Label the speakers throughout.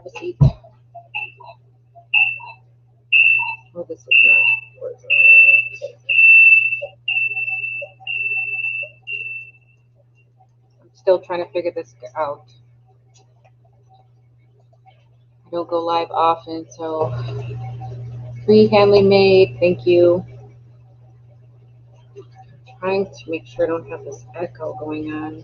Speaker 1: a seat. Oh, this is not working. I'm still trying to figure this out. I don't go live often, so free handling made, thank you. I'm trying to make sure I don't have this echo going on.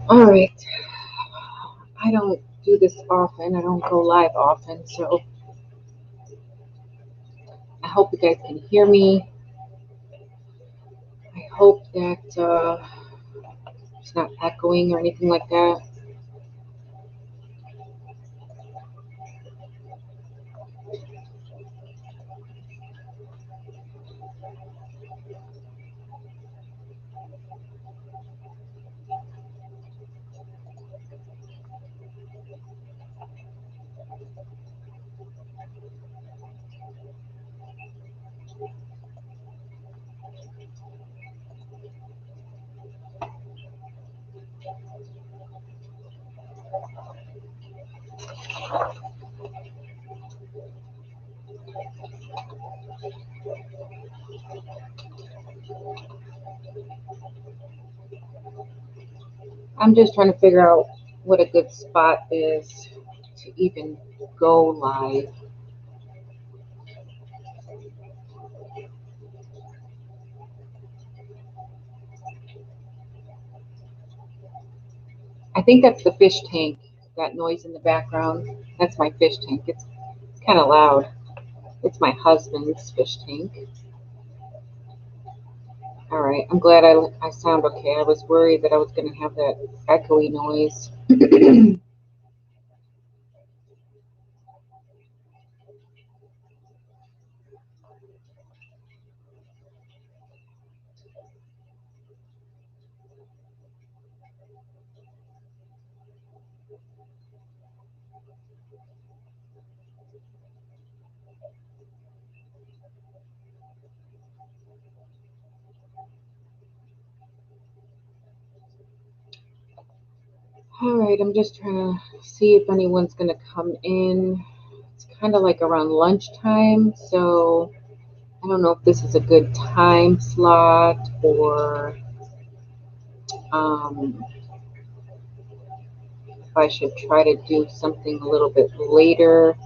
Speaker 1: All right. I don't do this often. I don't go live often, so I hope you guys can hear me. I hope that it's not echoing or anything like that. I'm just trying to figure out what a good spot is to even go live. I think that's the fish tank, that noise in the background. That's my fish tank. It's kind of loud. It's my husband's fish tank. All right, I'm glad I sound okay. I was worried that I was going to have that echoey noise. All right, I'm just trying to see if anyone's going to come in. It's kind of like around lunchtime, so I don't know if this is a good time slot or if I should try to do something a little bit later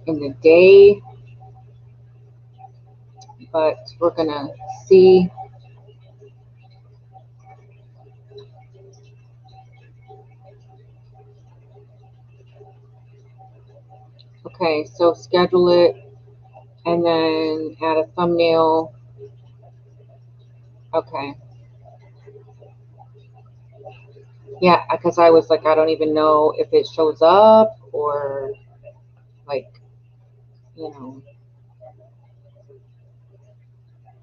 Speaker 1: in the day, but we're going to see. Okay, so schedule it and then add a thumbnail. Okay. Yeah, because I was like, I don't even know if it shows up or like, you know,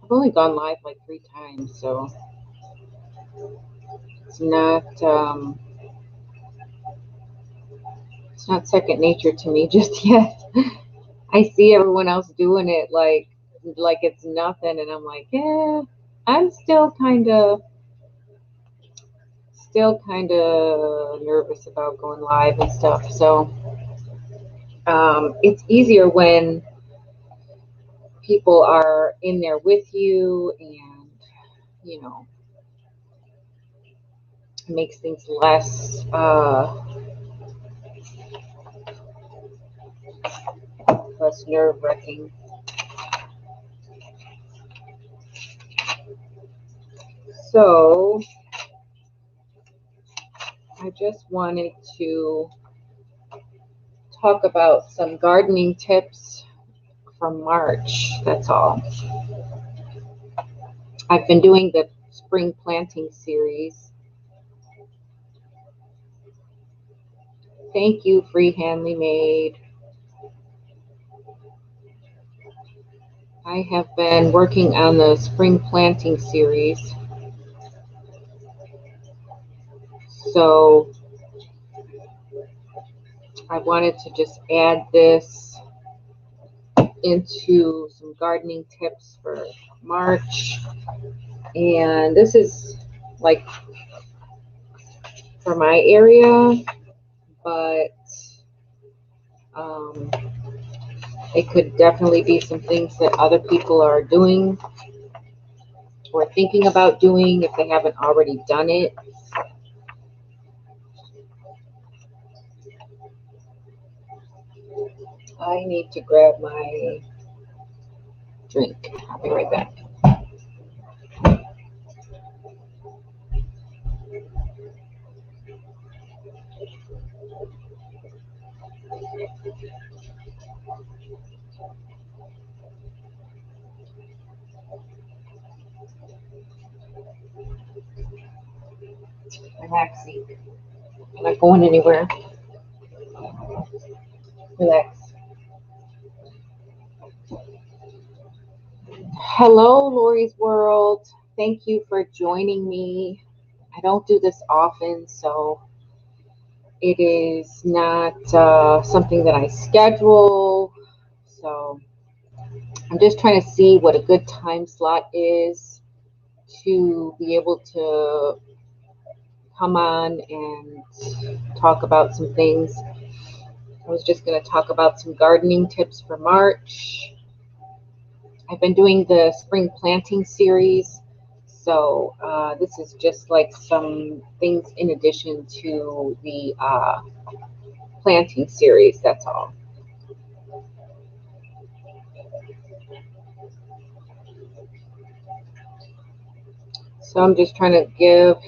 Speaker 1: I've only gone live like 3 times, so it's not second nature to me just yet. I see everyone else doing it like it's nothing, and I'm like, yeah, I'm still kind of nervous about going live and stuff. So it's easier when people are in there with you, and you know, it makes things less nerve-wracking. So I just wanted to talk about some gardening tips from March. That's all. I've been doing the spring planting series. Thank you, Free Handly Made. I have been working on the spring planting series. So I wanted to just add this into some gardening tips for March. And this is like for my area, but it could definitely be some things that other people are doing or thinking about doing if they haven't already done it. I need to grab my drink. I'll be right back. Relaxing. I'm not going anywhere. Relax. Hello, Lori's World. Thank you for joining me. I don't do this often, so it is not something that I schedule. So I'm just trying to see what a good time slot is to be able to come on and talk about some things. I was just going to talk about some gardening tips for March. I've been doing the spring planting series. So this is just like some things in addition to the planting series, that's all. So I'm just trying to give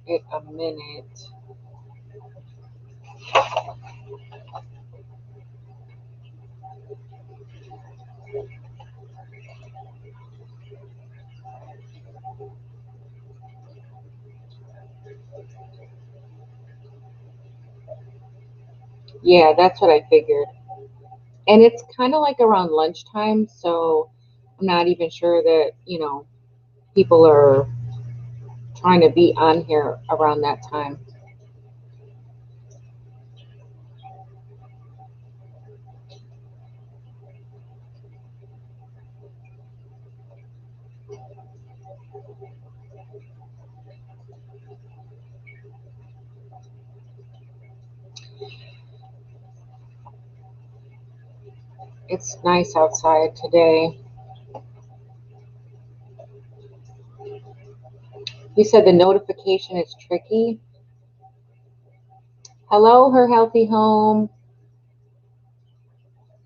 Speaker 1: it a minute. Yeah, that's what I figured. And it's kind of like around lunchtime, so I'm not even sure that, people are trying to be on here around that time. It's nice outside today. You said the notification is tricky. Hello, Her Healthy Home.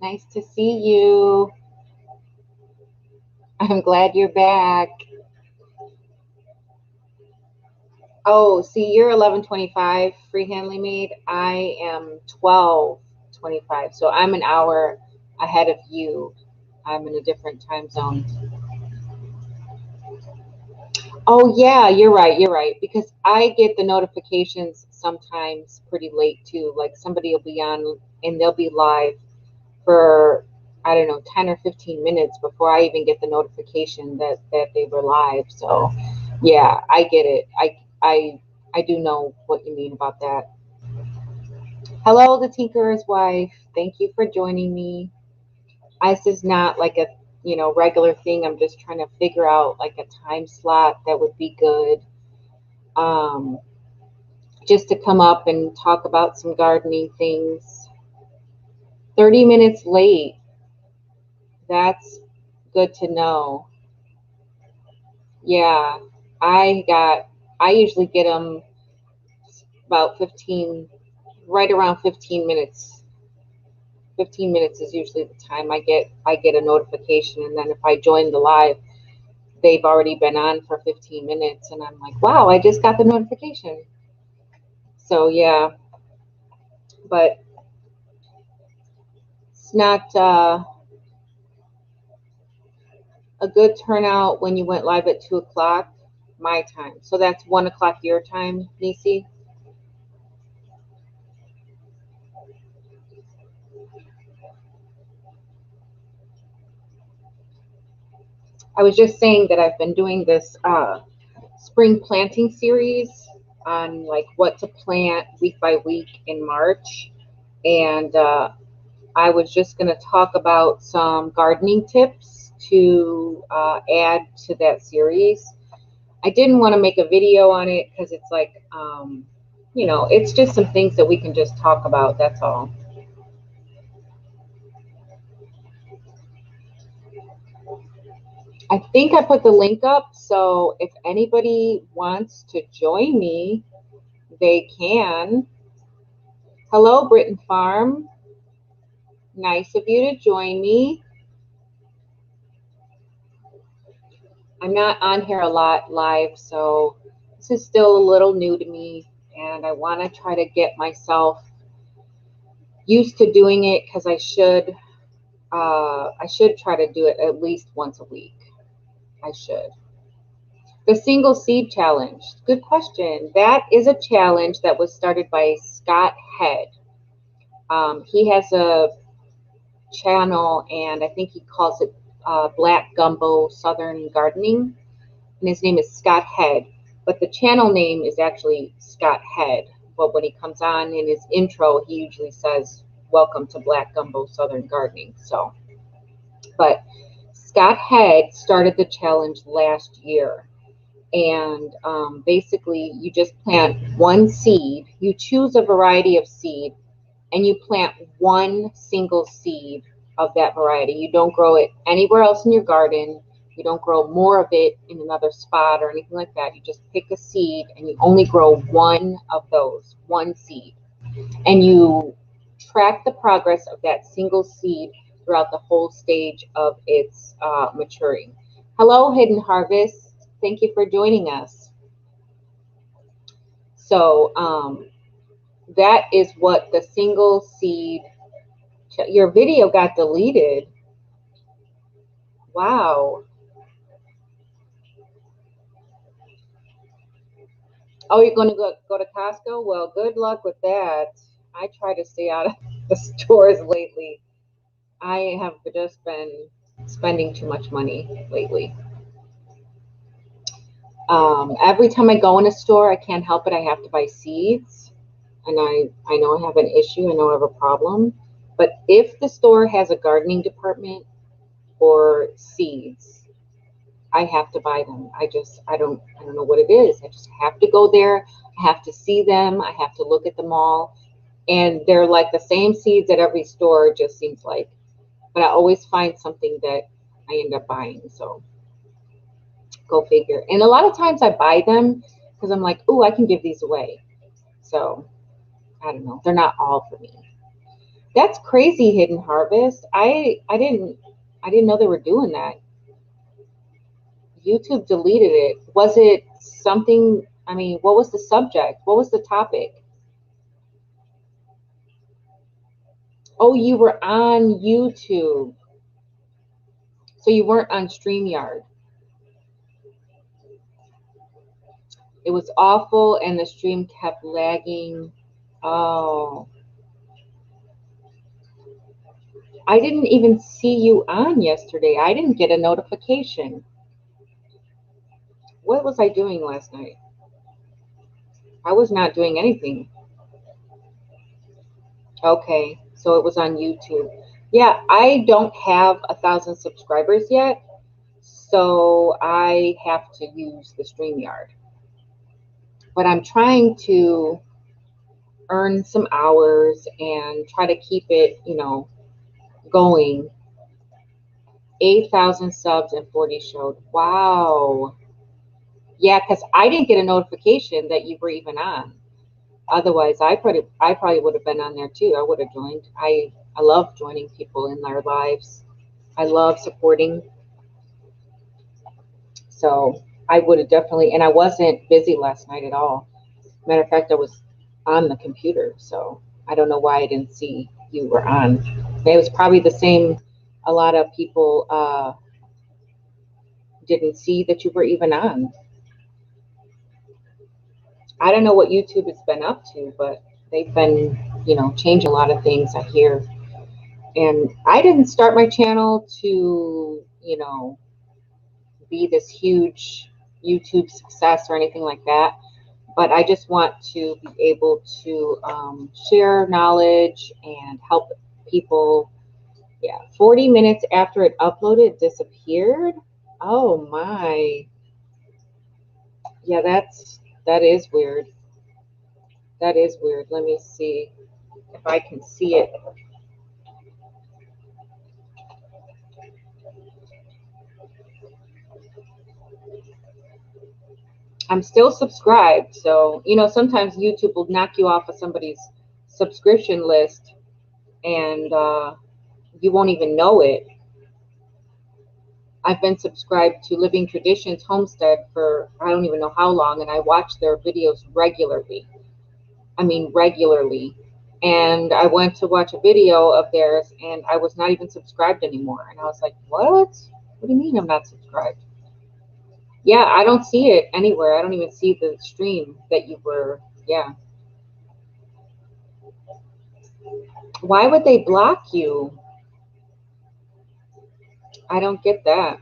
Speaker 1: Nice to see you. I'm glad you're back. Oh, see, you're 11:25 free handling made. I am 12:25. So I'm an hour ahead of you. I'm in a different time zone. Oh, yeah, you're right. You're right. Because I get the notifications sometimes pretty late too. Like somebody will be on and they'll be live for, I don't know, 10 or 15 minutes before I even get the notification that they were live. So, yeah, I get it. I do know what you mean about that. Hello, the Tinkerer's Wife. Thank you for joining me. Ice is not like a regular thing. I'm just trying to figure out like a time slot that would be good. Um, just to come up and talk about some gardening things. 30 minutes late. That's good to know. Yeah, I usually get them about 15, right around 15 minutes. 15 minutes is usually the time I get a notification, and then if I join the live, they've already been on for 15 minutes, and I'm like, wow, I just got the notification. So yeah, but it's not A good turnout when you went live at 2 o'clock my time. So that's 1 o'clock your time, Nisi. I was just saying that I've been doing this spring planting series on like what to plant week by week in March. And I was just going to talk about some gardening tips to add to that series. I didn't want to make a video on it because it's like, it's just some things that we can just talk about. That's all. I think I put the link up. So if anybody wants to join me, they can. Hello, Britton Farm. Nice of you to join me. I'm not on here a lot live, so this is still a little new to me, and I want to try to get myself used to doing it because I should try to do it at least once a week. I should. The single seed challenge. Good question. That is a challenge that was started by Scott Head. He has a channel, and I think he calls it Black Gumbo Southern Gardening, and his name is Scott Head. But the channel name is actually Scott Head. But when he comes on in his intro, he usually says, "Welcome to Black Gumbo Southern Gardening." So, but Scott Head started the challenge last year. And basically, you just plant one seed. You choose a variety of seed, and you plant one single seed of that variety. You don't grow it anywhere else in your garden. You don't grow more of it in another spot or anything like that. You just pick a seed and you only grow one of those, one seed. And you track the progress of that single seed throughout the whole stage of its maturing. Hello, Hidden Harvest. Thank you for joining us. So that is what the single seed, your video got deleted. Wow. Oh, you're going to go to Costco? Well, good luck with that. I try to stay out of the stores lately. I have just been spending too much money lately. Every time I go in a store, I can't help it. I have to buy seeds. And I know I have an issue. I know I have a problem. But if the store has a gardening department or seeds, I have to buy them. I don't know what it is. I just have to go there. I have to see them. I have to look at them all. And they're like the same seeds at every store, it just seems like. But I always find something that I end up buying. So go figure. And a lot of times I buy them because I'm like, oh, I can give these away. So I don't know. They're not all for me. That's crazy, Hidden Harvest. I didn't know they were doing that. YouTube deleted it. Was it something? I mean, what was the subject? What was the topic? Oh, you were on YouTube. So you weren't on StreamYard. It was awful and the stream kept lagging. Oh. I didn't even see you on yesterday. I didn't get a notification. What was I doing last night? I was not doing anything. Okay, so it was on YouTube. Yeah, I don't have 1,000 subscribers yet, so I have to use the StreamYard. But I'm trying to earn some hours and try to keep it, going. 8,000 subs and 40 showed. Wow. Yeah, because I didn't get a notification that you were even on. Otherwise, I probably would have been on there too. I would have joined. I love joining people in their lives. I love supporting. So I would have definitely, and I wasn't busy last night at all. Matter of fact, I was on the computer. So I don't know why I didn't see you were on. It was probably the same. A lot of people didn't see that you were even on. I don't know what YouTube has been up to, but they've been, changing a lot of things, I hear. And I didn't start my channel to, be this huge YouTube success or anything like that. But I just want to be able to share knowledge and help people. Yeah, 40 minutes after it uploaded, it disappeared. Oh my. Yeah, that is weird. That is weird. Let me see if I can see it. I'm still subscribed, so sometimes YouTube will knock you off of somebody's subscription list, and you won't even know it. I've been subscribed to Living Traditions Homestead for I don't even know how long, and I watch their videos regularly. I mean, regularly. And I went to watch a video of theirs, and I was not even subscribed anymore. And I was like, what? What do you mean I'm not subscribed? Yeah, I don't see it anywhere. I don't even see the stream that you were. Yeah. Why would they block you? I don't get that.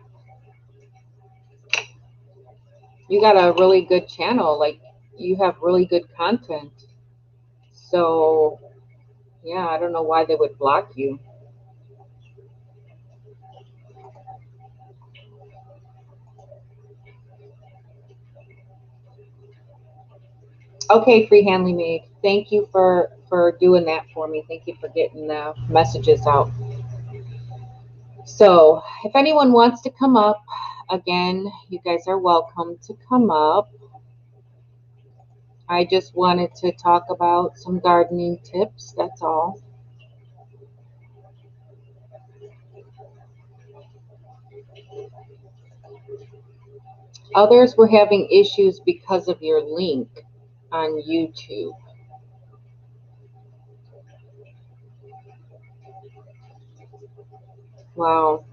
Speaker 1: You got a really good channel. Like, you have really good content. So, yeah, I don't know why they would block you. Okay, Free Handly Maid. Thank you for doing that for me. Thank you for getting the messages out. So, if anyone wants to come up, again, you guys are welcome to come up. I just wanted to talk about some gardening tips, that's all. Others were having issues because of your link on YouTube. Wow.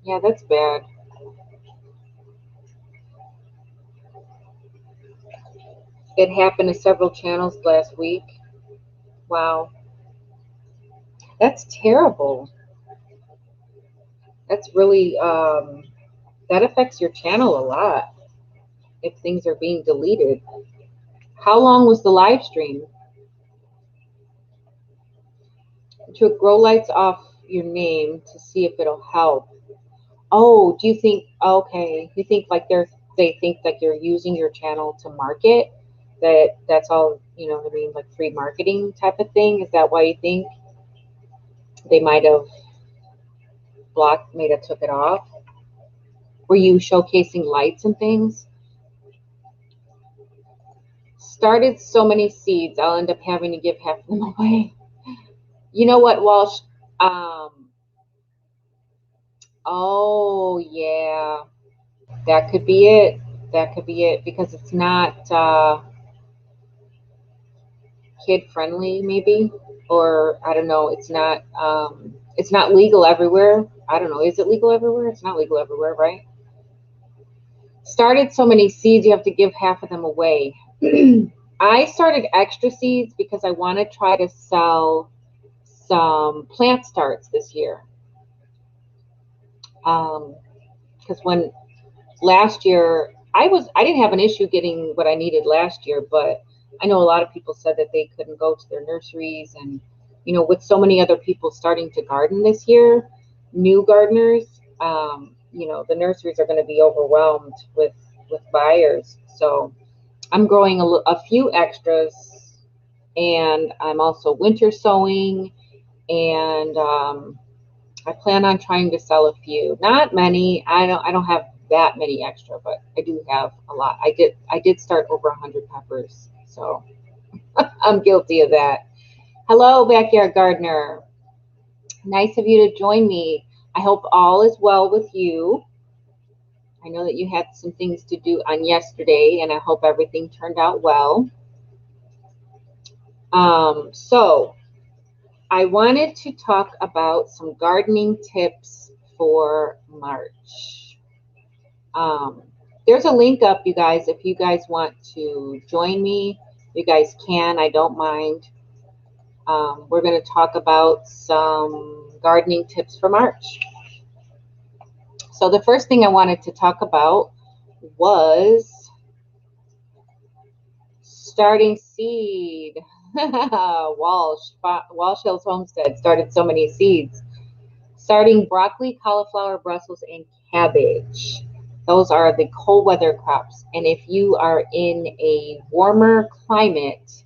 Speaker 1: Yeah, that's bad. It happened to several channels last week. Wow. That's terrible. That's really, that affects your channel a lot if things are being deleted. How long was the live stream? Took grow lights off your name to see if it'll help. Oh, do you think, okay, you think like they think like you're using your channel to market, that's all, what I mean, like free marketing type of thing? Is that why you think they might have took it off? Were you showcasing lights and things? Started so many seeds, I'll end up having to give half of them away. You know what, Walsh? Oh, yeah. That could be it. That could be it because it's not kid friendly, maybe, or I don't know. It's not legal everywhere. I don't know. Is it legal everywhere? It's not legal everywhere, right? Started so many seeds, you have to give half of them away. I started extra seeds because I want to try to sell some plant starts this year. Because when last year I didn't have an issue getting what I needed last year, but I know a lot of people said that they couldn't go to their nurseries, and with so many other people starting to garden this year, new gardeners, the nurseries are going to be overwhelmed with buyers. So I'm growing a few extras, and I'm also winter sowing, and I plan on trying to sell a few, not many. I don't have that many extra, but I do have a lot. I did start over 100 peppers, so I'm guilty of that. Hello, Backyard Gardener. Nice of you to join me. I hope all is well with you. I know that you had some things to do on yesterday, and I hope everything turned out well. So I wanted to talk about some gardening tips for March. There's a link up, you guys. If you guys want to join me, you guys can. I don't mind. We're going to talk about some gardening tips for March. So the first thing I wanted to talk about was starting seed. Walsh Hills Homestead started so many seeds. Starting broccoli, cauliflower, Brussels, and cabbage. Those are the cold weather crops. And if you are in a warmer climate,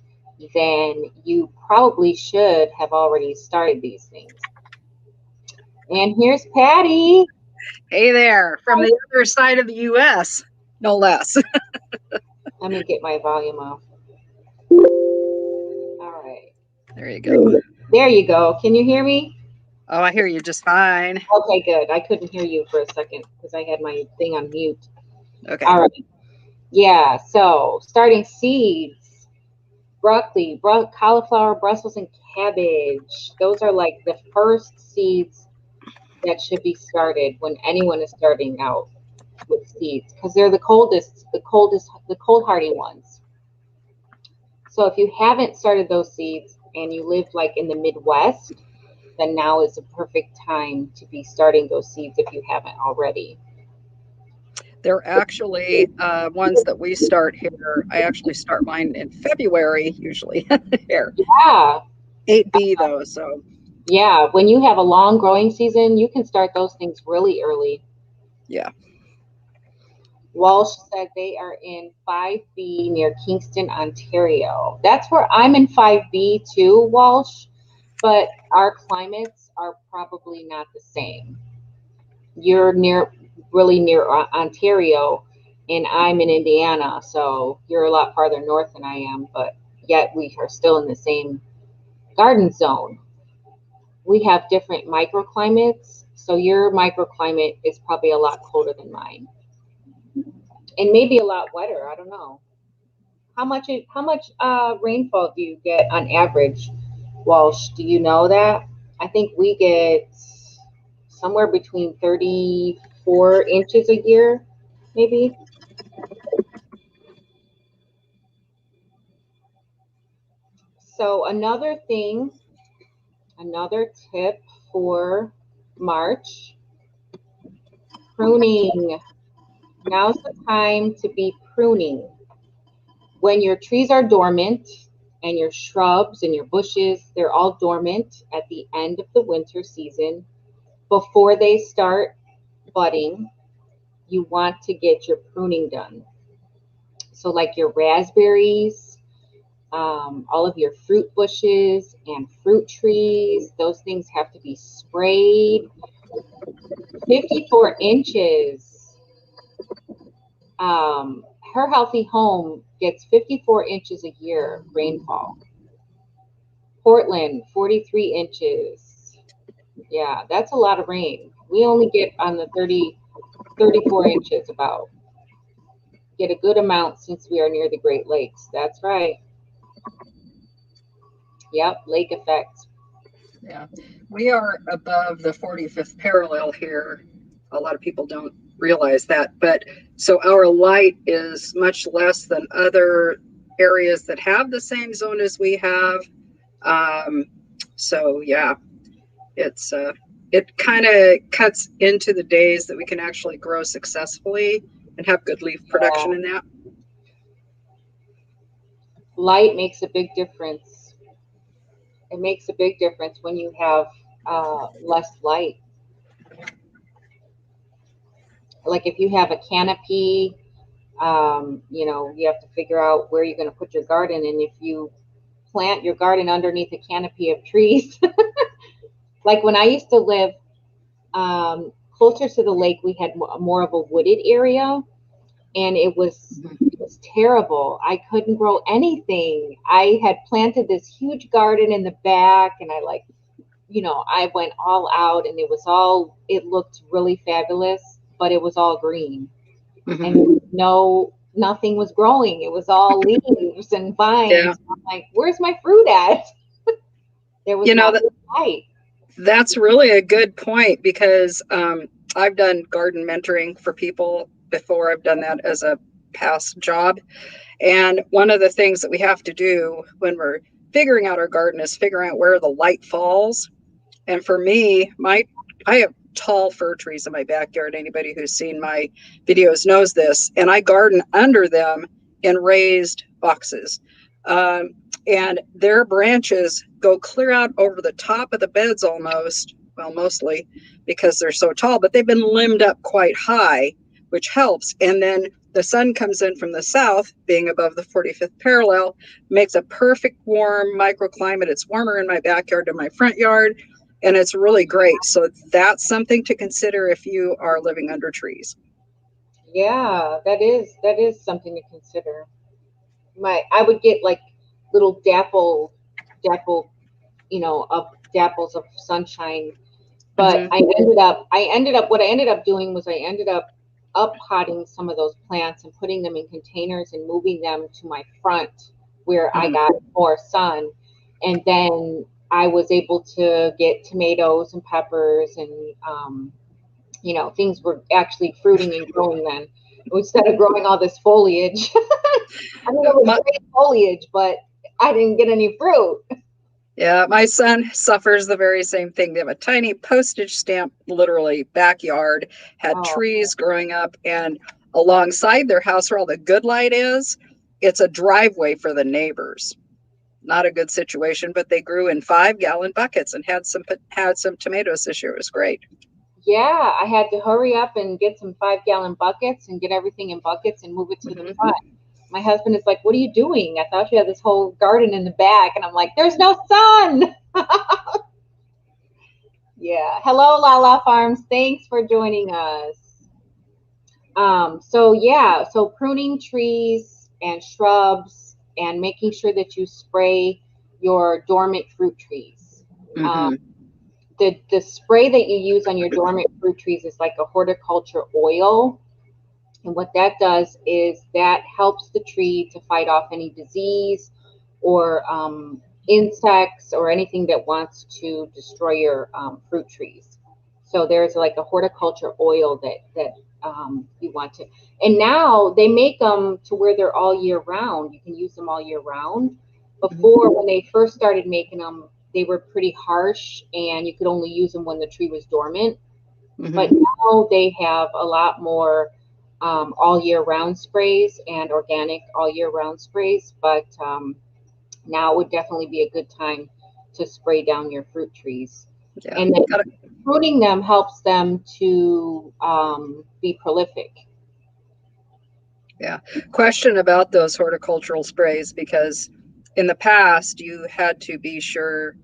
Speaker 1: then you probably should have already started these things. And here's Patty.
Speaker 2: Hey there, from the other side of the U.S., no less.
Speaker 1: Let me get my volume off. All right.
Speaker 2: There you go.
Speaker 1: There you go. Can you hear me?
Speaker 2: Oh, I hear you just fine.
Speaker 1: Okay, good. I couldn't hear you for a second because I had my thing on mute.
Speaker 2: Okay.
Speaker 1: All right. Yeah, so starting seeds, broccoli, cauliflower, Brussels, and cabbage. Those are like the first seeds that should be started when anyone is starting out with seeds because they're the cold hardy ones. So if you haven't started those seeds and you live like in the Midwest, then now is the perfect time to be starting those seeds if you haven't already.
Speaker 2: They're actually ones that we start here. I actually start mine in February usually here.
Speaker 1: Yeah.
Speaker 2: 8B though, so.
Speaker 1: Yeah, when you have a long growing season, you can start those things really early.
Speaker 2: Yeah.
Speaker 1: Walsh said they are in 5B near Kingston, Ontario. That's where I'm in 5B too, Walsh, but our climates are probably not the same. You're really near Ontario, and I'm in Indiana, so you're a lot farther north than I am, but yet we are still in the same garden zone. We have different microclimates, so your microclimate is probably a lot colder than mine. And maybe a lot wetter. I don't know. How much rainfall do you get on average, Walsh? Do you know that? I think we get somewhere between 34 inches a year, maybe. So another tip for March, pruning. Now's the time to be pruning. When your trees are dormant and your shrubs and your bushes, they're all dormant at the end of the winter season. Before they start budding, you want to get your pruning done. So like your raspberries, all of your fruit bushes and fruit trees, those things have to be sprayed. 54 inches. Her Healthy Home gets 54 inches a year rainfall. Portland, 43 inches. Yeah, that's a lot of rain. We only get on the 34 inches about. Get a good amount since we are near the Great Lakes. That's right. Yep, lake effect.
Speaker 2: Yeah, we are above the 45th parallel here. A lot of people don't realize that, but so our light is much less than other areas that have the same zone as we have. So yeah, it's it kind of cuts into the days that we can actually grow successfully and have good leaf production in that.
Speaker 1: Light makes a big difference. It makes a big difference when you have less light. Like if you have a canopy, you have to figure out where you're going to put your garden. And if you plant your garden underneath a canopy of trees, like when I used to live closer to the lake, we had more of a wooded area, and it was terrible. I couldn't grow anything. I had planted this huge garden in the back, and I went all out, and it looked really fabulous, but it was all green. And nothing was growing. It was all leaves and vines.
Speaker 2: Yeah.
Speaker 1: I'm like, where's my fruit at? There was no light.
Speaker 2: That's really a good point because I've done garden mentoring for people before. I've done that as a past job. And one of the things that we have to do when we're figuring out our garden is figuring out where the light falls. And for me, I have tall fir trees in my backyard. Anybody who's seen my videos knows this. And I garden under them in raised boxes. Um, and their branches go clear out over the top of the beds almost, well, mostly because they're so tall, but they've been limbed up quite high, which helps. And then the sun comes in from the south, being above the 45th parallel, makes a perfect warm microclimate. It's warmer in my backyard than my front yard, and it's really great. So that's something to consider if you are living under trees.
Speaker 1: Yeah, that is something to consider. I would get like little dapple, of dapples of sunshine. But
Speaker 2: Mm-hmm.
Speaker 1: what I ended up doing was I ended up potting some of those plants and putting them in containers and moving them to my front where I
Speaker 2: Mm-hmm.
Speaker 1: got more sun. And then I was able to get tomatoes and peppers and, things were actually fruiting and growing then instead of growing all this foliage. I mean, it was
Speaker 2: My,
Speaker 1: great foliage, but I didn't get any fruit.
Speaker 2: yeah, my son suffers the very same thing. They have a tiny postage stamp, literally backyard, had
Speaker 1: Oh,
Speaker 2: trees growing up, and alongside their house where all the good light is, it's a driveway for the neighbors. Not a good situation, but they grew in 5-gallon buckets and had some tomatoes this year. It was great.
Speaker 1: yeah, I had to hurry up and get some 5-gallon buckets and get everything in buckets and move it to the
Speaker 2: Mm-hmm.
Speaker 1: front. My husband is like, "What are you doing? I thought you had this whole garden in the back." And I'm like, "There's no sun." Yeah. Hello, Lala Farms. Thanks for joining us. So pruning trees and shrubs and making sure that you spray your dormant fruit trees. Um,
Speaker 2: Mm-hmm.
Speaker 1: the spray that you use on your dormant fruit trees is like a horticulture oil. And what that does is that helps the tree to fight off any disease or insects or anything that wants to destroy your fruit trees. So there's like a horticulture oil that you want to. And now they make them to where they're all year round. You can use them all year round. Before, when they first started making them, they were pretty harsh, and you could only use them when the tree was dormant. But
Speaker 2: Mm-hmm.
Speaker 1: now they have a lot more all year round sprays and organic all year round sprays. But now would definitely be a good time to spray down your fruit trees.
Speaker 2: Yeah.
Speaker 1: And then
Speaker 2: Got
Speaker 1: pruning them helps them to be prolific.
Speaker 2: Yeah. Question about those horticultural sprays, because in the past you had to be sure,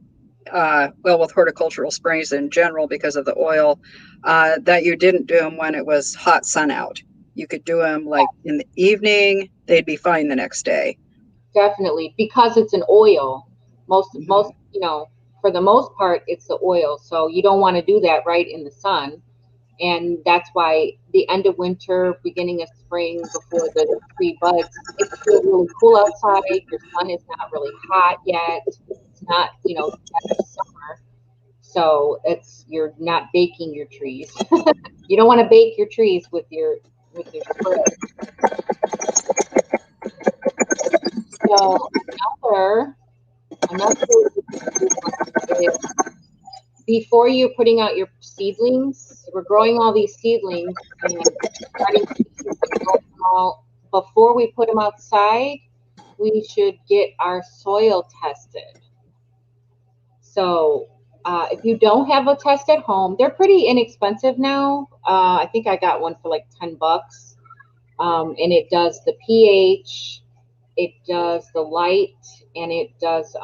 Speaker 2: well, with horticultural sprays in general, because of the oil, that you didn't do them when it was hot sun out. You could do them like in the evening, they'd be fine the next day.
Speaker 1: Definitely, because it's an oil. Most,
Speaker 2: Hmm.
Speaker 1: for the most part, it's the oil. So you don't want to do that right in the sun. And that's why the end of winter, beginning of spring, before the tree buds, it's still really cool outside. Your sun is not really hot yet. It's not, the end of summer. So you're not baking your trees. You don't want to bake your trees with your spray. So another way you can do them is before you're putting out your seedlings, we're growing all these seedlings and starting seeds and growing them all. Before we put them outside, we should get our soil tested. So if you don't have a test at home, they're pretty inexpensive now. I think I got one for like $10. And it does the pH, it does the light, and it does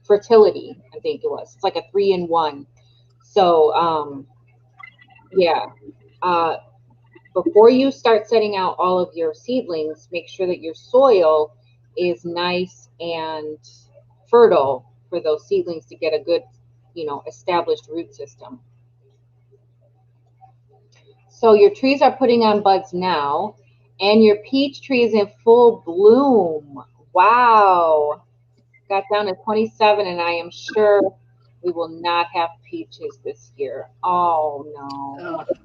Speaker 1: fertility. I think it was. It's like a 3-in-1. So yeah. Uh, Before you start setting out all of your seedlings, make sure that your soil is nice and fertile for those seedlings to get a good, established root system. So your trees are putting on buds now, and your peach tree is in full bloom. Wow. Got down to 27, and I am sure We will not have peaches this year. Oh no.
Speaker 2: Oh,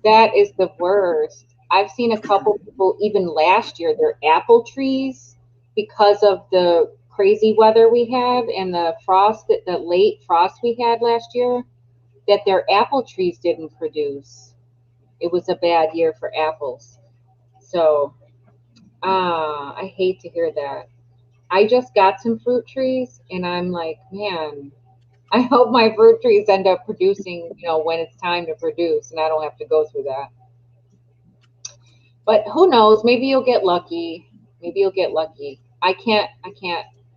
Speaker 1: That is the worst. I've seen a couple people even last year, their apple trees, because of the crazy weather we had and the frost, the late frost we had last year, that their apple trees didn't produce. It was a bad year for apples. So, I hate to hear that. I just got some fruit trees and I'm like, man, I hope my fruit trees end up producing, when it's time to produce and I don't have to go through that. But who knows? Maybe you'll get lucky. Maybe you'll get lucky. I can't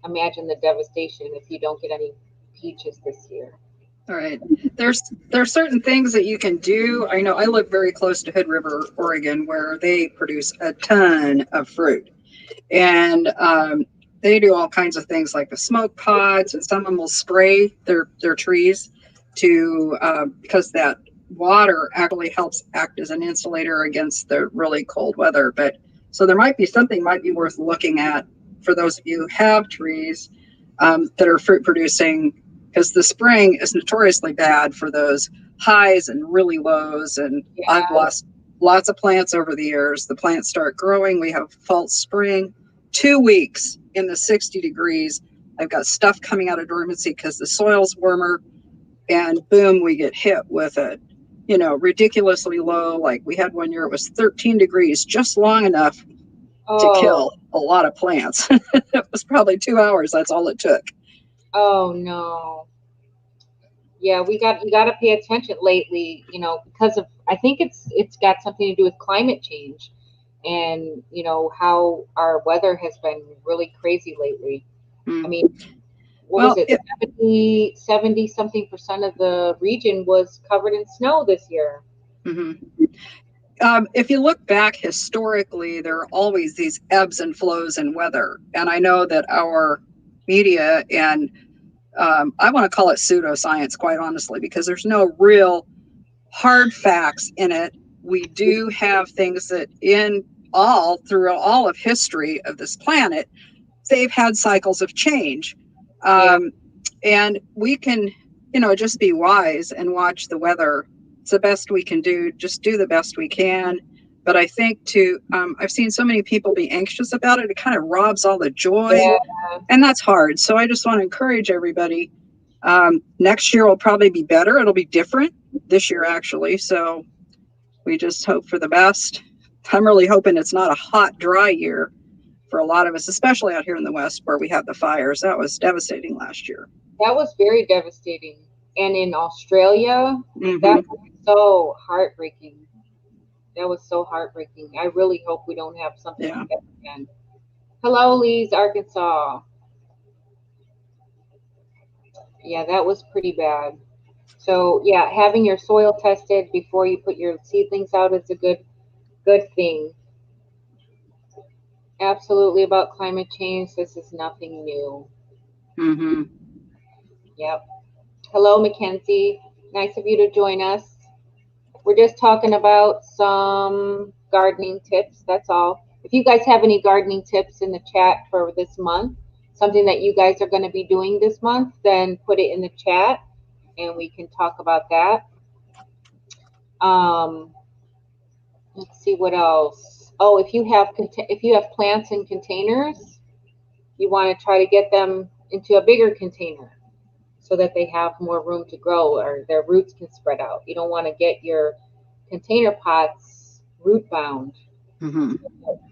Speaker 1: imagine the devastation if you don't get any peaches this year.
Speaker 2: all right. There's certain things that you can do. I know I live very close to Hood River, Oregon, where they produce a ton of fruit, and they do all kinds of things like the smoke pods, and some of them will spray their trees to because that water actually helps act as an insulator against the really cold weather. But so there might be something might be worth looking at for those of you who have trees that are fruit producing, because the spring is notoriously bad for those highs and really lows. And
Speaker 1: Yeah.
Speaker 2: I've lost lots of plants over the years. The plants start growing. We have false spring, 2 weeks in the 60 degrees. I've got stuff coming out of dormancy because the soil's warmer, and boom, we get hit with it. Ridiculously low. Like we had one year, it was 13 degrees, just long enough to
Speaker 1: Oh,
Speaker 2: kill a lot of plants. It was probably 2 hours. That's all it took.
Speaker 1: oh no. Yeah, you got to pay attention lately, because of I think it's got something to do with climate change and, how our weather has been really crazy lately. I
Speaker 2: Mm.
Speaker 1: mean, what was
Speaker 2: Well,
Speaker 1: it? 70 something percent of the region was covered in snow this year.
Speaker 2: mhm. If you look back historically, there are always these ebbs and flows in weather. And I know that our media and I want to call it pseudoscience, quite honestly, because there's no real hard facts in it. We do have things that through all of history of this planet, they've had cycles of change.
Speaker 1: Yeah.
Speaker 2: And we can, just be wise and watch the weather. It's the best we can do. Just do the best we can. But I think I've seen so many people be anxious about it. It kind of robs all the joy,
Speaker 1: Yeah.
Speaker 2: and that's hard. So I just want to encourage everybody. Next year will probably be better. It'll be different this year, actually. So we just hope for the best. I'm really hoping it's not a hot, dry year for a lot of us, especially out here in the West where we had the fires. That was devastating last year.
Speaker 1: That was very devastating. And in Australia, that
Speaker 2: Mm-hmm.
Speaker 1: was so heartbreaking. That was so heartbreaking. I really hope we don't have something
Speaker 2: Yeah.
Speaker 1: like that again. Hello, Lee's, Arkansas. Yeah, that was pretty bad. So yeah, having your soil tested before you put your seedlings out is a good thing. Absolutely about climate change. This is nothing new.
Speaker 2: Mm-hmm.
Speaker 1: Yep. Hello, Mackenzie. Nice of you to join us. We're just talking about some gardening tips. That's all. If you guys have any gardening tips in the chat for this month, something that you guys are going to be doing this month, then put it in the chat and we can talk about that. Um, let's see what else. Oh, if you have plants in containers, you want to try to get them into a bigger container so that they have more room to grow or their roots can spread out. You don't want to get your container pots root bound.
Speaker 2: Mm-hmm.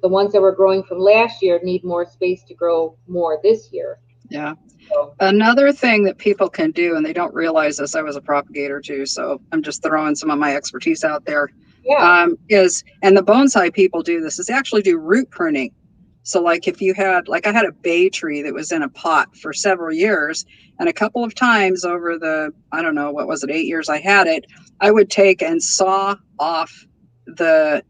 Speaker 1: The ones that were growing from last year need more space to grow more this year.
Speaker 2: Yeah.
Speaker 1: So,
Speaker 2: Another thing that people can do, and they don't realize this, I was a propagator too, so I'm just throwing some of my expertise out there,
Speaker 1: yeah.
Speaker 2: and the bonsai people do this, is actually do root pruning. So like if you had, like I had a bay tree that was in a pot for several years, and a couple of times over the, I don't know, what was it, 8 years I had it, I would take and saw off the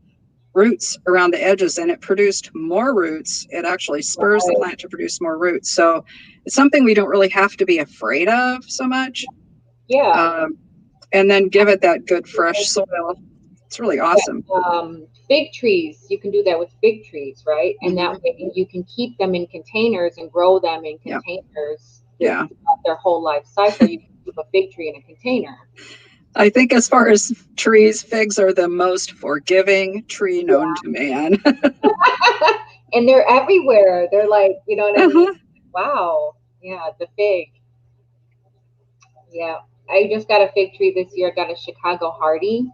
Speaker 2: roots around the edges, and it produced more roots. It actually spurs the
Speaker 1: Right.
Speaker 2: plant to produce more roots. So it's something we don't really have to be afraid of so much.
Speaker 1: Yeah.
Speaker 2: And then give it that good fresh soil. It's really awesome.
Speaker 1: Fig trees, you can do that with fig trees, right? And
Speaker 2: Mm-hmm.
Speaker 1: that way you can keep them in containers and grow them in
Speaker 2: Yeah.
Speaker 1: containers
Speaker 2: Yeah.
Speaker 1: throughout their whole life cycle. You can keep a fig tree in a container.
Speaker 2: I think as far as trees, figs are the most forgiving tree known to man.
Speaker 1: And they're everywhere. They're like, you know what I mean?
Speaker 2: Uh-huh.
Speaker 1: Wow. Yeah, the fig. Yeah. I just got a fig tree this year. I got a Chicago Hardy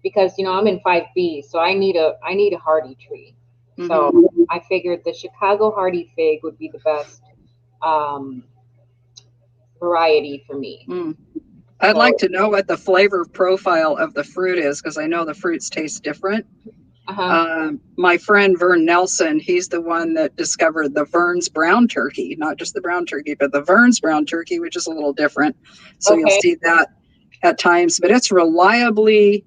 Speaker 1: because I'm in 5B, so I need a hardy tree. So I figured the Chicago Hardy fig would be the best um, variety for me.
Speaker 2: I'd
Speaker 1: So,
Speaker 2: like to know what the flavor profile of the fruit is because I know the fruits taste different.
Speaker 1: uh-huh.
Speaker 2: My friend Vern Nelson, he's the one that discovered the Vern's brown turkey, not just the brown turkey, but the Vern's brown turkey, which is a little different. So you'll
Speaker 1: Okay.
Speaker 2: see that at times, but it's a reliable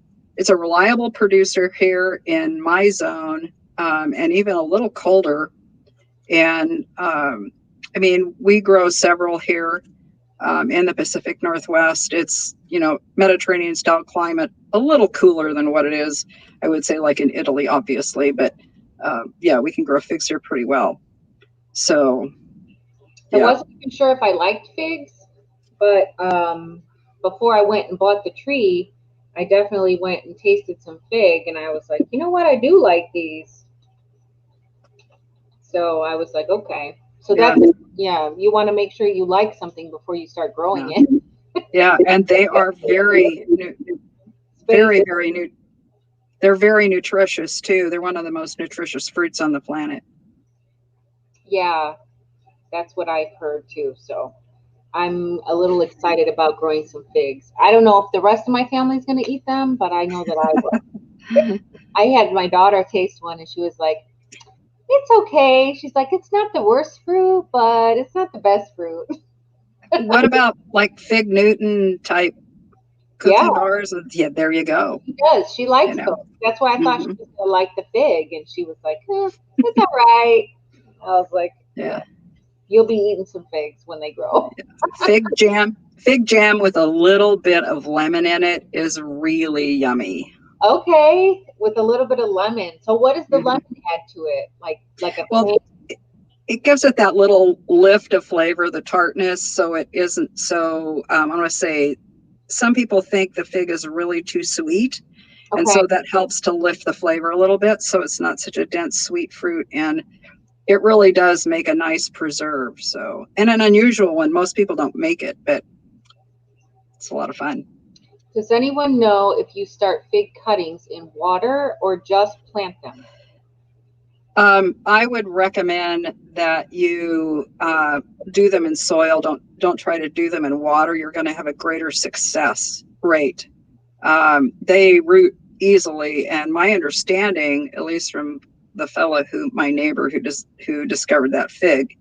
Speaker 2: producer here in my zone, and even a little colder. And I mean, we grow several here in the Pacific Northwest. It's, Mediterranean style climate, a little cooler than what it is, I would say, like in Italy, obviously. But yeah, we can grow figs here pretty well. So,
Speaker 1: I
Speaker 2: yeah.
Speaker 1: wasn't even sure if I liked figs, but before I went and bought the tree, I definitely went and tasted some fig, and I was like, you know what? I do like these. So I was like, okay. So
Speaker 2: Yeah.
Speaker 1: yeah, you want to make sure you like something before you start growing
Speaker 2: Yeah.
Speaker 1: it.
Speaker 2: Yeah. And they are very, very new. They're very nutritious too. They're one of the most nutritious fruits on the planet.
Speaker 1: Yeah, that's what I've heard too. So I'm a little excited about growing some figs. I don't know if the rest of my family's going to eat them, but I know that I will. I had my daughter taste one and she was like, it's okay. She's like, it's not the worst fruit, but it's not the best fruit.
Speaker 2: What about like Fig Newton type
Speaker 1: Yeah,
Speaker 2: cookie bars? Yeah, there you go.
Speaker 1: she does. She
Speaker 2: You
Speaker 1: likes
Speaker 2: know.
Speaker 1: those. That's why I thought she
Speaker 2: Hmm.
Speaker 1: was going to like the fig. And she was like, it's all right. I was like,
Speaker 2: Yeah.
Speaker 1: yeah, you'll be eating some figs when they grow.
Speaker 2: Fig jam with a little bit of lemon in it is really yummy.
Speaker 1: Okay, with a little bit of lemon. So what does the
Speaker 2: Hmm.
Speaker 1: lemon add to it? Like a
Speaker 2: Well,
Speaker 1: plain?
Speaker 2: it gives it that little lift of flavor, the tartness, so it isn't so. I'm going to say, some people think the fig is really too sweet, and
Speaker 1: Okay.
Speaker 2: so that helps to lift the flavor a little bit, so it's not such a dense sweet fruit, and it really does make a nice preserve. So, and an unusual one. Most people don't make it, but it's a lot of fun.
Speaker 1: Does anyone know if you start fig cuttings in water or just plant them?
Speaker 2: I would recommend that you do them in soil. Don't try to do them in water. You're going to have a greater success rate. They root easily, and my understanding, at least from the fellow my neighbor who discovered that fig,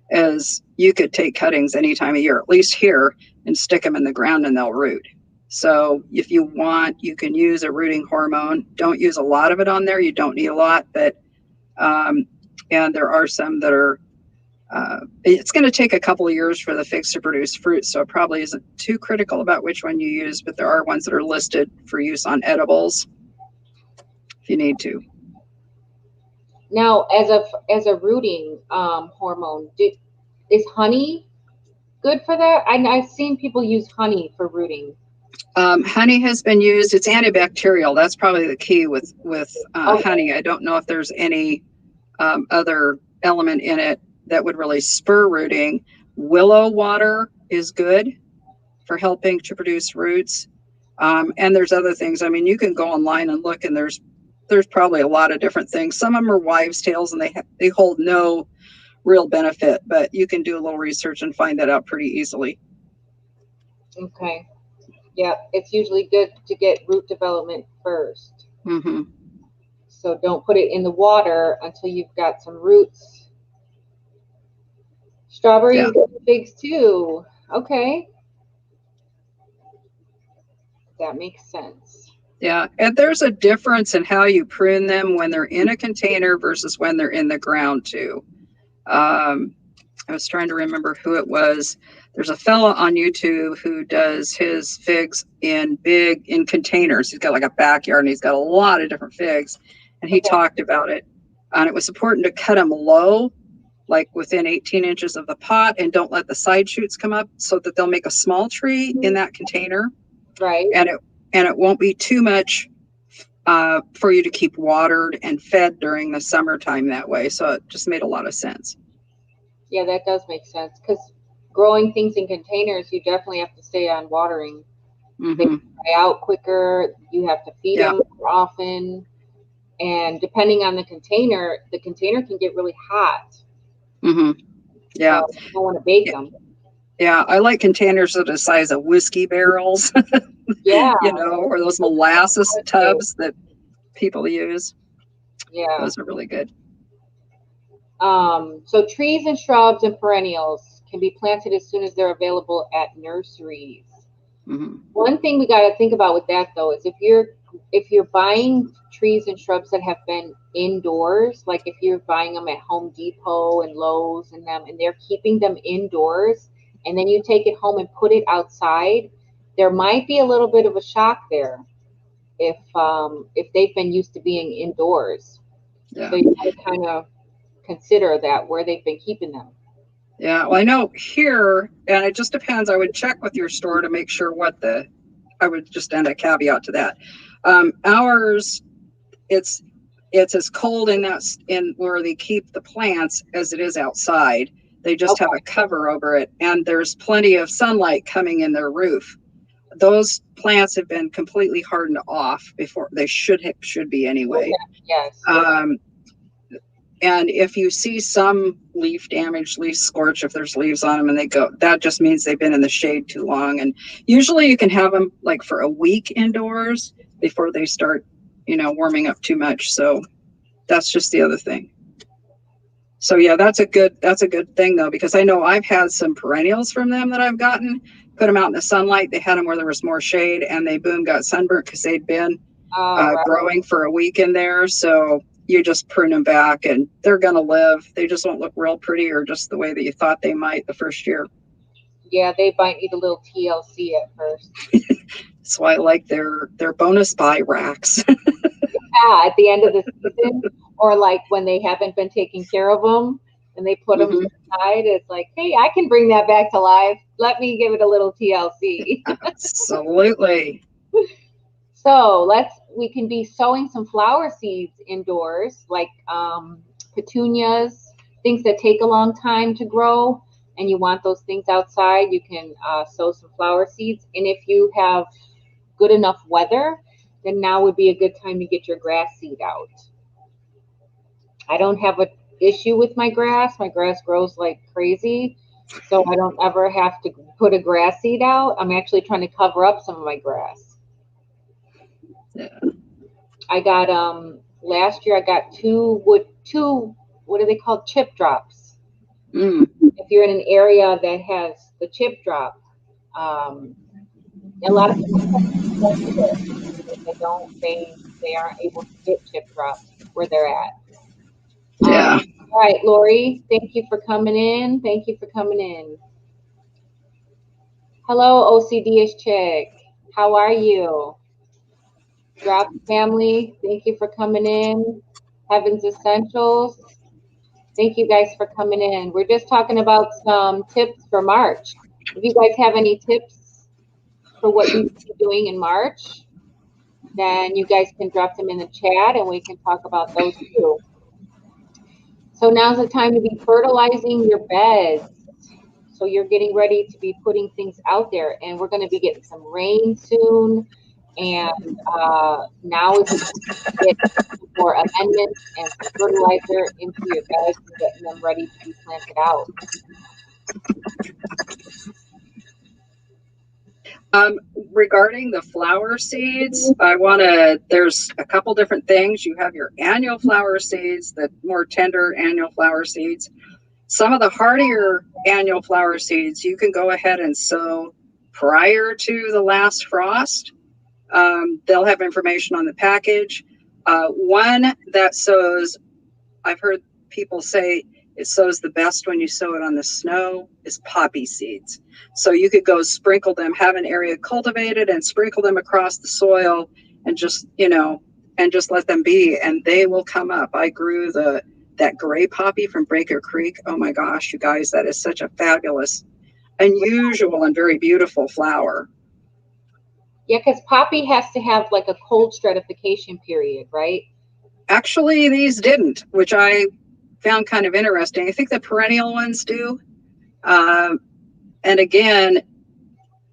Speaker 2: is you could take cuttings any time of year, at least here, and stick them in the ground and they'll root. So if you want, you can use a rooting hormone. Don't use a lot of it on there. You don't need a lot, but um, and there are some that are, it's going to take a couple of years for the figs to produce fruit, so it probably isn't too critical about which one you use, but there are ones that are listed for use on edibles if you need to.
Speaker 1: Now, as a rooting hormone, is honey good for that? I've seen people use honey for rooting.
Speaker 2: Honey has been used. It's antibacterial. That's probably the key with
Speaker 1: Okay.
Speaker 2: honey. I don't know if there's any other element in it that would really spur rooting. Willow water is good for helping to produce roots. And there's other things. I mean, you can go online and look, and there's probably a lot of different things. Some of them are wives' tales, and they hold no real benefit, but you can do a little research and find that out pretty easily.
Speaker 1: Okay. Yeah, it's usually good to get root development first.
Speaker 2: Mm-hmm.
Speaker 1: So don't put it in the water until you've got some roots.
Speaker 2: Yeah.
Speaker 1: Strawberries and figs too. Okay, that makes sense.
Speaker 2: Yeah. And there's a difference in how you prune them when they're in a container versus when they're in the ground, too. I was trying to remember who it was. There's a fella on YouTube who does his figs in containers. He's got like a backyard and he's got a lot of different figs. And he
Speaker 1: Okay.
Speaker 2: talked about it. And it was important to cut them low like within 18 inches of the pot, and don't let the side shoots come up, so that they'll make a small tree in that container.
Speaker 1: Right.
Speaker 2: And it won't be too much for you to keep watered and fed during the summertime that way. So it just made a lot of sense.
Speaker 1: Yeah, that does make sense, because growing things in containers, you definitely have to stay on watering. They dry out quicker. You have to feed them more often. And depending on the container can get really hot.
Speaker 2: Yeah.
Speaker 1: So you don't want to bake them.
Speaker 2: Yeah, I like containers that are the size of whiskey barrels.
Speaker 1: Yeah.
Speaker 2: You know, or those molasses tubs that people use.
Speaker 1: Yeah.
Speaker 2: Those are really good.
Speaker 1: So trees and shrubs and perennials can be planted as soon as they're available at nurseries. One thing we got to think about with that, though, is if you're buying trees and shrubs that have been indoors, like if you're buying them at Home Depot and Lowe's and they're keeping them indoors, and then you take it home and put it outside, there might be a little bit of a shock there if they've been used to being indoors.
Speaker 2: Yeah.
Speaker 1: So you got to kind of consider that, where they've been keeping them.
Speaker 2: Yeah, well, I know here, and it just depends. I would check with your store to make sure I would just add a caveat to that. Ours, it's as cold in where they keep the plants as it is outside. They just have a cover over it, and there's plenty of sunlight coming in their roof. Those plants have been completely hardened off before they should be anyway.
Speaker 1: Yes.
Speaker 2: And if you see some leaf damage, leaf scorch, if there's leaves on them and that just means they've been in the shade too long. And usually you can have them like for a week indoors before they start, warming up too much. So that's just the other thing. So yeah, that's a good thing though, because I know I've had some perennials from them that I've gotten, put them out in the sunlight. They had them where there was more shade, and they got sunburnt because they'd been growing for a week in there. So you just prune them back and they're going to live. They just won't look real pretty or just the way that you thought they might the first year.
Speaker 1: Yeah, they might need a little TLC at first.
Speaker 2: That's why I like their bonus buy racks.
Speaker 1: Yeah, at the end of the season, or like when they haven't been taking care of them and they put them aside, it's like, hey, I can bring that back to life. Let me give it a little TLC.
Speaker 2: Absolutely.
Speaker 1: So we can be sowing some flower seeds indoors, like petunias, things that take a long time to grow, and you want those things outside. You can sow some flower seeds. And if you have good enough weather, then now would be a good time to get your grass seed out. I don't have an issue with my grass. My grass grows like crazy, so I don't ever have to put a grass seed out. I'm actually trying to cover up some of my grass.
Speaker 2: Yeah.
Speaker 1: I got last year I got two what are they called, chip drops. If you're in an area that has the chip drop, a lot of people they aren't able to get chip drops where they're at.
Speaker 2: Yeah.
Speaker 1: All right, Lori, thank you for coming in. Hello, OCD-ish chick. How are you? Drop family, thank you for coming in. Heaven's Essentials, thank you guys for coming in. We're just talking about some tips for March. If you guys have any tips for what you should be doing in March, then you guys can drop them in the chat and we can talk about those too. So now's the time to be fertilizing your beds. So you're getting ready to be putting things out there, and we're going to be getting some rain soon. And now is get more amendments and some fertilizer into your beds and getting them ready to be planted out.
Speaker 2: Regarding the flower seeds, there's a couple different things. You have your annual flower seeds, the more tender annual flower seeds. Some of the hardier annual flower seeds, you can go ahead and sow prior to the last frost. They'll have information on the package. One that sows, I've heard people say it sows the best when you sow it on the snow, is poppy seeds. So you could go sprinkle them, have an area cultivated and sprinkle them across the soil and just let them be, and they will come up. I grew the that gray poppy from Breaker Creek. Oh my gosh, you guys, that is such a fabulous, unusual, and very beautiful flower.
Speaker 1: Yeah, because poppy has to have like a cold stratification period, right?
Speaker 2: Actually, these didn't, which I found kind of interesting. I think the perennial ones do. And again,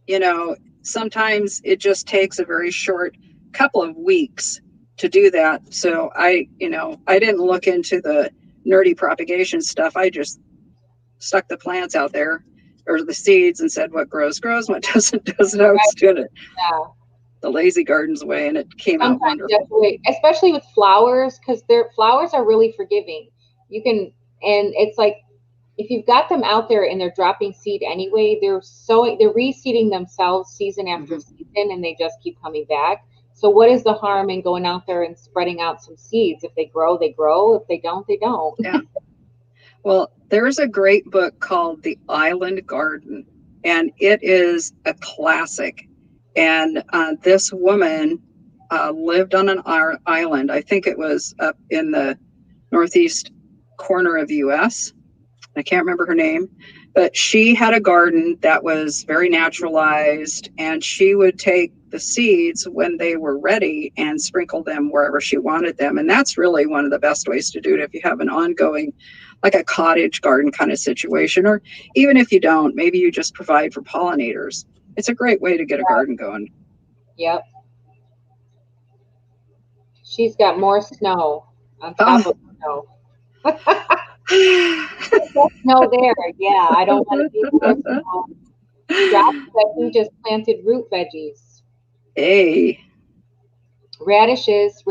Speaker 2: you know, sometimes it just takes a very short couple of weeks to do that. So I didn't look into the nerdy propagation stuff. I just stuck the plants out there or the seeds and said what grows, grows, what doesn't. I was doing it
Speaker 1: Yeah.
Speaker 2: the lazy gardens way, and it came out
Speaker 1: Sometimes
Speaker 2: wonderful.
Speaker 1: that's the way, especially with flowers, because their flowers are really forgiving. You can, and it's like if you've got them out there and they're dropping seed anyway, they're reseeding themselves season after season, and they just keep coming back. So what is the harm in going out there and spreading out some seeds? If they grow, they grow. If they don't, they don't.
Speaker 2: Yeah. Well, there's a great book called The Island Garden, and it is a classic. And this woman lived on an island. I think it was up in the northeast corner of the U.S. I can't remember her name, but she had a garden that was very naturalized, and she would take the seeds when they were ready and sprinkle them wherever she wanted them. And that's really one of the best ways to do it if you have an ongoing, like a cottage garden kind of situation, or even if you don't, maybe you just provide for pollinators. It's a great way to get a garden going.
Speaker 1: Yep. She's got more snow on top
Speaker 2: Oh.
Speaker 1: of snow. Snow there. Yeah, I don't want to be more snow. Drops that we just planted root veggies.
Speaker 2: Hey.
Speaker 1: Radishes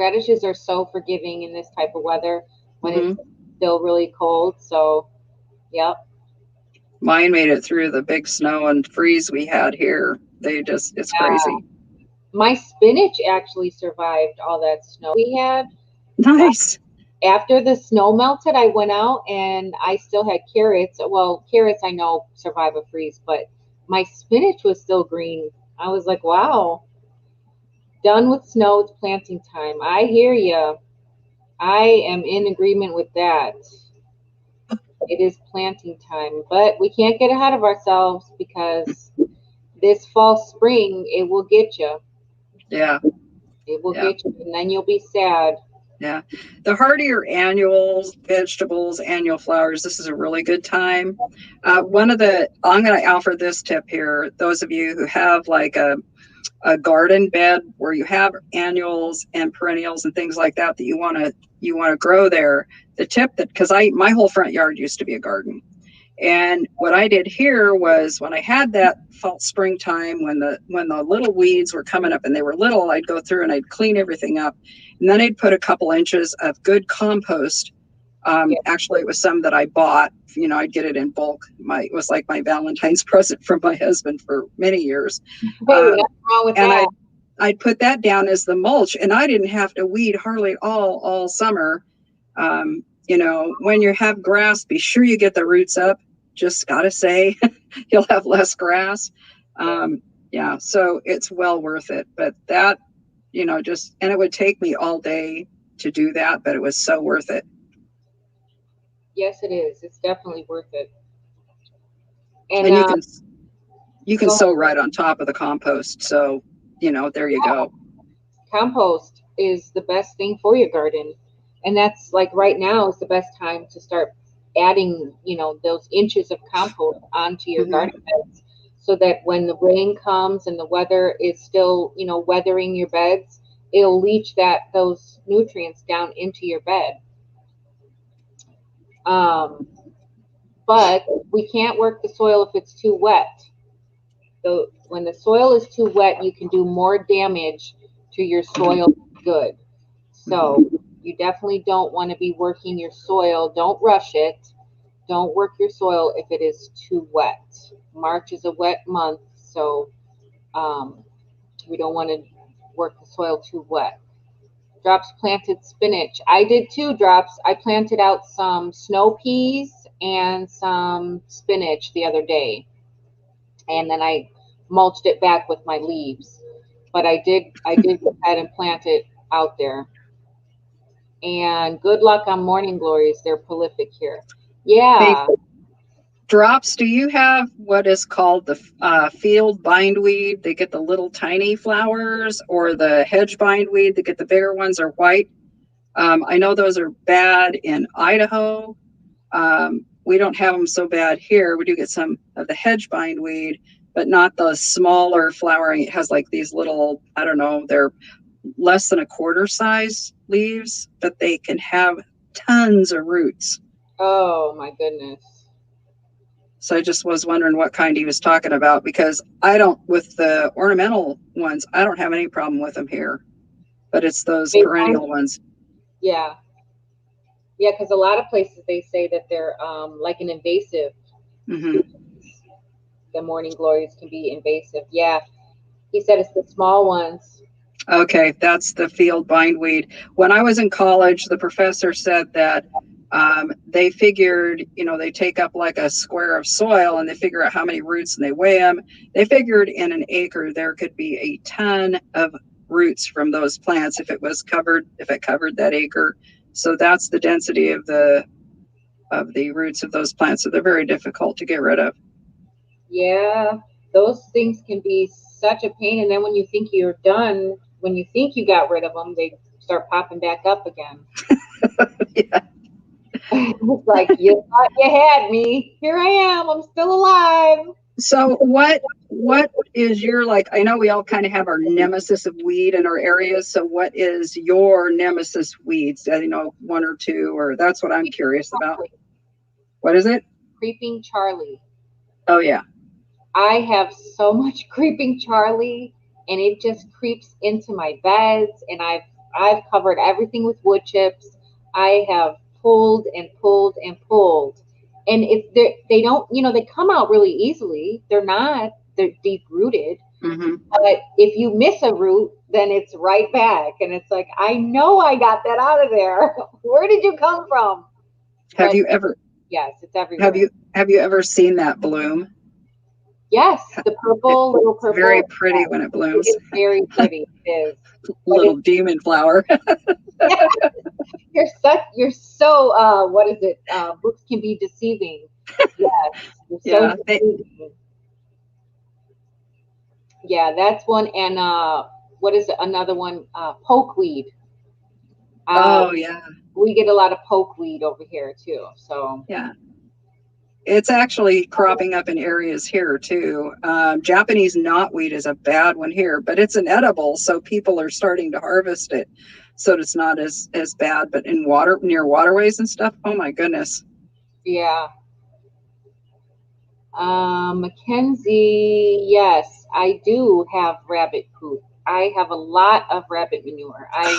Speaker 1: are so forgiving in this type of weather when it's still really cold. So, yep.
Speaker 2: Mine made it through the big snow and freeze we had here. It's crazy.
Speaker 1: My spinach actually survived all that snow we had.
Speaker 2: Nice.
Speaker 1: After the snow melted, I went out and I still had carrots. Well, carrots I know survive a freeze, but my spinach was still green. I was like, wow. Done with snow, it's planting time. I hear you. I am in agreement with that. It is planting time, but we can't get ahead of ourselves because this fall, spring, it will get you.
Speaker 2: Yeah.
Speaker 1: It will get you, and then you'll be sad.
Speaker 2: Yeah. The hardier annuals, vegetables, annual flowers, this is a really good time. I'm going to offer this tip here. Those of you who have like a garden bed where you have annuals and perennials and things like that you want to grow there. The tip that, because my whole front yard used to be a garden. And what I did here was when I had that fall springtime, when the little weeds were coming up and they were little, I'd go through and I'd clean everything up. And then I'd put a couple inches of good compost. Actually, it was some that I bought. I'd get it in bulk. It was like my Valentine's present from my husband for many years.
Speaker 1: Hey, nothing wrong with that.
Speaker 2: I'd put that down as the mulch, and I didn't have to weed hardly all summer. When you have grass, be sure you get the roots up. Just gotta say, you'll have less grass. So it's well worth it. But that, and it would take me all day to do that, but it was so worth it.
Speaker 1: Yes, it is. It's definitely worth it.
Speaker 2: And you can sow right on top of the compost. So, there you go.
Speaker 1: Compost is the best thing for your garden. And that's like right now is the best time to start adding, those inches of compost onto your garden beds so that when the rain comes and the weather is still, weathering your beds, it'll leach those nutrients down into your bed. But we can't work the soil if it's too wet. So when the soil is too wet, you can do more damage to your soil than good. So you definitely don't want to be working your soil. Don't rush it. Don't work your soil if it is too wet. March is a wet month, so we don't want to work the soil too wet. Drops planted spinach. I did too, Drops. I planted out some snow peas and some spinach the other day. And then I mulched it back with my leaves. But I did go ahead and plant it out there. And good luck on morning glories. They're prolific here.
Speaker 2: Hey,
Speaker 1: Yeah.
Speaker 2: Drops, do you have what is called the field bindweed? They get the little tiny flowers, or the hedge bindweed, they get the bigger ones are white. I know those are bad in Idaho. We don't have them so bad here. We do get some of the hedge bindweed, but not the smaller flowering. It has like these little, I don't know, they're less than a quarter size leaves, but they can have tons of roots.
Speaker 1: Oh my goodness.
Speaker 2: So I just was wondering what kind he was talking about, because I don't, with the ornamental ones, I don't have any problem with them here, but it's those
Speaker 1: Big
Speaker 2: perennial
Speaker 1: time?
Speaker 2: ones.
Speaker 1: Yeah. Yeah, because a lot of places they say that they're like an invasive.
Speaker 2: Hmm.
Speaker 1: The morning glories can be invasive. Yeah. He said it's the small ones.
Speaker 2: Okay, that's the field bindweed. When I was in college, the professor said that they figured, they take up like a square of soil and they figure out how many roots and they weigh them. They figured in an acre there could be a ton of roots from those plants if it covered that acre. So that's the density of the roots of those plants. So they're very difficult to get rid of.
Speaker 1: Yeah. Those things can be such a pain. And then when you think you're done, when you think you got rid of them, they start popping back up again.
Speaker 2: Yeah.
Speaker 1: It's like you thought you had me. Here I am. I'm still alive.
Speaker 2: So what is your, like, I know we all kind of have our nemesis of weed in our areas. So what is your nemesis weeds? One or two, or that's what I'm curious about. What is it?
Speaker 1: Creeping Charlie.
Speaker 2: Oh yeah.
Speaker 1: I have so much creeping Charlie, and it just creeps into my beds. And I've covered everything with wood chips. I have pulled and pulled and pulled, and if they don't, they come out really easily. They're deep rooted.
Speaker 2: Hmm.
Speaker 1: But if you miss a root, then it's right back, and it's like I know I got that out of there. Where did you come from?
Speaker 2: Have
Speaker 1: But
Speaker 2: you ever
Speaker 1: yes, it's
Speaker 2: have
Speaker 1: everywhere.
Speaker 2: you have you ever seen that bloom?
Speaker 1: Yes, the
Speaker 2: It's
Speaker 1: purple, little
Speaker 2: very
Speaker 1: purple.
Speaker 2: pretty when it
Speaker 1: It
Speaker 2: blooms.
Speaker 1: is very pretty. It is. But
Speaker 2: Little
Speaker 1: it's
Speaker 2: demon flower.
Speaker 1: you're so what is it? Books can be deceiving. Yes, you're so
Speaker 2: Yeah.
Speaker 1: deceiving. Yeah, that's one. And what is it? Another one? Pokeweed. Uh,
Speaker 2: Oh yeah.
Speaker 1: we get a lot of pokeweed over here too. So
Speaker 2: Yeah. It's actually cropping up in areas here too. Japanese knotweed is a bad one here, but it's an edible, so people are starting to harvest it, so it's not as bad. But in water, near waterways and stuff, oh my goodness.
Speaker 1: yeah. Mackenzie, yes, I do have rabbit poop. I have a lot of rabbit manure. I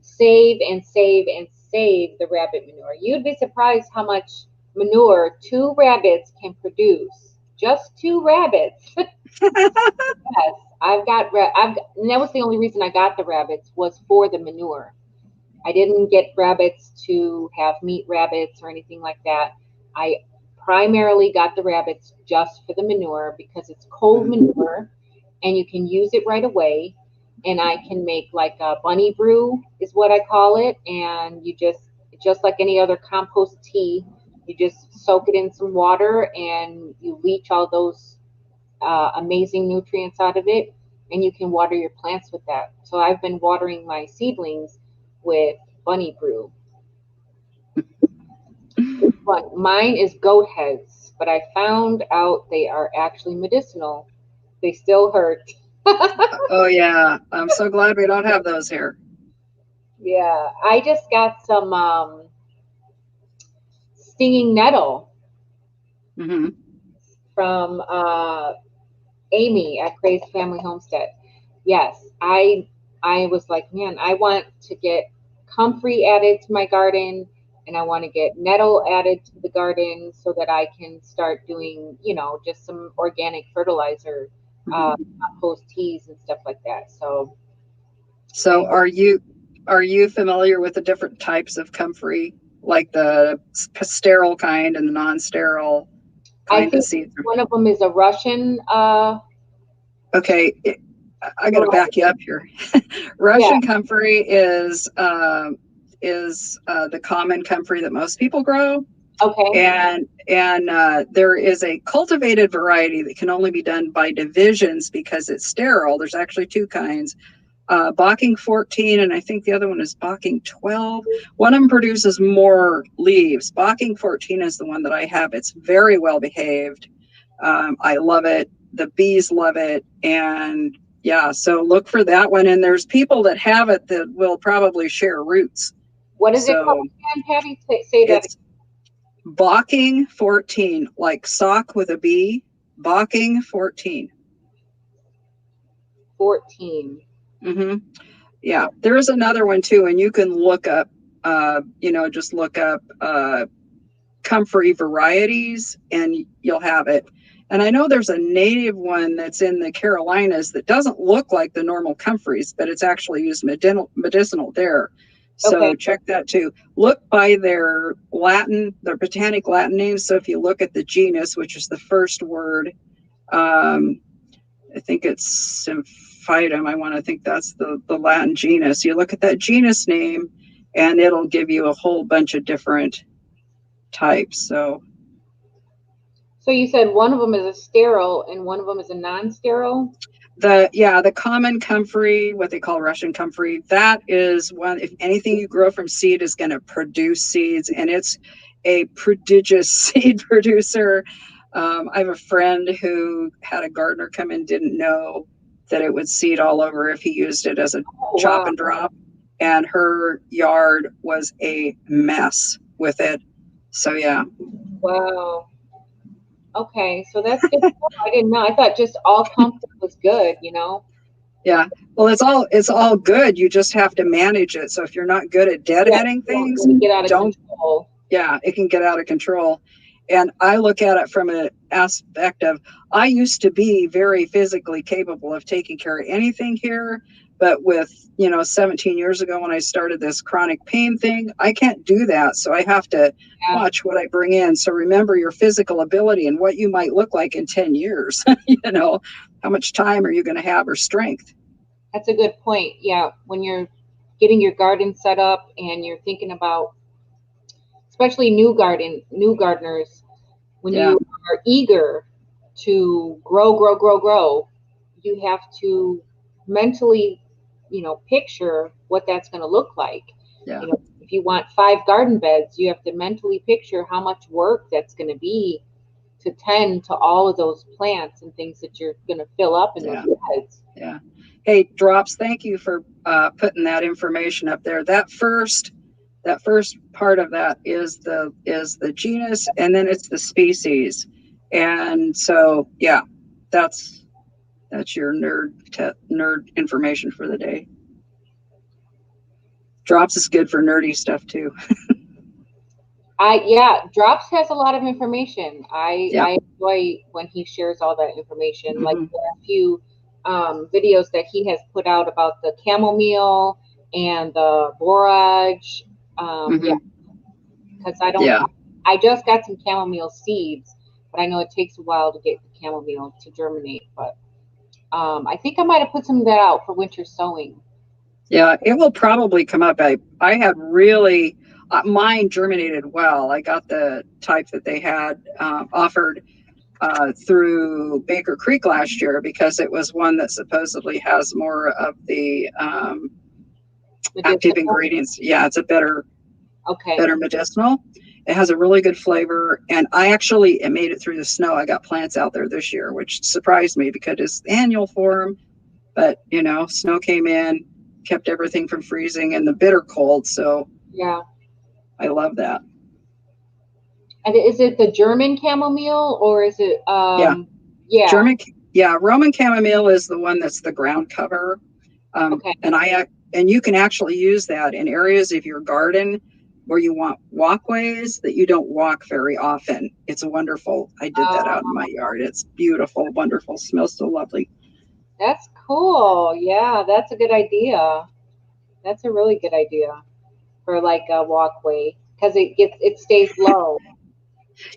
Speaker 1: save and save and save the rabbit manure. You'd be surprised how much manure two rabbits can produce. Just two rabbits. Yes, and that was the only reason I got the rabbits was for the manure. I didn't get rabbits to have meat rabbits or anything like that. I primarily got the rabbits just for the manure because it's cold manure and you can use it right away. And I can make like a bunny brew is what I call it. And just like any other compost tea, you just soak it in some water and you leach all those amazing nutrients out of it. And you can water your plants with that. So I've been watering my seedlings with bunny brew. But mine is goat heads, but I found out they are actually medicinal. They still hurt.
Speaker 2: Oh yeah, I'm so glad we don't have those here.
Speaker 1: Yeah, I just got some stinging nettle
Speaker 2: Hmm.
Speaker 1: from Amy at Crazed Family Homestead. Yes, I was like, man, I want to get comfrey added to my garden, and I want to get nettle added to the garden so that I can start doing, just some organic fertilizer,
Speaker 2: Hmm.
Speaker 1: compost teas and stuff like that. So
Speaker 2: So are you familiar with the different types of comfrey, like the sterile kind and the non-sterile
Speaker 1: I
Speaker 2: kind of
Speaker 1: think
Speaker 2: seeds?
Speaker 1: one of them is a Russian
Speaker 2: Okay, I got to back
Speaker 1: variety.
Speaker 2: you up here.
Speaker 1: Yeah,
Speaker 2: Russian comfrey is is the common comfrey that most people grow.
Speaker 1: Okay.
Speaker 2: And there is a cultivated variety that can only be done by divisions because it's sterile. There's actually two kinds. Bocking 14, and I think the other one is Bocking 12. One of them produces more leaves. Bocking 14 is the one that I have. It's very well behaved. I love it. The bees love it. And yeah, so look for that one. And there's people that have it that will probably share roots.
Speaker 1: What is it called again, Patty? Say that
Speaker 2: It's Bocking 14, like sock with a B. Bocking 14.
Speaker 1: 14.
Speaker 2: Mm-hmm. Yeah, there's another one too, and you can look up, just look up comfrey varieties, and you'll have it. And I know there's a native one that's in the Carolinas that doesn't look like the normal comfreys, but it's actually used medicinal there. So
Speaker 1: Okay.
Speaker 2: check that too. Look by their botanic Latin names. So if you look at the genus, which is the first word, I think it's Symphytum. I want to think that's the Latin genus. You look at that genus name and it'll give you a whole bunch of different types. So
Speaker 1: you said one of them is a sterile and one of them is a non-sterile?
Speaker 2: the common comfrey, what they call Russian comfrey, that is one, if anything you grow from seed is going to produce seeds, and it's a prodigious seed producer. I have a friend who had a gardener come in, didn't know that it would seed all over if he used it as a chop and drop, and her yard was a mess with it. So yeah.
Speaker 1: Wow. Okay, so that's good. I didn't know. I thought just all comfort was good,
Speaker 2: Yeah. Well, it's all good. You just have to manage it. So if you're not good at deadheading things,
Speaker 1: get out of control.
Speaker 2: Yeah, it can get out of control. And I look at it from an aspect of, I used to be very physically capable of taking care of anything here, but with 17 years ago when I started this chronic pain thing, I can't do that. So I have to watch what I bring in. So remember your physical ability and what you might look like in 10 years. How much time are you going to have, or strength?
Speaker 1: That's a good point. Yeah, when you're getting your garden set up and you're thinking about, especially new gardeners, when you are eager to grow, you have to mentally, picture what that's going to look like.
Speaker 2: Yeah.
Speaker 1: If you want 5 garden beds, you have to mentally picture how much work that's going to be to tend to all of those plants and things that you're going to fill up in those beds.
Speaker 2: Yeah. Hey, Drops, thank you for putting that information up there. That first part of that is the genus, and then it's the species. And so, yeah, that's your nerd information for the day. Drops is good for nerdy stuff too.
Speaker 1: Drops has a lot of information. I enjoy when he shares all that information.
Speaker 2: Mm-hmm.
Speaker 1: Like a few videos that he has put out about the chamomile and the borage. Because I just got some chamomile seeds, but I know it takes a while to get the chamomile to germinate. But I think I might have put some of that out for winter sowing.
Speaker 2: Yeah, it will probably come up. I had really, mine germinated well. I got the type that they had offered through Baker Creek last year, because it was one that supposedly has more of the active ingredients. Yeah, it's a better medicinal. It has a really good flavor, and it made it through the snow. I got plants out there this year, which surprised me because it's annual for them. But snow came in, kept everything from freezing in the bitter cold. So
Speaker 1: yeah,
Speaker 2: I love that.
Speaker 1: And is it the German chamomile, or is it
Speaker 2: German? Yeah, Roman chamomile is the one that's the ground cover. And you can actually use that in areas of your garden where you want walkways that you don't walk very often. It's wonderful. I did that out in my yard. It's beautiful, wonderful, smells so lovely.
Speaker 1: That's cool. Yeah, that's a good idea. That's a really good idea for like a walkway, because it stays low.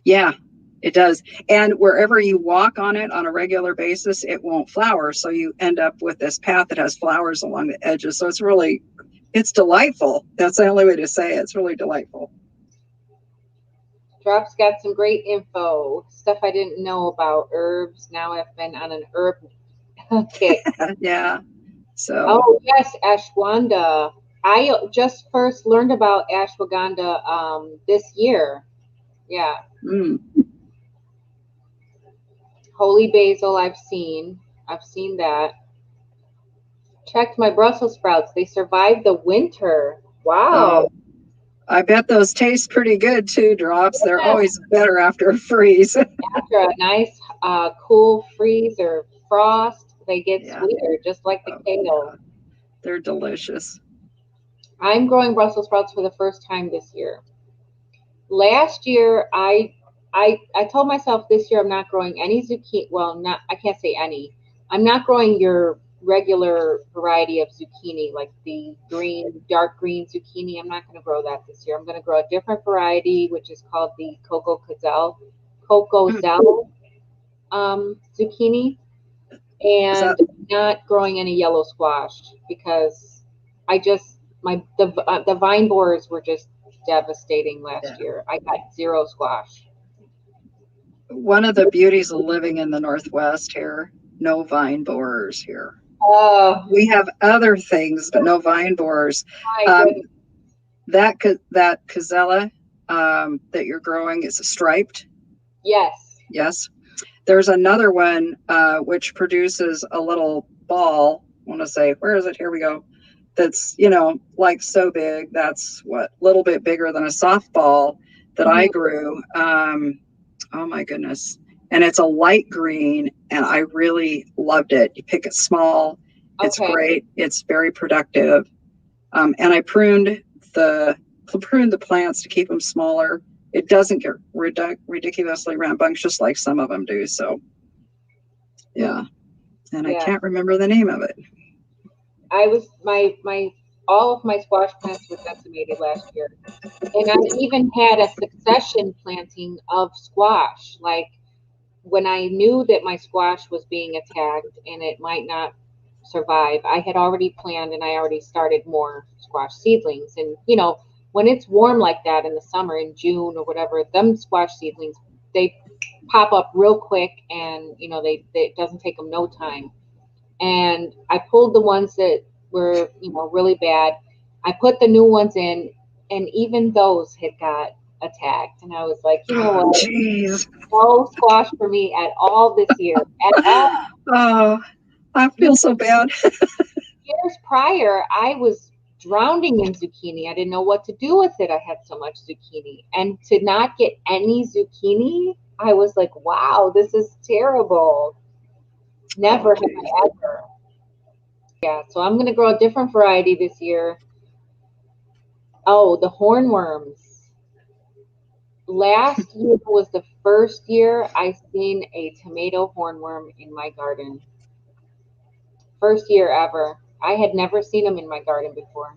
Speaker 2: Yeah, it does. And wherever you walk on it on a regular basis, it won't flower. So you end up with this path that has flowers along the edges. So it's really It's delightful. That's the only way to say it. It's really delightful.
Speaker 1: Drop's got some great info, stuff I didn't know about herbs. Now I've been on an herb kick.
Speaker 2: Yeah. So.
Speaker 1: Oh yes, ashwagandha. I just first learned about ashwagandha this year. Yeah.
Speaker 2: Mm.
Speaker 1: Holy basil I've seen. I've seen that. Checked my Brussels sprouts. They survived the winter. Wow.
Speaker 2: Oh, I bet those taste pretty good too, Drops. They're
Speaker 1: Yeah.
Speaker 2: always better after a freeze.
Speaker 1: After a nice cool freeze or frost, they get
Speaker 2: Yeah.
Speaker 1: sweeter, just like the kale.
Speaker 2: God. They're delicious.
Speaker 1: I'm growing Brussels sprouts for the first time this year. Last year, I told myself this year I'm not growing any zucchini. Well, not I can't say any. I'm not growing your regular variety of zucchini, like the green, dark green zucchini. I'm not going to grow that this year. I'm going to grow a different variety, which is called the Coco Zell zucchini,
Speaker 2: Is
Speaker 1: and
Speaker 2: that
Speaker 1: not growing any yellow squash because I just the vine borers were just devastating last year. I got zero squash.
Speaker 2: one of the beauties of living in the Northwest here? No vine borers here.
Speaker 1: Oh
Speaker 2: We have other things, but no vine borers.
Speaker 1: my
Speaker 2: Um,
Speaker 1: goodness.
Speaker 2: that Cazella that you're growing is striped.
Speaker 1: Yes.
Speaker 2: Yes. There's another one which produces a little ball. I want to say, where is it? Here we go. That's, like so big. That's what, a little bit bigger than a softball that I grew. Oh my goodness. And it's a light green, and I really loved it. You pick it small. It's
Speaker 1: Okay.
Speaker 2: great. It's very productive. And I pruned the plants to keep them smaller. It doesn't get ridiculously rambunctious like some of them do. So, yeah. And I
Speaker 1: Yeah.
Speaker 2: can't remember the name of it.
Speaker 1: I was my all of my squash plants were decimated last year. And I even had a succession planting of squash. Like when I knew that my squash was being attacked and it might not survive, I had already planned and I already started more squash seedlings. And when it's warm like that in the summer, in June or whatever, them squash seedlings, they pop up real quick, and it doesn't take them no time. And I pulled the ones that were, really bad. I put the new ones in, and even those had got attacked. And I was like, you know what?
Speaker 2: Jeez.
Speaker 1: No squash for me at all this year. At all.
Speaker 2: Oh, I feel so bad.
Speaker 1: Years prior, I was drowning in zucchini. I didn't know what to do with it. I had so much zucchini. And to not get any zucchini, I was like, wow, this is terrible. Never have I ever. Yeah, so I'm going to grow a different variety this year. Oh, the hornworms. Last year was the first year I seen a tomato hornworm in my garden. First year ever. I had never seen them in my garden before.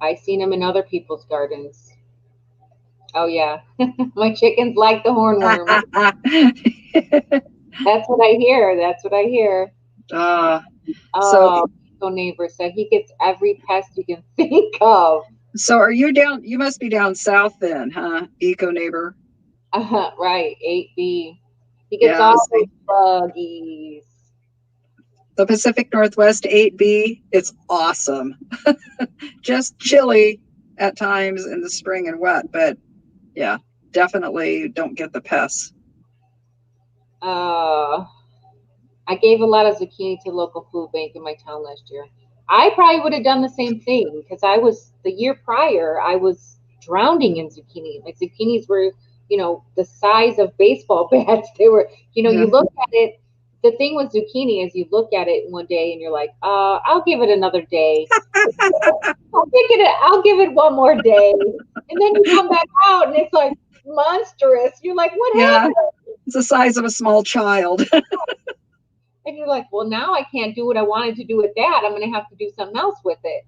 Speaker 1: I seen them in other people's gardens. Oh yeah, my chickens like the hornworm. That's what I hear. That's what I hear.
Speaker 2: So
Speaker 1: Oh, neighbor said he gets every pest you can think of.
Speaker 2: So are you down? You must be down south then, huh? Eco neighbor.
Speaker 1: Right, 8B. He gets
Speaker 2: Yeah,
Speaker 1: all
Speaker 2: see,
Speaker 1: those buggies.
Speaker 2: the Pacific Northwest 8B. It's awesome. Just chilly at times in the spring and wet, but yeah, definitely don't get the pests.
Speaker 1: I gave a lot of zucchini to the local food bank in my town last year. I probably would have done the same thing because the year prior, I was drowning in zucchini. My zucchinis were, the size of baseball bats. They were, you look at it. The thing with zucchini is you look at it one day and you're like, I'll give it another day. I'll give it one more day. And then you come back out and it's like monstrous. You're like, what happened?
Speaker 2: It's the size of a small child.
Speaker 1: And you're like, well, now I can't do what I wanted to do with that. I'm going to have to do something else with it.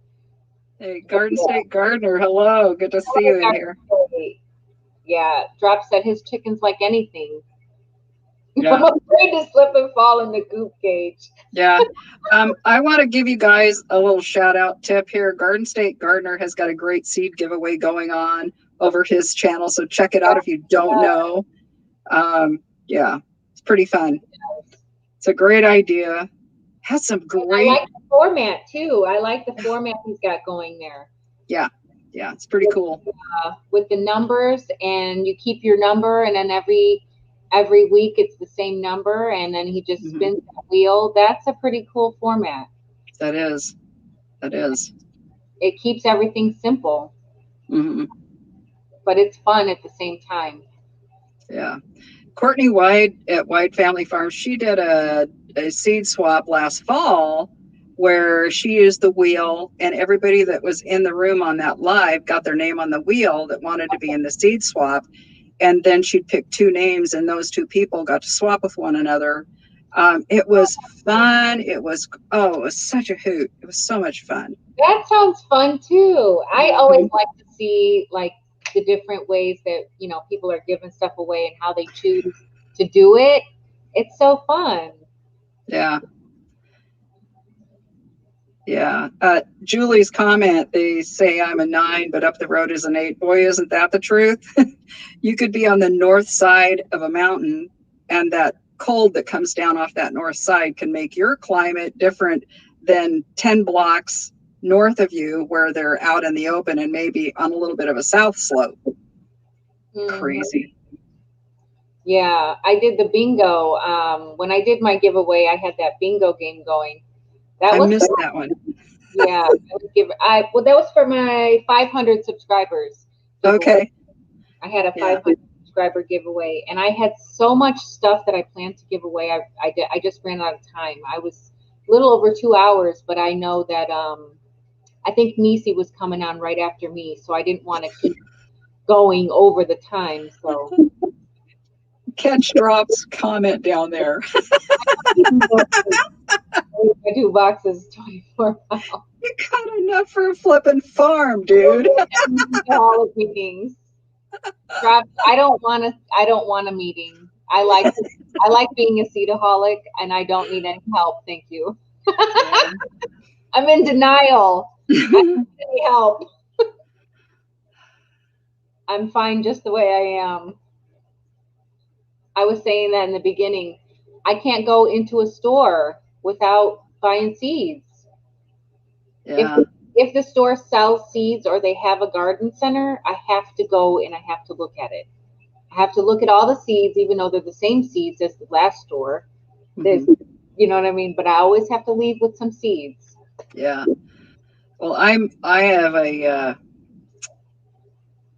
Speaker 2: Hey, Garden State Gardener, hello. Good to see you in here.
Speaker 1: Yeah, Drop said his chickens like anything.
Speaker 2: Yeah.
Speaker 1: I'm afraid to slip and fall in the goop cage.
Speaker 2: Yeah. I want to give you guys a little shout out tip here. Garden State Gardener has got a great seed giveaway going on over his channel. So check it out if you don't know. Yeah, it's pretty fun. It's a great idea. Has some great.
Speaker 1: I like the format too. I like the format he's got going there.
Speaker 2: Yeah. Yeah. It's pretty cool.
Speaker 1: With the numbers, and you keep your number, and then every week it's the same number, and then he just spins the wheel. That's a pretty cool format.
Speaker 2: That is.
Speaker 1: It keeps everything simple, but it's fun at the same time.
Speaker 2: Yeah. Courtney White at White Family Farm, she did a seed swap last fall where she used the wheel, and everybody that was in the room on that live got their name on the wheel that wanted to be in the seed swap. And then she'd pick 2 names, and those 2 people got to swap with one another. It was fun. It was such a hoot. It was so much fun.
Speaker 1: That sounds fun too. I always like to see like the different ways that, people are giving stuff away and how they choose to do it. It's so fun.
Speaker 2: Yeah. Yeah. Julie's comment, they say I'm a 9, but up the road is an 8. Boy, isn't that the truth? You could be on the north side of a mountain, and that cold that comes down off that north side can make your climate different than 10 blocks north of you where they're out in the open and maybe on a little bit of a south slope. Crazy.
Speaker 1: Yeah, I did the bingo. When I did my giveaway, I had that bingo game going.
Speaker 2: I missed that one.
Speaker 1: Yeah, that was for my 500 subscribers.
Speaker 2: Okay.
Speaker 1: I had a 500 subscriber giveaway, and I had so much stuff that I planned to give away. I just ran out of time. I was a little over 2 hours, but I know that I think Nisi was coming on right after me, so I didn't want to keep going over the time. So
Speaker 2: Catch Drops comment down there.
Speaker 1: I do boxes 24 pounds.
Speaker 2: You got enough for a flipping farm, dude.
Speaker 1: All the meetings. I don't want a meeting. I like being a seedaholic, and I don't need any help. Thank you. I'm in denial. I don't need any help. I'm fine just the way I am. I was saying that in the beginning. I can't go into a store without buying seeds.
Speaker 2: Yeah.
Speaker 1: If the store sells seeds or they have a garden center, I have to go and I have to look at it. I have to look at all the seeds, even though they're the same seeds as the last store. You know what I mean? But I always have to leave with some seeds.
Speaker 2: Yeah. Well,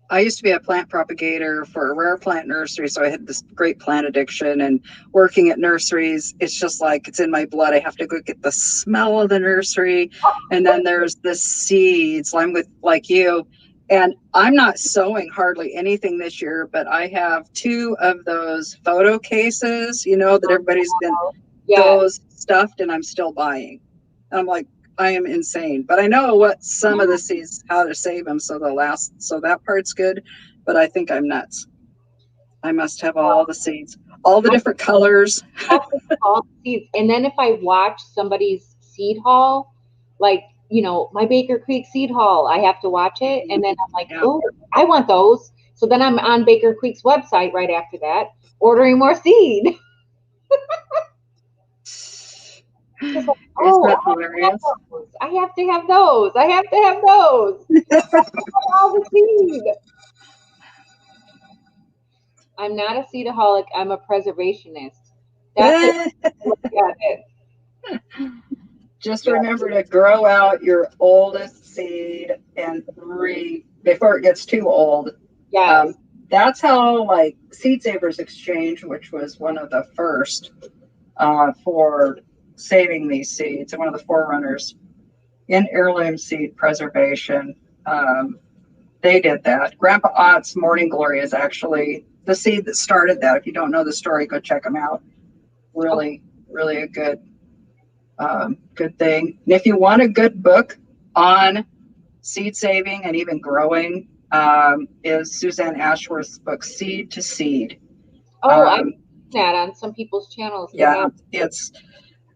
Speaker 2: I used to be a plant propagator for a rare plant nursery, so I had this great plant addiction, and working at nurseries, it's just like it's in my blood. I have to go get the smell of the nursery, and then there's the seeds. I'm with like you, and I'm not sowing hardly anything this year, but I have 2 of those photo cases, that everybody's been those stuffed, and I'm still buying. And I'm like, I am insane, but I know what some of the seeds, how to save them so they'll last. So that part's good, but I think I'm nuts. I must have all the seeds, all the different colors.
Speaker 1: All the seeds. And then if I watch somebody's seed haul, like, my Baker Creek seed haul, I have to watch it. And then I'm like, oh, I want those. So then I'm on Baker Creek's website right after that, ordering more seed. Like, I have to have those. I have to have those. All the seed. I'm not a seedaholic. I'm a preservationist. That's it.
Speaker 2: Just remember to grow out your oldest seed and before it gets too old.
Speaker 1: Yeah.
Speaker 2: That's how like Seed Savers Exchange, which was one of the first for saving these seeds, and one of the forerunners in heirloom seed preservation. They did that. Grandpa Ott's Morning Glory is actually the seed that started that. If you don't know the story, go check them out. Really, really a good thing. And if you want a good book on seed saving and even growing, is Suzanne Ashworth's book, Seed to Seed.
Speaker 1: I that on some people's channels. They
Speaker 2: Yeah,
Speaker 1: have.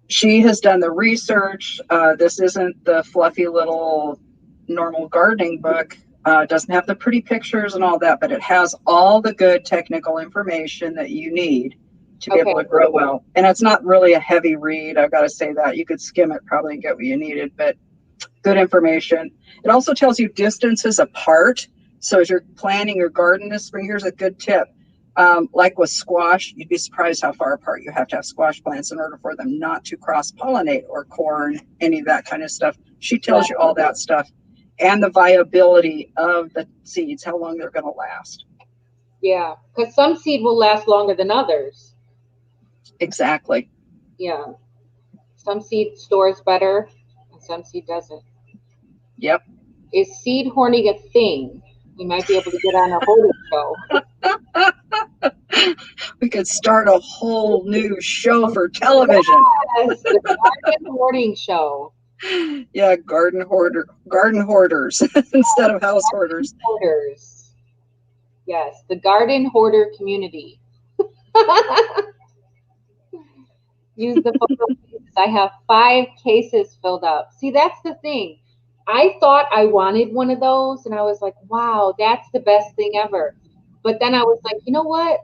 Speaker 2: she has done the research. This isn't the fluffy little normal gardening book. Doesn't have the pretty pictures and all that, but it has all the good technical information that you need to be
Speaker 1: Okay.
Speaker 2: able to grow well. And it's not really a heavy read. I've got to say that. You could skim it probably and get what you needed, but good information. It also tells you distances apart. So as you're planting your garden this spring, here's a good tip. Like with squash, you'd be surprised how far apart you have to have squash plants in order for them not to cross-pollinate, or corn, any of that kind of stuff. She tells you all that stuff, and the viability of the seeds, how long they're going to last.
Speaker 1: Yeah, because some seed will last longer than others.
Speaker 2: Exactly.
Speaker 1: Yeah. Some seed stores better and some seed doesn't.
Speaker 2: Yep.
Speaker 1: Is seed hoarding a thing? We might be able to get on a hoarding show.
Speaker 2: We could start a whole new show for television.
Speaker 1: Yes, the garden hoarding show.
Speaker 2: Yeah, garden hoarders instead of house hoarders.
Speaker 1: Hoarders. Yes, the garden hoarder community. Use the photo. I have 5 cases filled up. See, that's the thing. I thought I wanted one of those, and I was like, wow, that's the best thing ever. But then I was like, you know what?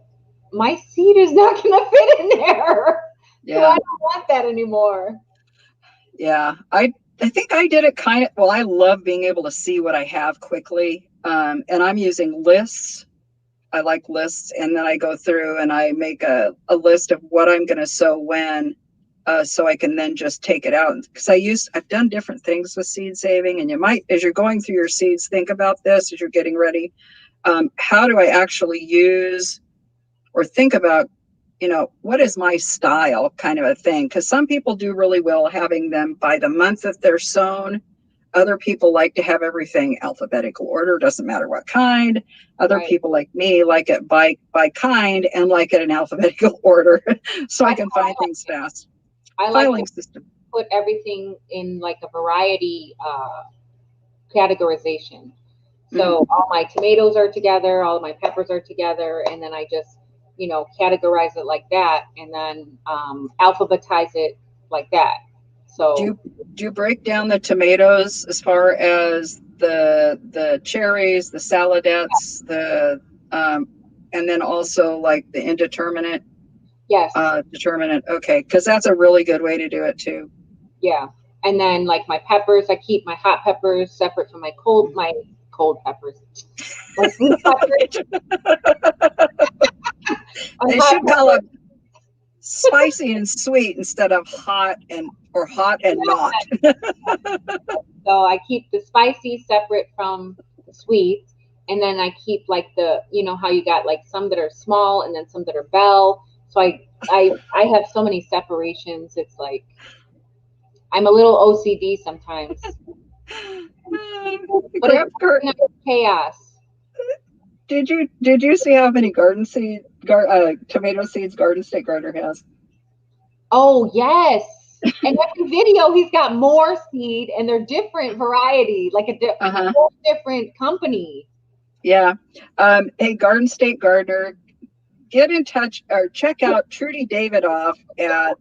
Speaker 1: My seed is not going to fit in there.
Speaker 2: Yeah.
Speaker 1: So I don't want that anymore.
Speaker 2: Yeah, I think I did it kind of, well, I love being able to see what I have quickly. And I'm using lists. I like lists, and then I go through and I make a list of what I'm going to sow when, so I can then just take it out. Because I've done different things with seed saving, and you might, as you're going through your seeds, think about this as you're getting ready. How do I actually use or think about, what is my style kind of a thing? Because some people do really well having them by the month that they're sown. Other people like to have everything alphabetical order, doesn't matter what kind. Other people like me like it by kind and like it in alphabetical order, so I can find things fast.
Speaker 1: I like
Speaker 2: Filing system.
Speaker 1: Put everything in like a variety categorization. So all my tomatoes are together, all my peppers are together, and then I just, categorize it like that, and then alphabetize it like that. So
Speaker 2: do you break down the tomatoes as far as the cherries, the saladettes, and then also like the indeterminate?
Speaker 1: Yes.
Speaker 2: Determinate. Okay, because that's a really good way to do it too.
Speaker 1: Yeah, and then like my peppers, I keep my hot peppers separate from my cold peppers. My sweet peppers.
Speaker 2: They should call them spicy and sweet instead of hot and not.
Speaker 1: So I keep the spicy separate from the sweet, and then I keep like how you got like some that are small and then some that are bell. So I have so many separations. It's like I'm a little OCD sometimes. But it's chaos.
Speaker 2: Did you see how many tomato seeds Garden State Gardener has?
Speaker 1: Oh yes. And every video he's got more seed, and they're different variety, like a whole different company.
Speaker 2: Yeah. Hey, Garden State Gardener, get in touch or check out Trudy Davidoff at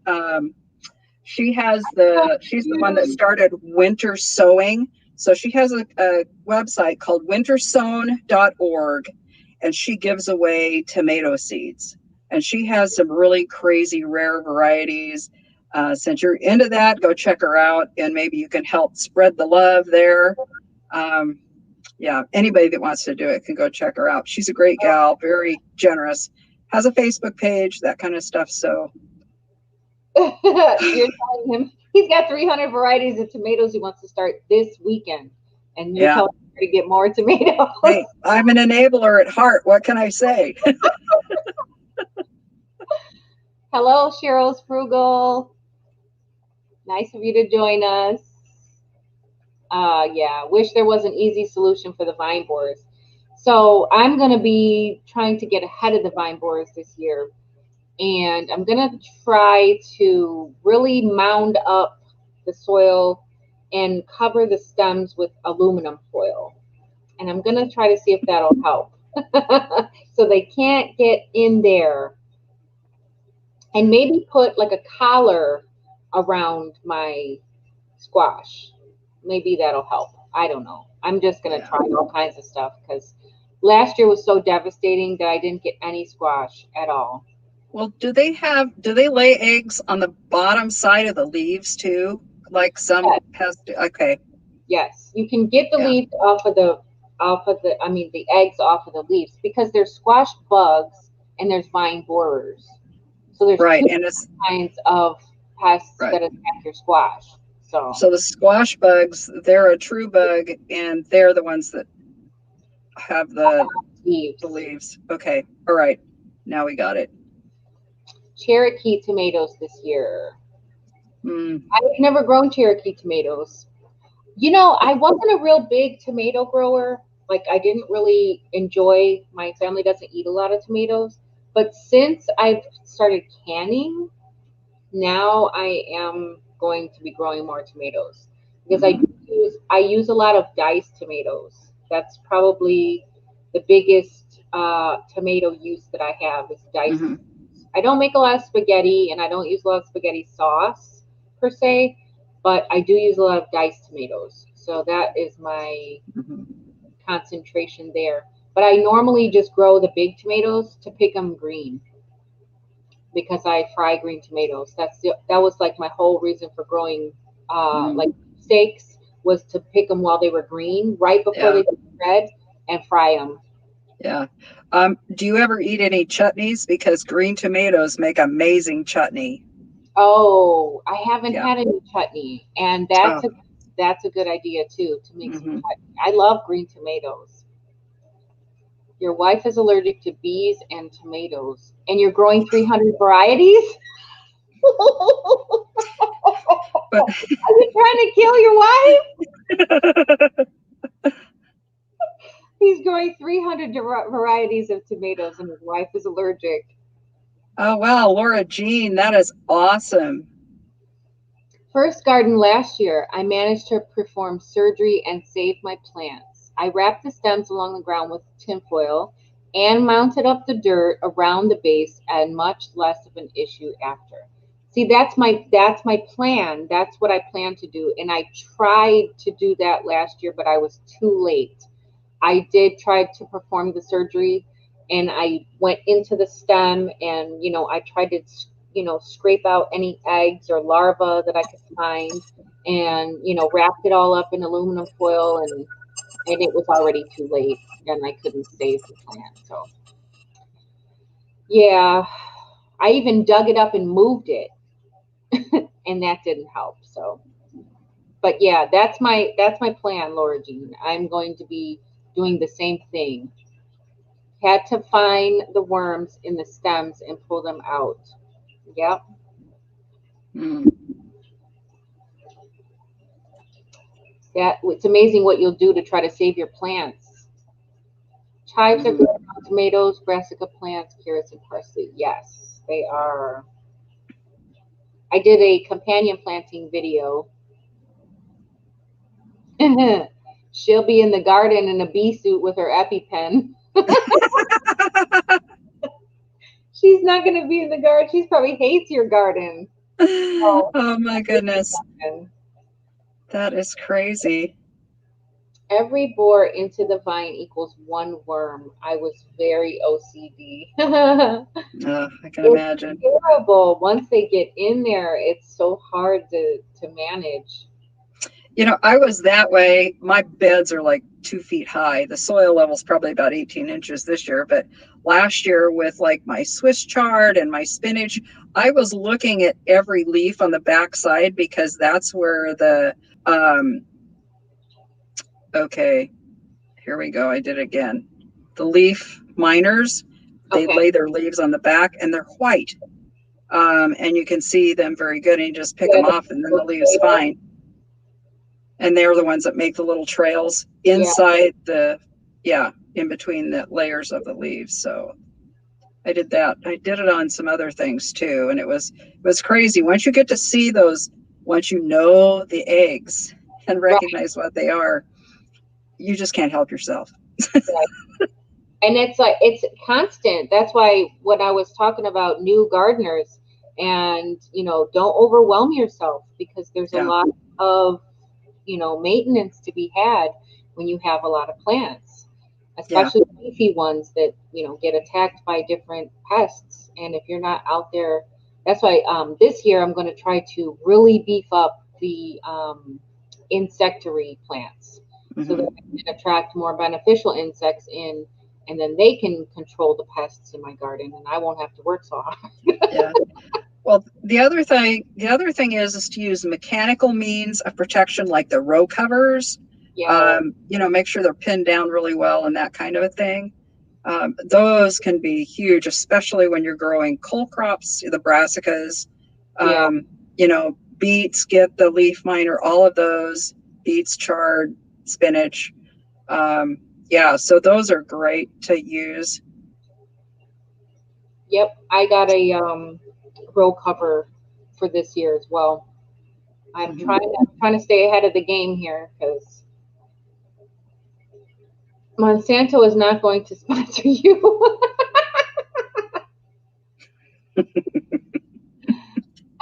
Speaker 2: she's the one that started Winter Sowing. So she has a website called wintersown.org, and she gives away tomato seeds. And she has some really crazy rare varieties. Since you're into that, go check her out, and maybe you can help spread the love there. Yeah, anybody that wants to do it can go check her out. She's a great gal, very generous, has a Facebook page, that kind of stuff. So
Speaker 1: you're telling him he's got 300 varieties of tomatoes he wants to start this weekend, and you're telling him to get more tomatoes.
Speaker 2: Hey, I'm an enabler at heart. What can I say?
Speaker 1: Hello, Cheryl's Frugal. Nice of you to join us. Yeah, wish there was an easy solution for the vine borers. So I'm going to be trying to get ahead of the vine borers this year. And I'm going to try to really mound up the soil and cover the stems with aluminum foil. And I'm going to try to see if that'll help. So they can't get in there. and maybe put like a collar around my squash. Maybe that'll help. I don't know. I'm just gonna
Speaker 2: Yeah.
Speaker 1: try all kinds of stuff because last year was so devastating that I didn't get any squash at all.
Speaker 2: Well, do they lay eggs on the bottom side of the leaves too? Like some
Speaker 1: Yes,
Speaker 2: pest? Okay.
Speaker 1: yes. You can get the
Speaker 2: Yeah.
Speaker 1: leaves I mean the eggs off of the leaves because there's squash bugs and there's vine borers. So there's
Speaker 2: Right.
Speaker 1: two
Speaker 2: And it's
Speaker 1: kinds of pests
Speaker 2: right.
Speaker 1: that attack your squash. So
Speaker 2: So the squash bugs, they're a true bug, and they're the ones that have the
Speaker 1: leaves.
Speaker 2: leaves. Okay. All right. Now we got it.
Speaker 1: Cherokee tomatoes this year.
Speaker 2: Mm,
Speaker 1: I've never grown Cherokee tomatoes. You know, I wasn't a real big tomato grower. Like, I didn't really enjoy, my family doesn't eat a lot of tomatoes. But since I've started canning, now I am going to be growing more tomatoes because
Speaker 2: hmm
Speaker 1: I use a lot of diced tomatoes. That's probably the biggest tomato use that I have is diced.
Speaker 2: hmm
Speaker 1: I don't make a lot of spaghetti and I don't use a lot of spaghetti sauce per se, but I do use a lot of diced tomatoes. So that is my
Speaker 2: hmm
Speaker 1: concentration there. But I normally just grow the big tomatoes to pick them green because I fry green tomatoes. That was like my whole reason for growing like
Speaker 2: mm,
Speaker 1: steaks was to pick them while they were green, right before
Speaker 2: yeah.
Speaker 1: they get red, and fry them.
Speaker 2: Yeah. Do you ever eat any chutneys? Because green tomatoes make amazing chutney.
Speaker 1: Oh, I haven't
Speaker 2: Yeah.
Speaker 1: had any chutney, and
Speaker 2: Oh.
Speaker 1: that's a good idea too to make some
Speaker 2: hmm
Speaker 1: chutney. I love green tomatoes. Your wife is allergic to bees and tomatoes, and you're growing 300 varieties?
Speaker 2: But
Speaker 1: Are you trying to kill your wife? He's growing 300 varieties of tomatoes, and his wife is allergic.
Speaker 2: oh wow, Laura Jean, that is awesome.
Speaker 1: First garden last year, I managed to perform surgery and save my plants. I wrapped the stems along the ground with tinfoil and mounted up the dirt around the base and much less of an issue after. See, that's my plan. That's what I plan to do. And I tried to do that last year, but I was too late. I did try to perform the surgery and I went into the stem and, I tried to, scrape out any eggs or larvae that I could find and, wrapped it all up in aluminum foil and it was already too late and I couldn't save the plant. So, yeah, I even dug it up and moved it and that didn't help. So, but yeah, that's my plan, Laura Jean. I'm going to be doing the same thing. Had to find the worms in the stems and pull them out. Yep.
Speaker 2: Mm,
Speaker 1: It's amazing what you'll do to try to save your plants. Chives are
Speaker 2: hmm
Speaker 1: good on tomatoes, brassica plants, carrots, and parsley. Yes, they are. I did a companion planting video. She'll be in the garden in a bee suit with her EpiPen. She's not going to be in the garden. She probably hates your garden. Oh,
Speaker 2: Oh my goodness.
Speaker 1: and
Speaker 2: That is crazy.
Speaker 1: every bore into the vine equals one worm. I was very OCD.
Speaker 2: I can
Speaker 1: It's
Speaker 2: imagine.
Speaker 1: terrible. Once they get in there, it's so hard to manage.
Speaker 2: I was that way. My beds are like 2 feet high. The soil level's probably about 18 inches this year. But last year, with like my Swiss chard and my spinach, I was looking at every leaf on the backside because that's where um, okay, here we go. I did it again. The leaf miners, they
Speaker 1: Okay.
Speaker 2: lay their leaves on the back and they're white. And you can see them very good and you just pick
Speaker 1: Yeah,
Speaker 2: them off and then the leave's
Speaker 1: potato.
Speaker 2: fine. And they're the ones that make the little trails
Speaker 1: Yeah,
Speaker 2: inside yeah, in between the layers of the leaves. So I did that. I did it on some other things too, and it was crazy. Once you get to see those, once you know the eggs and
Speaker 1: right,
Speaker 2: recognize what they are, you just can't help yourself.
Speaker 1: right. And it's like it's constant. That's why when I was talking about new gardeners, And, don't overwhelm yourself, because there's a
Speaker 2: Yeah.
Speaker 1: lot of, maintenance to be had when you have a lot of plants,
Speaker 2: Yeah.
Speaker 1: especially leafy ones that, get attacked by different pests. And if you're not out there, that's why this year I'm going to try to really beef up the insectary plants, so that
Speaker 2: Hmm.
Speaker 1: I can attract more beneficial insects in, and then they can control the pests in my garden, and I won't have to work so hard.
Speaker 2: Yeah. Well, the other thing is to use mechanical means of protection, like the row covers.
Speaker 1: Yeah,
Speaker 2: Make sure they're pinned down really well and that kind of a thing. Those can be huge, especially when you're growing cole crops, the brassicas.
Speaker 1: yeah.
Speaker 2: Um, Beets, get the leaf miner, all of those, beets, chard, spinach. Um, yeah, so those are great to use.
Speaker 1: Yep, I got a row cover for this year as well.
Speaker 2: Hmm.
Speaker 1: I'm trying to stay ahead of the game here, because Monsanto is not going to sponsor you.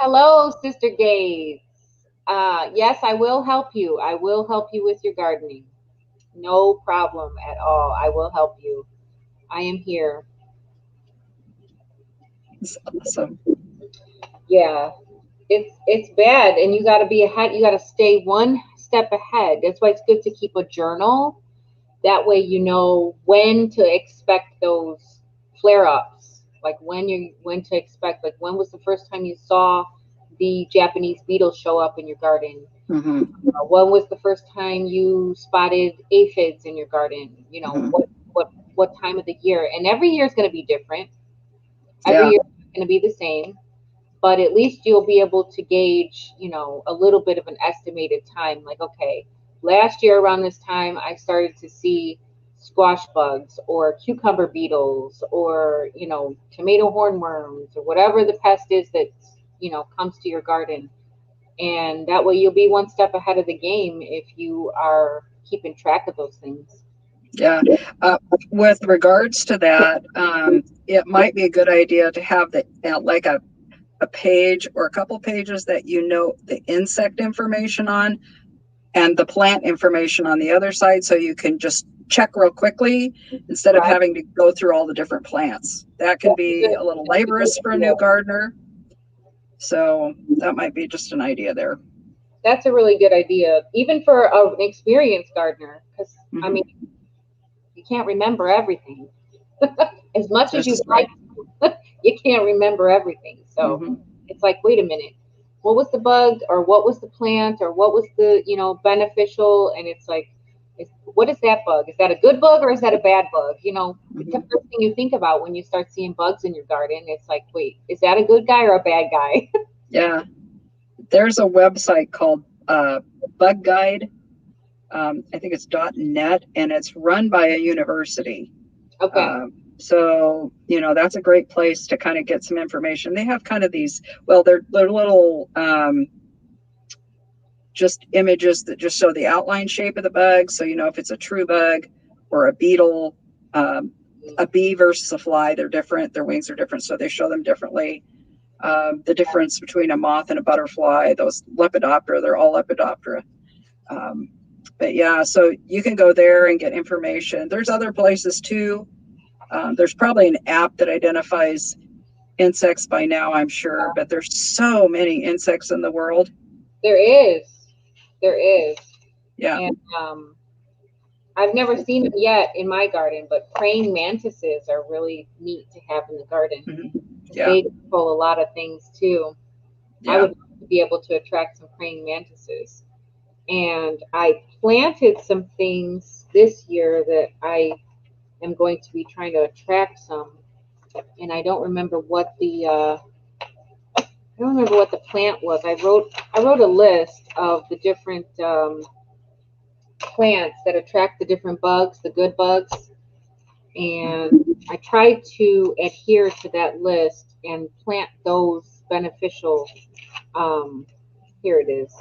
Speaker 1: Hello, Sister Gates. Yes, I will help you. I will help you with your gardening. No problem at all. I will help you. I am here.
Speaker 2: It's awesome.
Speaker 1: Yeah, it's bad, and you got to be ahead. You got to stay one step ahead. That's why it's good to keep a journal. That way, you know when to expect those flare ups. Like when to expect. Like, when was the first time you saw the Japanese beetle show up in your garden?
Speaker 2: Hmm.
Speaker 1: When was the first time you spotted aphids in your garden?
Speaker 2: Hmm.
Speaker 1: What time of the year? And every year is going to be different. Every
Speaker 2: Yeah.
Speaker 1: year is going to be the same, but at least you'll be able to gauge, a little bit of an estimated time. Like, okay, last year around this time, I started to see squash bugs or cucumber beetles or, tomato hornworms or whatever the pest is that, comes to your garden. And that way you'll be one step ahead of the game if you are keeping track of those things.
Speaker 2: Yeah. Uh, with regards to that, it might be a good idea to have like a page or a couple pages that the insect information on and the plant information on the other side, so you can just check real quickly instead of
Speaker 1: Right?
Speaker 2: having to go through all the different plants. That can be a little
Speaker 1: That's a good
Speaker 2: laborious for a new
Speaker 1: idea.
Speaker 2: gardener. So that might be just an idea there.
Speaker 1: That's a really good idea, even for an experienced gardener, because I
Speaker 2: Hmm.
Speaker 1: mean, you can't remember everything. As much as
Speaker 2: This
Speaker 1: you'd
Speaker 2: is
Speaker 1: like
Speaker 2: right.
Speaker 1: to, you can't remember everything. So
Speaker 2: Hmm.
Speaker 1: it's like, wait a minute, what was the bug, or what was the plant, or what was the, beneficial? And it's like, what is that bug? Is that a good bug or is that a bad bug? It's the
Speaker 2: Hmm.
Speaker 1: first thing you think about when you start seeing bugs in your garden. It's like, wait, is that a good guy or a bad guy?
Speaker 2: Yeah. There's a website called Bug Guide. I think it's .net, and it's run by a university.
Speaker 1: Okay.
Speaker 2: So that's a great place to kind of get some information. They have kind of these, well, they're little just images that just show the outline shape of the bug. So if it's a true bug or a beetle, um, a bee versus a fly, they're different. Their wings are different, so they show them differently. The difference between a moth and a butterfly, those Lepidoptera, they're all Lepidoptera. Um, but yeah, so you can go there and get information. There's other places too. There's probably an app that identifies insects by now, I'm sure, but there's so many insects in the world.
Speaker 1: There is. There is.
Speaker 2: Yeah.
Speaker 1: And I've never seen them yet in my garden, but praying mantises are really neat to have in the garden,
Speaker 2: Hmm.
Speaker 1: because
Speaker 2: Yeah.
Speaker 1: they control a lot of things too. I
Speaker 2: Yeah.
Speaker 1: would love to be able to attract some praying mantises. And I planted some things this year that I am going to be trying to attract some. And I don't remember what the plant was. I wrote a list of the different plants that attract the different bugs, the good bugs,
Speaker 2: Hmm.
Speaker 1: and I try to adhere to that list and plant those beneficial. Um, Here it is.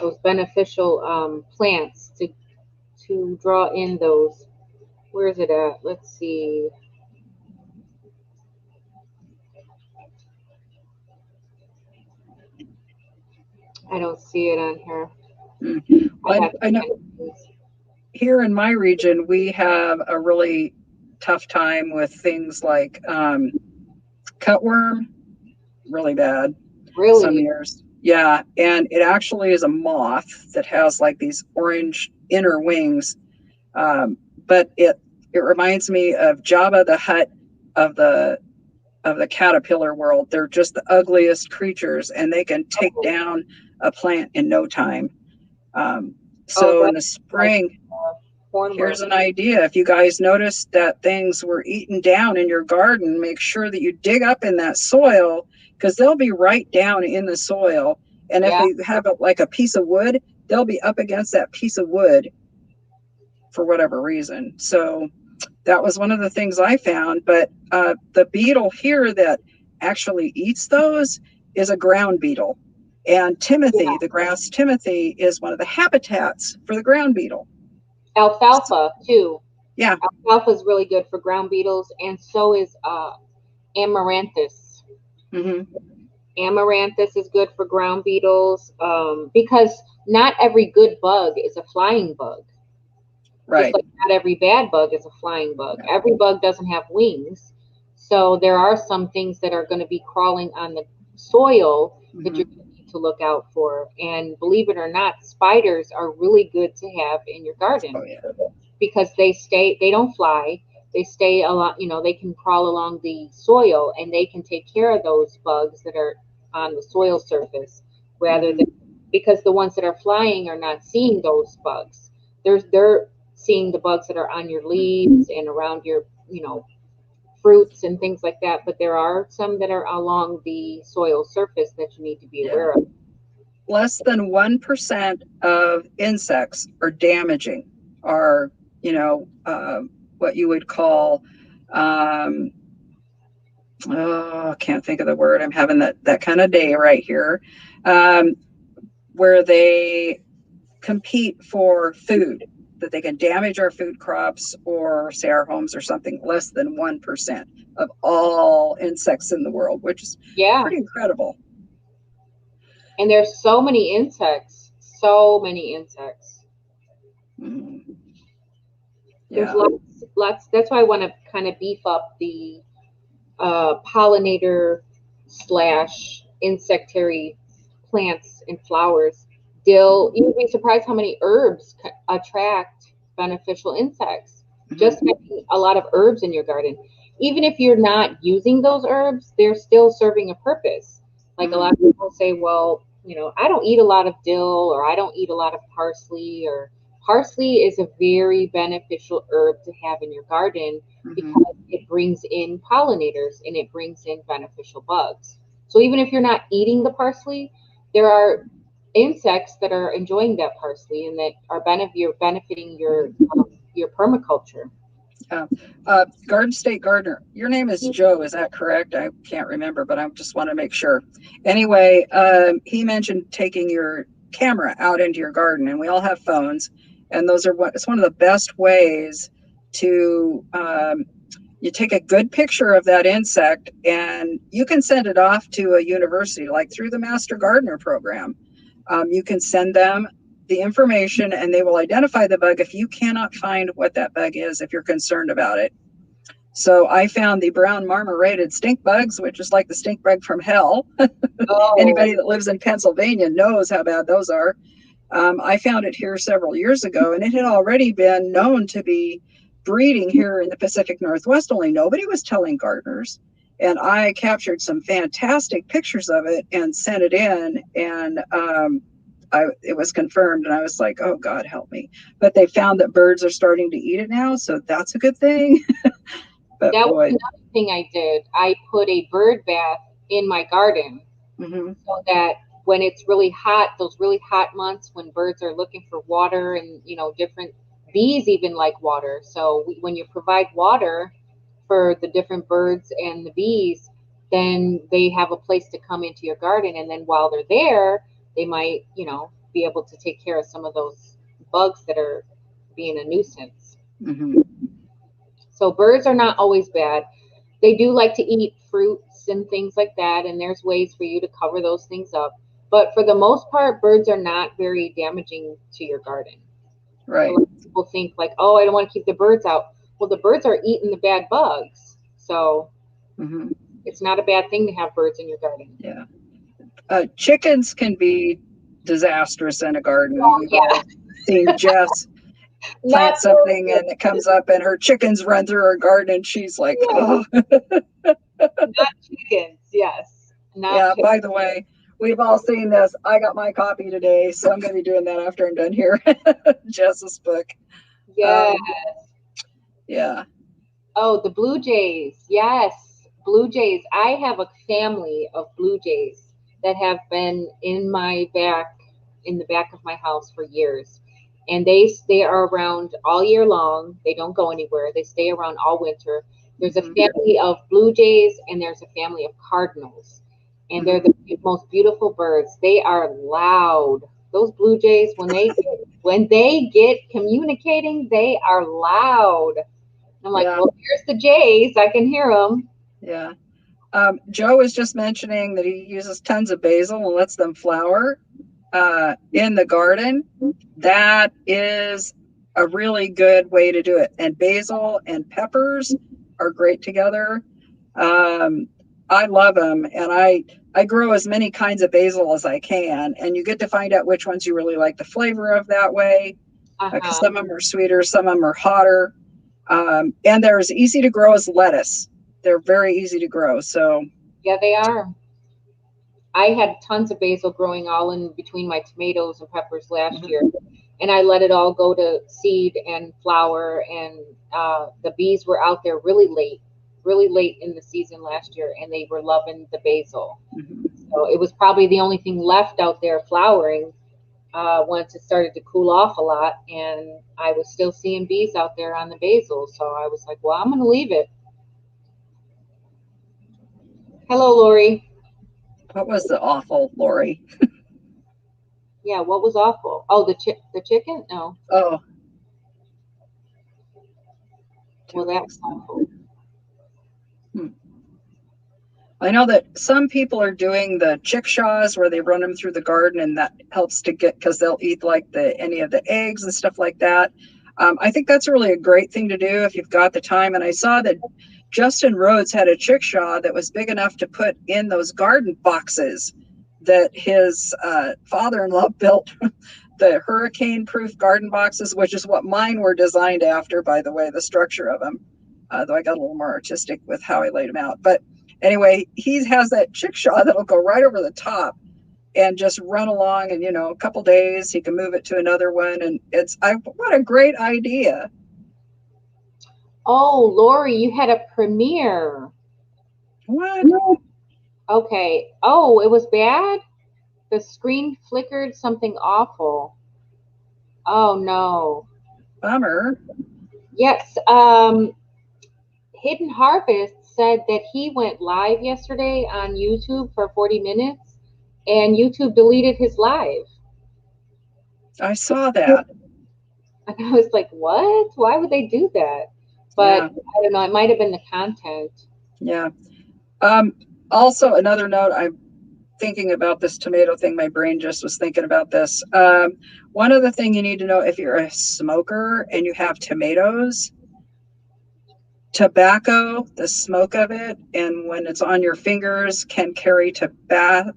Speaker 1: Those beneficial plants to draw in those. Where is it at? Let's see. I don't see it on here. I
Speaker 2: Well,
Speaker 1: have
Speaker 2: I know here in my region, we have a really tough time with things like cutworm, really bad some
Speaker 1: really.
Speaker 2: years. Yeah, and it actually is a moth that has like these orange inner wings. But it reminds me of Jabba the Hutt of the caterpillar world. They're just the ugliest creatures, and they can take
Speaker 1: Oh,
Speaker 2: down a plant in no time. Um,
Speaker 1: oh,
Speaker 2: so in
Speaker 1: that's
Speaker 2: the
Speaker 1: like
Speaker 2: spring,
Speaker 1: hornworm.
Speaker 2: here's an idea. If you guys notice that things were eaten down in your garden, make sure that you dig up in that soil because they'll be right down in the soil. And if
Speaker 1: Yeah.
Speaker 2: you have it like a piece of wood, they'll be up against that piece of wood for whatever reason. So that was one of the things I found. But the beetle here that actually eats those is a ground beetle. And Timothy,
Speaker 1: Yeah.
Speaker 2: the grass Timothy, is one of the habitats for the ground beetle. So,
Speaker 1: Alfalfa too.
Speaker 2: yeah.
Speaker 1: Alfalfa is really good for ground beetles, and so is amaranthus.
Speaker 2: Hmm.
Speaker 1: Amaranthus is good for ground beetles because not every good bug is a flying bug. Just
Speaker 2: Right.
Speaker 1: like not every bad bug is a flying bug.
Speaker 2: Yeah.
Speaker 1: Every bug doesn't have wings. So there are some things that are going to be crawling on the soil that you're
Speaker 2: Hmm.
Speaker 1: going to need to look out for. And believe it or not, spiders are really good to have in your
Speaker 2: Oh
Speaker 1: garden
Speaker 2: yeah.
Speaker 1: because they don't fly. They stay a lot, they can crawl along the soil and they can take care of those bugs that are on the soil surface rather than
Speaker 2: Hmm.
Speaker 1: because the ones that are flying are not seeing those bugs. They're seeing the bugs that are on your leaves and around your, fruits and things like that. But there are some that are along the soil surface that you need to be
Speaker 2: Yeah.
Speaker 1: aware of.
Speaker 2: Less than 1% of insects are damaging, are, you know, what you would call, um, oh, I can't think of the word. I'm having that kind of day right here, um, where they compete for food, that they can damage our food crops or say our homes or something. Less than 1% of all insects in the world, which is
Speaker 1: Yeah.
Speaker 2: pretty incredible.
Speaker 1: And there's so many insects, so many insects.
Speaker 2: Mm,
Speaker 1: There's
Speaker 2: yeah.
Speaker 1: lots. That's why I want to kind of beef up the pollinator slash insectary plants and flowers. Dill,
Speaker 2: Mm-hmm.
Speaker 1: you'd be surprised how many herbs attract beneficial insects. Just
Speaker 2: Mm-hmm.
Speaker 1: having a lot of herbs in your garden. Even if you're not using those herbs, they're still serving a purpose. Like a lot of
Speaker 2: Mm-hmm.
Speaker 1: people say, well, I don't eat a lot of dill or I don't eat a lot of parsley or parsley is a very beneficial herb to have in your garden
Speaker 2: Mm-hmm.
Speaker 1: because it brings in pollinators and it brings in beneficial bugs. So even if you're not eating the parsley, there are insects that are enjoying that parsley and that are benefiting your permaculture.
Speaker 2: Yeah. Garden State Gardener, your name is Joe, is that correct? I can't remember, but I just want to make sure. Anyway, he mentioned taking your camera out into your garden, and we all have phones, and it's one of the best ways to you take a good picture of that insect, and you can send it off to a university, like through the Master Gardener program. You can send them the information and they will identify the bug if you cannot find what that bug is, if you're concerned about it. So I found the brown marmorated stink bugs, which is like the stink bug from hell.
Speaker 1: Oh,
Speaker 2: Anybody that lives in Pennsylvania knows how bad those are. I found it here several years ago, and it had already been known to be breeding here in the Pacific Northwest, only nobody was telling gardeners. And I captured some fantastic pictures of it and sent it in, and it was confirmed, and I was like, oh, God, help me. But they found that birds are starting to eat it now, so that's a good thing. But
Speaker 1: that was
Speaker 2: boy,
Speaker 1: another thing I did. I put a bird bath in my garden
Speaker 2: mm-hmm,
Speaker 1: so that when it's really hot, those really hot months when birds are looking for water and, different bees even like water. So when you provide water for the different birds and the bees, then they have a place to come into your garden. And then while they're there, they might, be able to take care of some of those bugs that are being a nuisance.
Speaker 2: mm-hmm,
Speaker 1: So birds are not always bad. They do like to eat fruits and things like that, and there's ways for you to cover those things up. But for the most part, birds are not very damaging to your garden. A
Speaker 2: Right.
Speaker 1: lot of people think like, oh, I don't want to keep the birds out. Well, the birds are eating the bad bugs, so
Speaker 2: Hmm.
Speaker 1: it's not a bad thing to have birds in your garden.
Speaker 2: Yeah. Chickens can be disastrous in a garden.
Speaker 1: Oh
Speaker 2: We've
Speaker 1: yeah,
Speaker 2: all seen Jess
Speaker 1: not
Speaker 2: plant something and it comes up and her chickens run through her garden and she's like,
Speaker 1: yeah,
Speaker 2: oh.
Speaker 1: not chickens. Yes, not
Speaker 2: Yeah, by
Speaker 1: chickens.
Speaker 2: the way, we've all seen this. I got my copy today, so I'm going to be doing that after I'm done here. Jess's book.
Speaker 1: Yeah.
Speaker 2: Um, yeah.
Speaker 1: Oh, the Blue Jays. Yes, Blue Jays. I have a family of Blue Jays that have been in the back of my house for years. And they are around all year long. They don't go anywhere. They stay around all winter. There's a
Speaker 2: Hmm.
Speaker 1: family of Blue Jays and there's a family of Cardinals. And they're
Speaker 2: Hmm.
Speaker 1: the most beautiful birds. They are loud. Those Blue Jays, when they get communicating, they are loud. I'm like,
Speaker 2: Yeah.
Speaker 1: well, here's the Jays. I can hear them.
Speaker 2: Yeah. Joe was just mentioning that he uses tons of basil and lets them flower in the garden. That is a really good way to do it. And basil and peppers are great together. Um, I love them, and I grow as many kinds of basil as I can, and you get to find out which ones you really like the flavor of that way, because
Speaker 1: Uh-huh.
Speaker 2: some of them are sweeter, some of them are hotter, and they're as easy to grow as lettuce. They're very easy to grow. So,
Speaker 1: Yeah, they are. I had tons of basil growing all in between my tomatoes and peppers last
Speaker 2: mhm,
Speaker 1: year. And I let it all go to seed and flower. And the bees were out there really late in the season last year. And they were loving the basil.
Speaker 2: mhm.
Speaker 1: So it was probably the only thing left out there flowering once it started to cool off a lot. And I was still seeing bees out there on the basil. So I was like, well, I'm going to leave it. Hello, Lori.
Speaker 2: What was the awful, Lori?
Speaker 1: Yeah, what was awful? Oh, the chicken? No.
Speaker 2: Oh,
Speaker 1: Well,
Speaker 2: 2
Speaker 1: that was
Speaker 2: weeks.
Speaker 1: awful.
Speaker 2: Hmm. I know that some people are doing the chickshaws where they run them through the garden, and that helps to get because they'll eat like the any of the eggs and stuff like that. I think that's really a great thing to do if you've got the time. And I saw that Justin Rhodes had a chickshaw that was big enough to put in those garden boxes that his father-in-law built. The hurricane-proof garden boxes, which is what mine were designed after, by the way, the structure of them. Though I got a little more artistic with how I laid them out, but anyway, he has that chickshaw that'll go right over the top and just run along. And a couple days he can move it to another one, and what a great idea.
Speaker 1: Oh, Lori, you had a premiere.
Speaker 2: What?
Speaker 1: Okay. Oh, it was bad? The screen flickered something awful. Oh no.
Speaker 2: Bummer.
Speaker 1: Yes, Hidden Harvest said that he went live yesterday on YouTube for 40 minutes and YouTube deleted his live.
Speaker 2: I saw that.
Speaker 1: And I was like, what? Why would they do that? But
Speaker 2: Yeah.
Speaker 1: I don't know, it might have been the content.
Speaker 2: Yeah. um Also, another note, I'm thinking about this tomato thing. My brain just was thinking about this. One other thing you need to know, if you're a smoker and you have tomatoes, tobacco, the smoke of it, and when it's on your fingers, can carry tobacco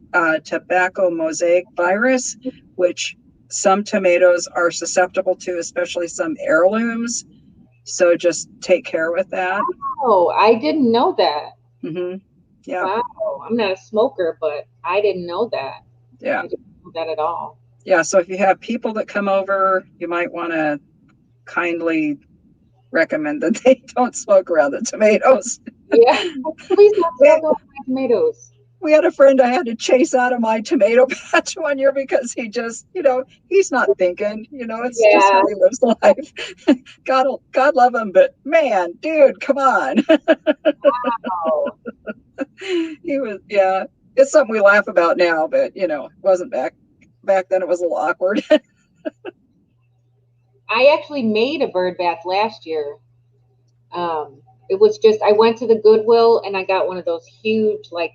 Speaker 2: mosaic virus, which some tomatoes are susceptible to, especially some heirlooms. So just take care with that.
Speaker 1: Oh, I didn't know that.
Speaker 2: Hmm. Yeah.
Speaker 1: Wow. I'm not a smoker, but I didn't know that.
Speaker 2: Yeah.
Speaker 1: I didn't know that at all.
Speaker 2: Yeah. So if you have people that come over, you might want to kindly recommend that they don't smoke around the tomatoes.
Speaker 1: Yeah. Please don't
Speaker 2: we,
Speaker 1: smoke on my tomatoes.
Speaker 2: we had a friend I had to chase out of my tomato patch one year because he's not thinking, it's just how
Speaker 1: Yeah.
Speaker 2: he lives life. God love him, but man, dude, come on.
Speaker 1: Oh.
Speaker 2: He was, yeah, it's something we laugh about now, but it wasn't back then. It was a little awkward.
Speaker 1: I actually made a bird bath last year. It was just I went to the Goodwill and I got one of those huge like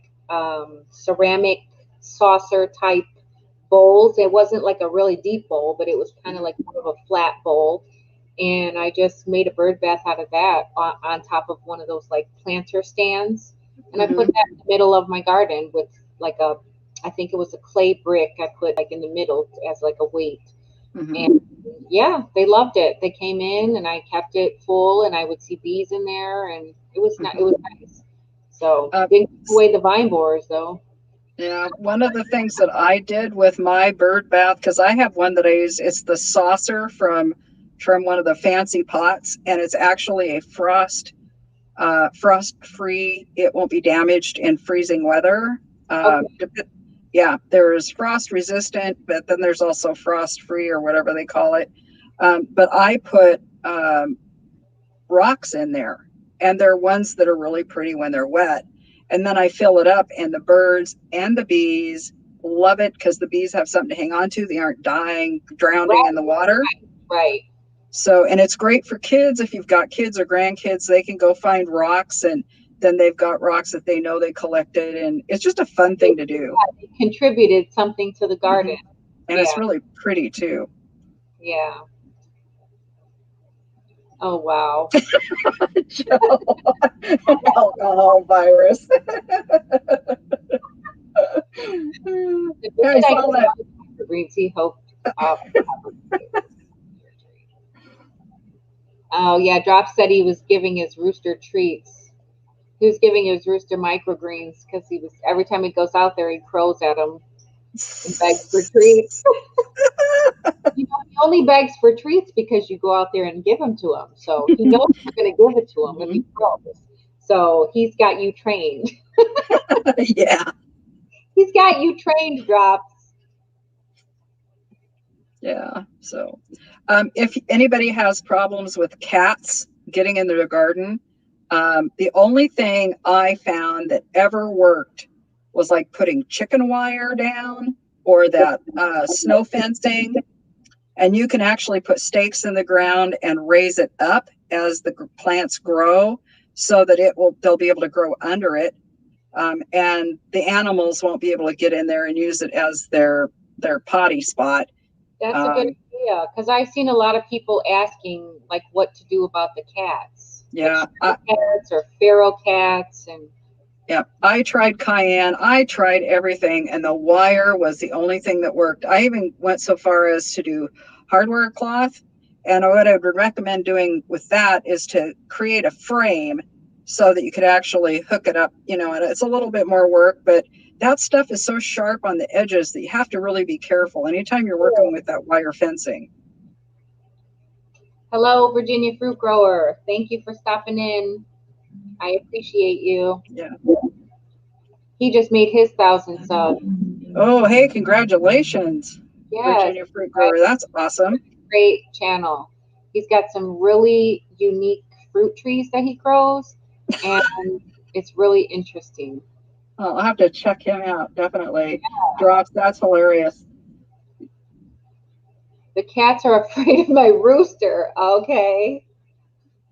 Speaker 1: ceramic saucer type. bowls. It wasn't like a really deep bowl, but it was kind of like more of a flat bowl. And I just made a bird bath out of that on top of one of those like planter stands. And I put
Speaker 2: Mhm.
Speaker 1: that in the middle of my garden with like I think it was a clay brick I put like in the middle as like a weight.
Speaker 2: Mhm.
Speaker 1: And yeah, they loved it. They came in and I kept it full and I would see bees in there and it
Speaker 2: Mhm.
Speaker 1: was nice. So
Speaker 2: Uh,
Speaker 1: didn't give away the vine borers though.
Speaker 2: yeah, one of the things that I did with my bird bath, because I have one that I use, it's the saucer from one of the fancy pots, and it's actually a frost free. It won't be damaged in freezing weather. Uh,
Speaker 1: Okay.
Speaker 2: dep- yeah, there's frost resistant, but then there's also frost free or whatever they call it. But I put rocks in there, and they're ones that are really pretty when they're wet. And then I fill it up, and the birds and the bees love it because the bees have something to hang on to. They aren't dying, drowning in
Speaker 1: Right,
Speaker 2: the water.
Speaker 1: right.
Speaker 2: So, and it's great for kids. If you've got kids or grandkids, they can go find rocks, and then they've got rocks that they know they collected. And it's just a fun thing to do.
Speaker 1: It contributed something to the
Speaker 2: Hmm.
Speaker 1: garden.
Speaker 2: And it's
Speaker 1: Yeah,
Speaker 2: really pretty too.
Speaker 1: yeah. Oh wow.
Speaker 2: Alcohol virus.
Speaker 1: The
Speaker 2: Yeah, I
Speaker 1: minute I
Speaker 2: saw
Speaker 1: gave
Speaker 2: that.
Speaker 1: out the greens, he hoped. Oh yeah, Drop said he was giving his rooster treats. He was giving his rooster microgreens because he was every time he goes out there, he crows at him and begs for treats. You know, he only begs for treats because you go out there and give them to him. So he knows you're going to give it to him if he
Speaker 2: Mhm.
Speaker 1: crows. So he's got you trained.
Speaker 2: Yeah,
Speaker 1: He's got you trained, Drops.
Speaker 2: yeah. So, if anybody has problems with cats getting in their garden, the only thing I found that ever worked was like putting chicken wire down or that snow fencing. And you can actually put stakes in the ground and raise it up as the plants grow so that they'll be able to grow under it. And the animals won't be able to get in there and use it as their potty spot.
Speaker 1: That's a good
Speaker 2: Um,
Speaker 1: idea because I've seen a lot of people asking like what to do about the cats, like
Speaker 2: yeah,
Speaker 1: stray cats or feral cats, and
Speaker 2: yeah. I tried cayenne. I tried everything, and the wire was the only thing that worked. I even went so far as to do hardware cloth. And what I would recommend doing with that is to create a frame so that you could actually hook it up. And it's a little bit more work, but that stuff is so sharp on the edges that you have to really be careful anytime you're working with that wire fencing.
Speaker 1: hello, Virginia fruit grower. Thank you for stopping in. I appreciate you.
Speaker 2: Yeah.
Speaker 1: He just made his 1,000 subs.
Speaker 2: Oh, hey, congratulations,
Speaker 1: Yes,
Speaker 2: Virginia Fruit
Speaker 1: right.
Speaker 2: Grower. That's awesome.
Speaker 1: Great channel. He's got some really unique fruit trees that he grows, and it's really interesting.
Speaker 2: Oh, I'll have to check him out. Definitely. Drops. That's hilarious.
Speaker 1: The cats are afraid of my rooster. Okay.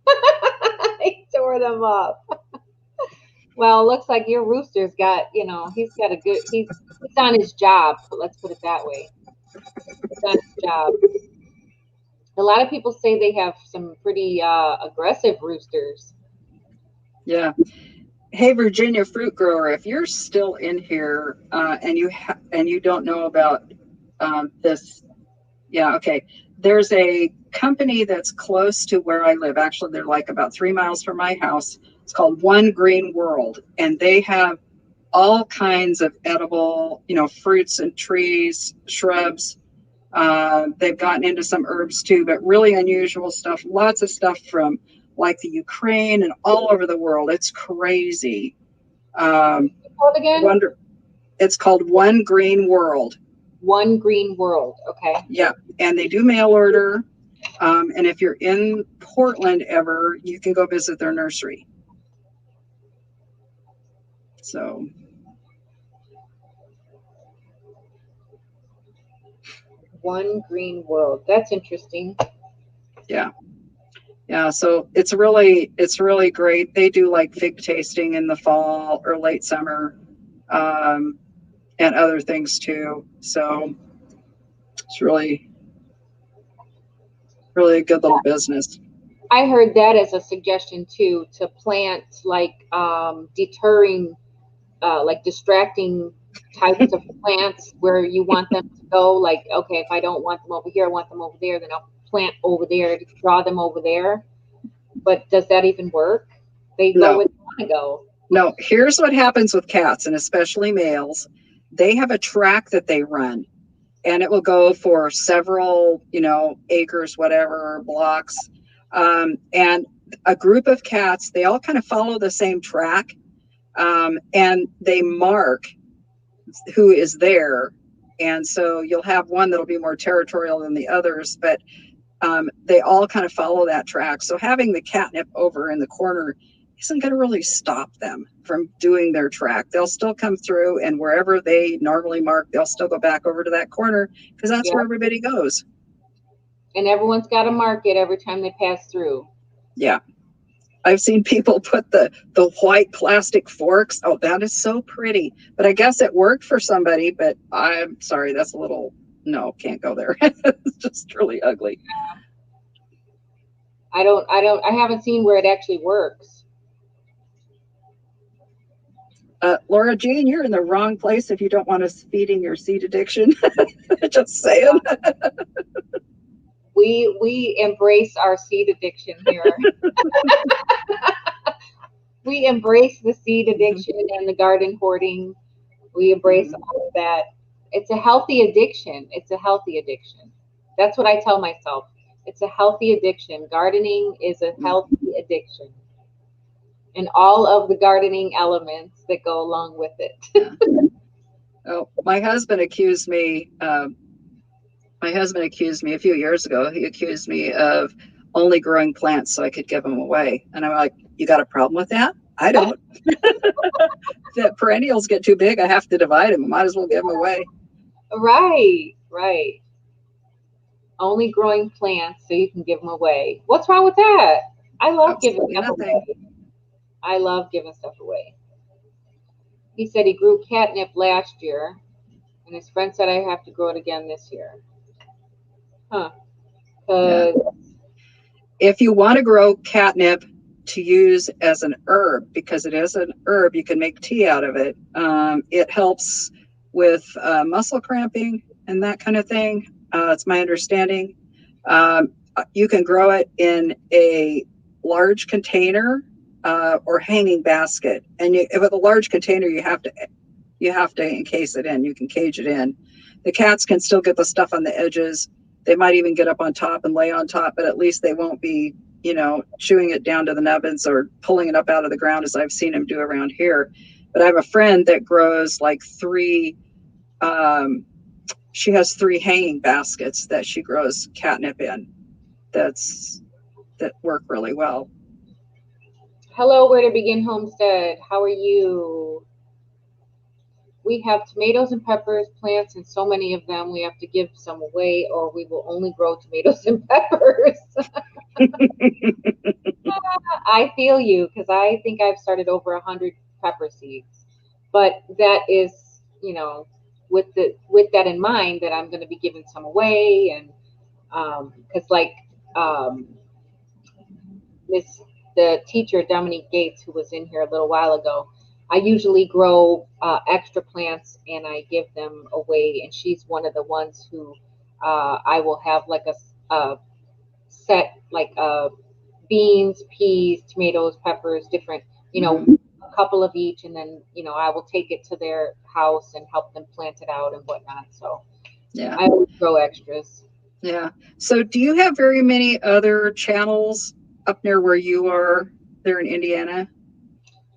Speaker 1: I tore them up. Well, looks like your rooster's got, he's got a good, he's on his job. Let's put it that way. He's on his job. A lot of people say they have some pretty aggressive roosters.
Speaker 2: Yeah. Hey, Virginia Fruit Grower, if you're still in here and you don't know about this, yeah, okay. There's a company that's close to where I live. Actually, they're like about 3 miles from my house. It's called One Green World, and they have all kinds of edible, fruits and trees, shrubs. They've gotten into some herbs too, but really unusual stuff. Lots of stuff from like the Ukraine and all over the world. It's crazy. Um,
Speaker 1: Called again?
Speaker 2: wonder. It's called One Green World.
Speaker 1: One Green World. Okay.
Speaker 2: Yeah, and they do mail order. And if you're in Portland ever, you can go visit their nursery. So
Speaker 1: One Green World. That's interesting.
Speaker 2: yeah, yeah. So it's really great. They do like fig tasting in the fall or late summer, and other things too. So It's really, really a good little business.
Speaker 1: I heard that as a suggestion too, to plant like deterring, like distracting types of plants where you want them to go. Like, okay, if I don't want them over here, I want them over there, then I'll plant over there to draw them over there. But does that even work? They go
Speaker 2: No.
Speaker 1: where they want to go.
Speaker 2: No, here's what happens with cats, and especially males. They have a track that they run, and it will go for several, acres, whatever, blocks. And a group of cats, they all kind of follow the same track, and they mark who is there. And so you'll have one that'll be more territorial than the others, but they all kind of follow that track. So having the catnip over in the corner isn't going to really stop them from doing their track. They'll still come through, and wherever they normally mark, they'll still go back over to that corner because that's where everybody goes.
Speaker 1: And everyone's got to mark it every time they pass through.
Speaker 2: Yeah. I've seen people put the white plastic forks. Oh, that is so pretty. But I guess it worked for somebody, but I'm sorry, that's a little, no, can't go there. It's just really ugly.
Speaker 1: I haven't seen where it actually works.
Speaker 2: Laura Jean, you're in the wrong place if you don't want us feeding your seed addiction. Just saying.
Speaker 1: We embrace our seed addiction here. We embrace the seed addiction and the garden hoarding. We embrace all of that. It's a healthy addiction. It's a healthy addiction. That's what I tell myself. It's a healthy addiction. Gardening is a healthy addiction. And all of the gardening elements that go along with it.
Speaker 2: Oh, my husband accused me a few years ago. He accused me of only growing plants so I could give them away. And I'm like, you got a problem with that? I don't. If perennials get too big, I have to divide them. I might as well give them away.
Speaker 1: Right. Only growing plants so you can give them away. What's wrong with that? I love giving stuff away. I love giving stuff away. He said he grew catnip last year, and his friend said I have to grow it again this year. Huh.
Speaker 2: Yeah. If you want to grow catnip to use as an herb, because it is an herb, you can make tea out of it. It helps with muscle cramping and that kind of thing. It's my understanding. You can grow it in a large container or hanging basket. And with a large container, you have to encase it in. You can cage it in. The cats can still get the stuff on the edges. They might even get up on top and lay on top, but at least they won't be, chewing it down to the nubbins or pulling it up out of the ground as I've seen them do around here. But I have a friend that grows like she has 3 hanging baskets that she grows catnip in that work really well.
Speaker 1: Hello, Where to Begin Homestead. How are you? We have tomatoes and peppers, plants, and so many of them. We have to give some away, or we will only grow tomatoes and peppers. I feel you, because I think I've started over 100 pepper seeds. But that is, with that in mind, that I'm going to be giving some away, and because the teacher Dominique Gates, who was in here a little while ago, I usually grow extra plants and I give them away, and she's one of the ones who I will have like a set, like beans, peas, tomatoes, peppers, different, a couple of each, and then I will take it to their house and help them plant it out and whatnot. So yeah, I always grow extras.
Speaker 2: Yeah. So do you have very many other channels up near where you are there in Indiana?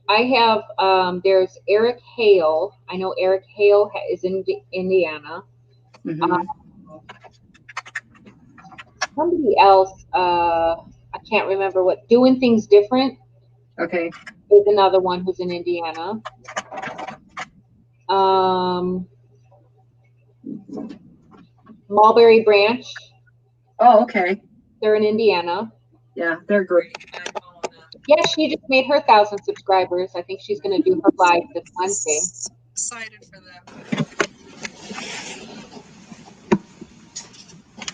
Speaker 1: I have, there's Eric Hale. I know Eric Hale is in Indiana.
Speaker 2: Mm-hmm.
Speaker 1: Somebody else, I can't remember what, Doing Things Different.
Speaker 2: Okay.
Speaker 1: Is another one who's in Indiana. Mulberry Branch.
Speaker 2: Oh, okay.
Speaker 1: They're in Indiana.
Speaker 2: Yeah, they're great.
Speaker 1: Yeah, she just made her 1,000 subscribers. I think she's going to do her live this Wednesday.
Speaker 2: Excited for them.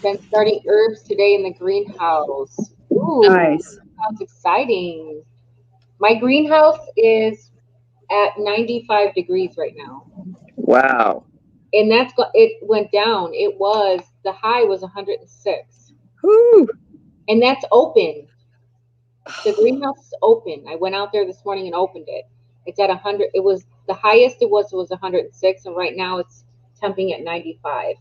Speaker 1: Been starting herbs today in the greenhouse. Ooh,
Speaker 2: Nice.
Speaker 1: sounds exciting. My greenhouse is at 95 degrees right now.
Speaker 2: Wow.
Speaker 1: And it went down. It was the high was 106.
Speaker 2: Whew.
Speaker 1: And that's open. The greenhouse is open. I went out there this morning and opened it. It's at 100. It was the highest it was 106, and right now it's temping at 95.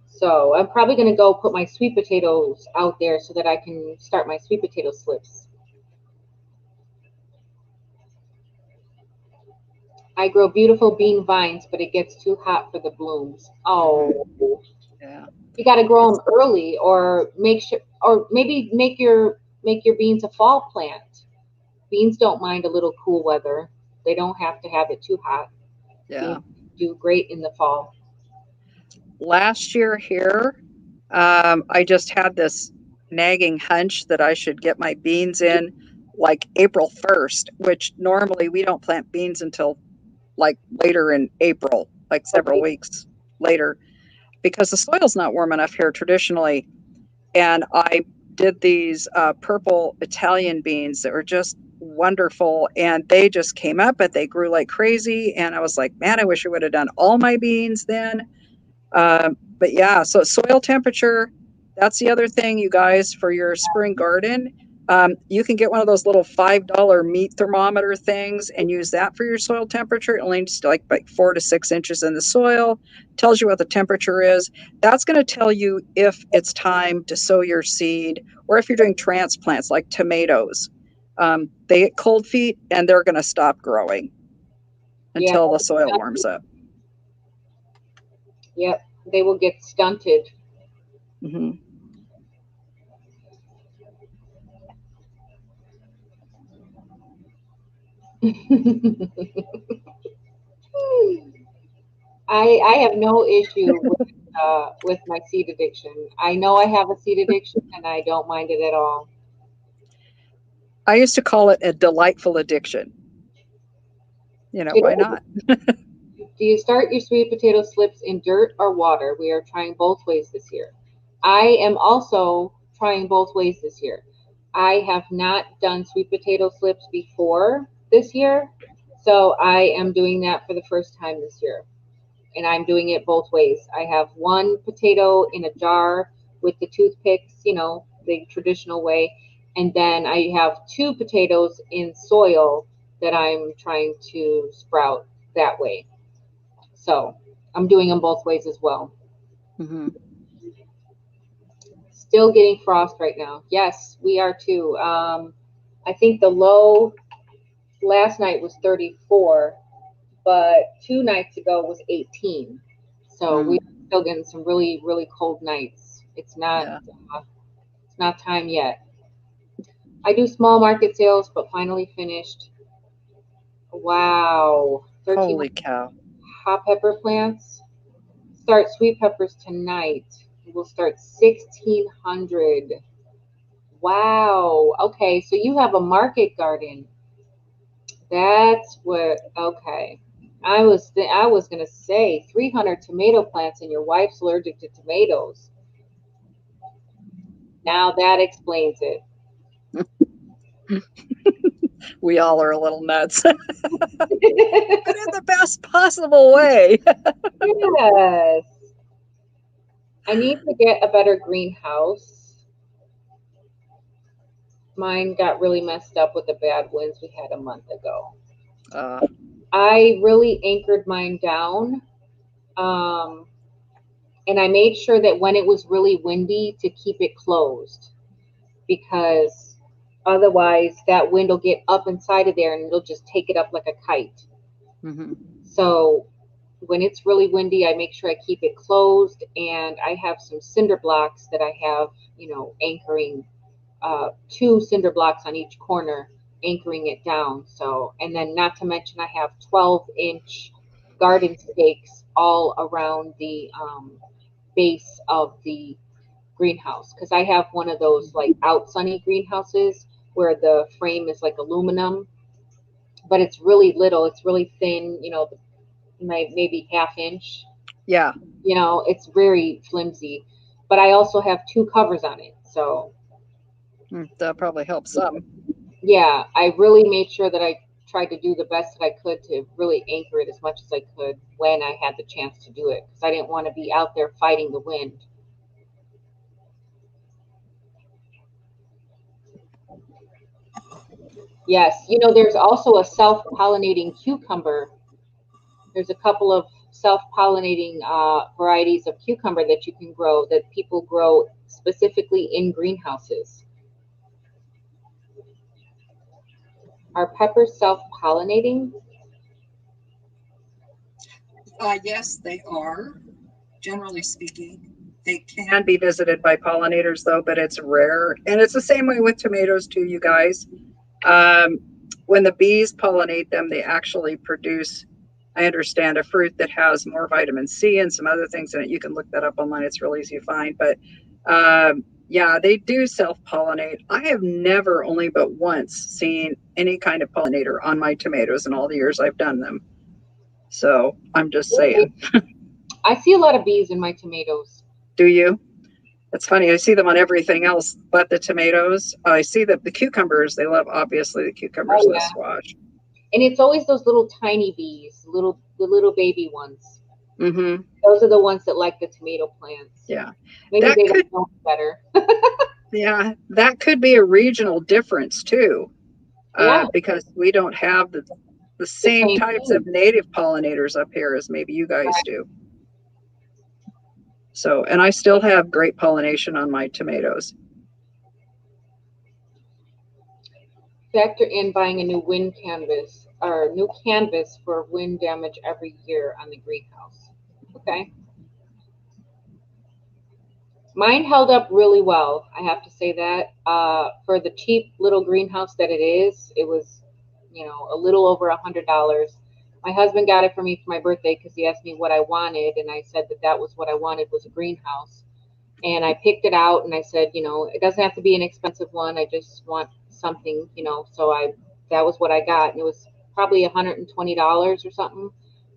Speaker 1: So I'm probably going to go put my sweet potatoes out there so that I can start my sweet potato slips. I grow beautiful bean vines, but it gets too hot for the blooms. Oh,
Speaker 2: Yeah.
Speaker 1: you got to grow them early, or make sure, or maybe make your beans a fall plant. Beans don't mind a little cool weather. They don't have to have it too hot.
Speaker 2: Yeah.
Speaker 1: Beans do great in the fall.
Speaker 2: Last year here, I just had this nagging hunch that I should get my beans in like April 1st, which normally we don't plant beans until like later in April, like several
Speaker 1: Okay.
Speaker 2: weeks later, because the soil's not warm enough here traditionally. And I did these purple Italian beans that were just wonderful, and they just came up, but they grew like crazy. And I was like, man, I wish I would have done all my beans then. But yeah, so soil temperature, that's the other thing, you guys, for your spring garden. You can get one of those little $5 meat thermometer things and use that for your soil temperature. It only needs like 4 to 6 inches in the soil, tells you what the temperature is. That's going to tell you if it's time to sow your seed, or if you're doing transplants like tomatoes. They get cold feet and they're going to stop growing
Speaker 1: Yeah.
Speaker 2: until the soil warms up.
Speaker 1: Yep. They will get stunted.
Speaker 2: Hmm.
Speaker 1: I have no issue with my seed addiction. I know I have a seed addiction and I don't mind it at all.
Speaker 2: I used to call it a delightful addiction.
Speaker 1: It
Speaker 2: Why
Speaker 1: is.
Speaker 2: not?
Speaker 1: Do you start your sweet potato slips in dirt or water? We are trying both ways this year. I am also trying both ways this year. I have not done sweet potato slips before this year, so I am doing that for the first time this year. And I'm doing it both ways. I have one potato in a jar with the toothpicks, the traditional way, and then I have two potatoes in soil that I'm trying to sprout that way. So I'm doing them both ways as well.
Speaker 2: Hmm.
Speaker 1: Still getting frost right now. Yes, we are too. I think the low last night was 34, but 2 nights ago was 18. So we're
Speaker 2: Mm,
Speaker 1: still getting some really, really cold nights.
Speaker 2: yeah.
Speaker 1: It's not time yet. I do small market sales, but finally finished. Wow, 13
Speaker 2: Holy cow.
Speaker 1: hot pepper plants. Start sweet peppers tonight. We'll start 1,600. Wow. Okay, so you have a market garden. That's what. Okay. I was gonna say 300 tomato plants, and your wife's allergic to tomatoes. Now that explains it.
Speaker 2: We all are a little nuts, but in the best possible way.
Speaker 1: Yes. I need to get a better greenhouse. Mine got really messed up with the bad winds we had a month ago.
Speaker 2: Uh,
Speaker 1: I really anchored mine down. Um, and I made sure that when it was really windy to keep it closed, because otherwise that wind will get up inside of there and it'll just take it up like a kite.
Speaker 2: mhm.
Speaker 1: So when it's really windy, I make sure I keep it closed, and I have some cinder blocks that I have, anchoring, two cinder blocks on each corner, anchoring it down. So, and then not to mention, I have 12-inch garden stakes all around the base of the greenhouse, because I have one of those like out sunny greenhouses where the frame is like aluminum, but it's really little. It's really thin, maybe half inch.
Speaker 2: Yeah.
Speaker 1: You know, it's very flimsy. But I also have two covers on it. So
Speaker 2: That probably helps some.
Speaker 1: yeah, I really made sure that I tried to do the best that I could to really anchor it as much as I could when I had the chance to do it, because I didn't want to be out there fighting the wind. Yes, you know, there's also a self-pollinating cucumber. There's a couple of self-pollinating varieties of cucumber that you can grow, that people grow specifically in greenhouses. Are peppers self-pollinating?
Speaker 2: Yes, they are. Generally speaking, they can be visited by pollinators, though, but it's rare. And it's the same way with tomatoes, too, you guys. Um, when the bees pollinate them, they actually produce, I understand, a fruit that has more vitamin C and some other things in it. You can look that up online. It's real easy to find. But yeah, they do self pollinate. I have never, only but once, seen any kind of pollinator on my tomatoes in all the years I've done them. So I'm just saying.
Speaker 1: I see a lot of bees in my tomatoes.
Speaker 2: Do you? It's funny. I see them on everything else but the tomatoes. I see that the cucumbers, they love obviously the cucumbers
Speaker 1: Oh
Speaker 2: and the
Speaker 1: yeah,
Speaker 2: squash.
Speaker 1: and it's always those little tiny bees, the little baby ones.
Speaker 2: Mm-hmm.
Speaker 1: Those are the ones that like the tomato plants.
Speaker 2: Yeah.
Speaker 1: Maybe
Speaker 2: That
Speaker 1: they
Speaker 2: could,
Speaker 1: don't know better.
Speaker 2: yeah, that could be a regional difference too,
Speaker 1: Yeah,
Speaker 2: because we don't have the
Speaker 1: the
Speaker 2: same
Speaker 1: same
Speaker 2: types of
Speaker 1: thing.
Speaker 2: native pollinators up here as maybe you guys
Speaker 1: Right.
Speaker 2: do. So, and I still have great pollination on my tomatoes.
Speaker 1: Factor in buying a new wind canvas or new canvas for wind damage every year on the greenhouse. Okay. Mine held up really well. I have to say that. For the cheap little greenhouse that it is, it was, you know, a little over $100. My husband got it for me for my birthday because he asked me what I wanted, and I said that that was what I wanted, was a greenhouse. And I picked it out, and I said, you know, it doesn't have to be an expensive one. I just want something, you know. So I that was what I got, and it was probably $120 or something.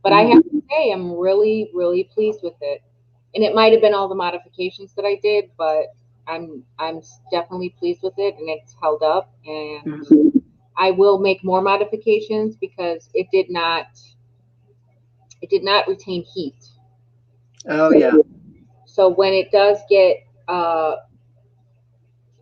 Speaker 1: But I have
Speaker 2: Mm.
Speaker 1: to say, I'm really, really pleased with it. And it might have been all the modifications that I did, but I'm definitely pleased with it, and it's held up. And
Speaker 2: Mhm.
Speaker 1: I will make more modifications because it did not retain heat.
Speaker 2: Oh yeah.
Speaker 1: So when it does get uh,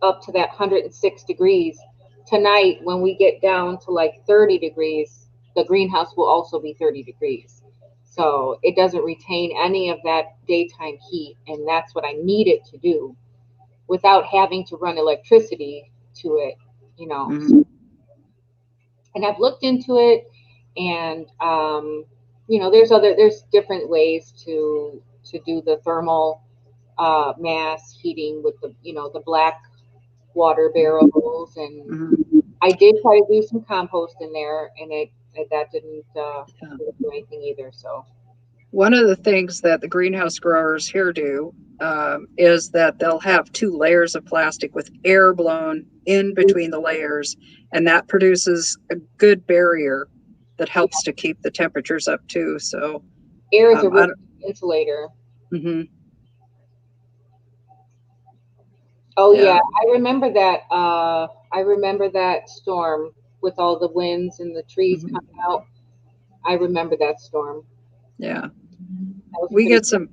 Speaker 1: up to that 106 degrees. Tonight, when we get down to like 30 degrees, the greenhouse will also be 30 degrees. So it doesn't retain any of that daytime heat. And that's what I need it to do without having to run electricity to it, you know.
Speaker 2: Mhm.
Speaker 1: And I've looked into it, and you know, there's different ways to do the thermal mass heating with the, you know, the black water barrels. And
Speaker 2: Mhm.
Speaker 1: I did try to do some compost in there, and that didn't
Speaker 2: Yeah.
Speaker 1: do anything either. So
Speaker 2: One of the things that the greenhouse growers here do is that they'll have two layers of plastic with air blown in between the layers, and that produces a good barrier that helps to keep the temperatures up too. So,
Speaker 1: air is a
Speaker 2: I
Speaker 1: really
Speaker 2: don't,
Speaker 1: good insulator.
Speaker 2: mhm,
Speaker 1: Oh yeah,
Speaker 2: yeah,
Speaker 1: I remember that storm with all the winds and the trees
Speaker 2: mhm,
Speaker 1: coming out. I remember that storm.
Speaker 2: yeah.
Speaker 1: That was
Speaker 2: We
Speaker 1: pretty.
Speaker 2: get some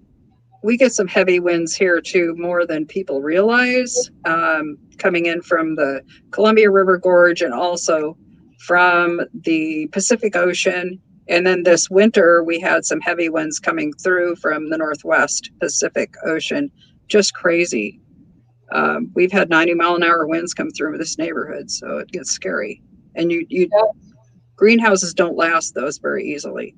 Speaker 2: we get some heavy winds here too, more than people realize, coming in from the Columbia River Gorge and also from the Pacific Ocean. And then this winter, we had some heavy winds coming through from the Northwest Pacific Ocean. Just crazy. We've had 90-mile-an-hour winds come through this neighborhood, so it gets scary. And you
Speaker 1: Yep.
Speaker 2: greenhouses don't last those very easily.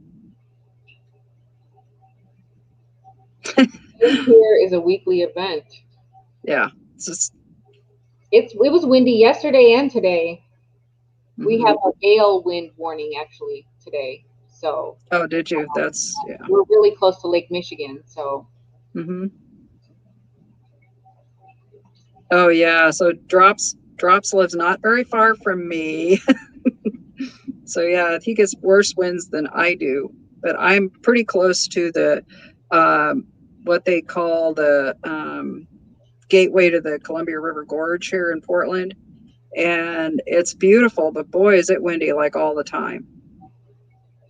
Speaker 1: Wind here is a weekly event.
Speaker 2: Yeah. It's just,
Speaker 1: It was windy yesterday and today. We
Speaker 2: mhm.
Speaker 1: have a gale wind warning actually today. So
Speaker 2: Oh, did you? That's, yeah.
Speaker 1: we're really close to Lake Michigan. So
Speaker 2: Hmm. Oh yeah. So Drops lives not very far from me. So yeah, he gets worse winds than I do. But I'm pretty close to the what they call the gateway to the Columbia River Gorge here in Portland. And it's beautiful, but boy, is it windy like all the time.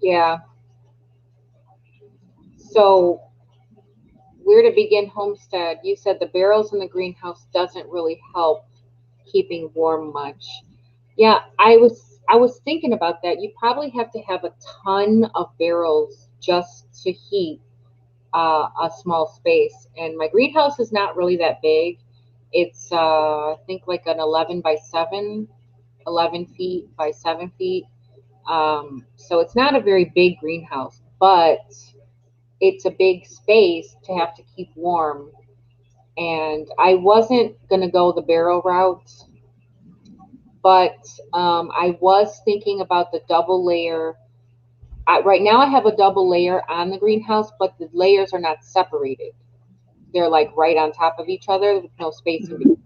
Speaker 1: Yeah. So where to begin homestead? You said the barrels in the greenhouse doesn't really help keeping warm much. Yeah, I was thinking about that. You probably have to have a ton of barrels just to heat a small space. And my greenhouse is not really that big. It's I think like an 11 by 7, 11 feet by 7 feet. So it's not a very big greenhouse, but it's a big space to have to keep warm. And I wasn't going to go the barrel route, but I was thinking about the double layer. Right now, I have a double layer on the greenhouse, but the layers are not separated. They're like right on top of each other with no space in between.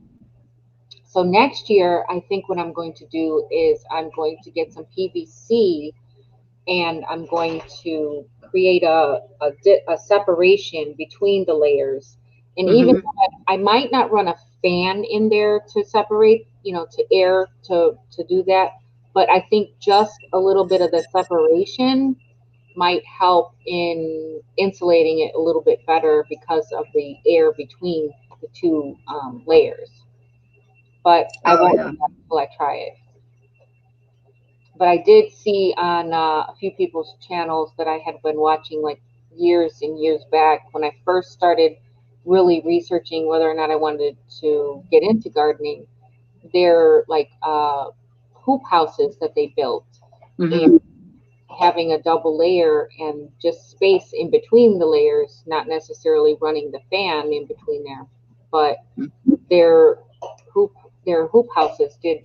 Speaker 1: So next year, I think what I'm going to do is I'm going to get some PVC and I'm going to create a separation between the layers. And even
Speaker 2: Mm-hmm.
Speaker 1: I might not run a fan in there to separate, to air to do that, but I think just a little bit of the separation might help in insulating it a little bit better because of the air between the two layers. But I
Speaker 2: Oh
Speaker 1: won't
Speaker 2: yeah.
Speaker 1: know until I try it. But I did see on a few people's channels that I had been watching like years and years back when I first started really researching whether or not I wanted to get into gardening. They're like hoop houses that they built
Speaker 2: Mm-hmm.
Speaker 1: and having a double layer and just space in between the layers, not necessarily running the fan in between there, but their hoop their hoop houses did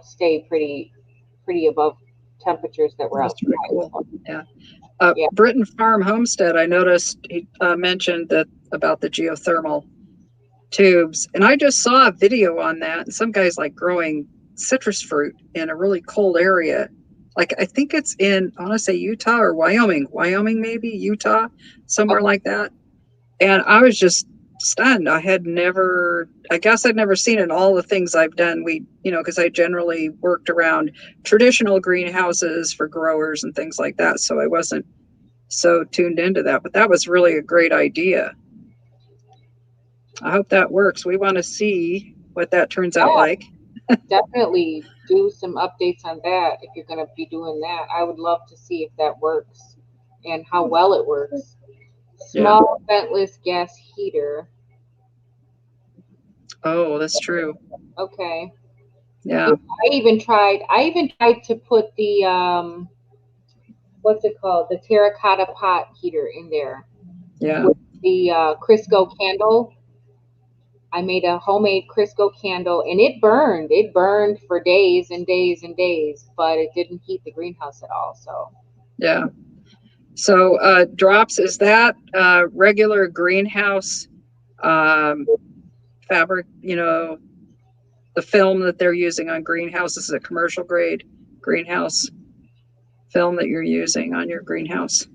Speaker 1: stay pretty above temperatures that were
Speaker 2: That's pretty
Speaker 1: outside.
Speaker 2: cool.
Speaker 1: So,
Speaker 2: Yeah.
Speaker 1: yeah.
Speaker 2: Britain Farm Homestead, I noticed he mentioned that about the geothermal tubes, and I just saw a video on that. And some guy's like growing citrus fruit in a really cold area. Like I think it's in, I want to say Utah or Wyoming maybe Utah, somewhere
Speaker 1: Okay.
Speaker 2: like that. And I was just stunned. I guess I'd never seen it in all the things I've done. Because I generally worked around traditional greenhouses for growers and things like that. So I wasn't so tuned into that, but that was really a great idea. I hope that works. We want to see what that turns out
Speaker 1: Yeah,
Speaker 2: like.
Speaker 1: definitely do some updates on that if you're going to be doing that. I would love to see if that works and how well it works.
Speaker 2: Yeah.
Speaker 1: Small ventless gas heater.
Speaker 2: Oh, that's true.
Speaker 1: Okay. Yeah,
Speaker 2: Yeah.
Speaker 1: I even tried to put the what's it called? The terracotta pot heater in there
Speaker 2: Yeah.
Speaker 1: with the Crisco candle. I made a homemade Crisco candle and it burned. It burned for days and days and days, but it didn't heat the greenhouse at all. So,
Speaker 2: Yeah. So, drops, is that regular greenhouse um, fabric, the film that they're using on greenhouses is a commercial grade greenhouse film that you're using on your greenhouse?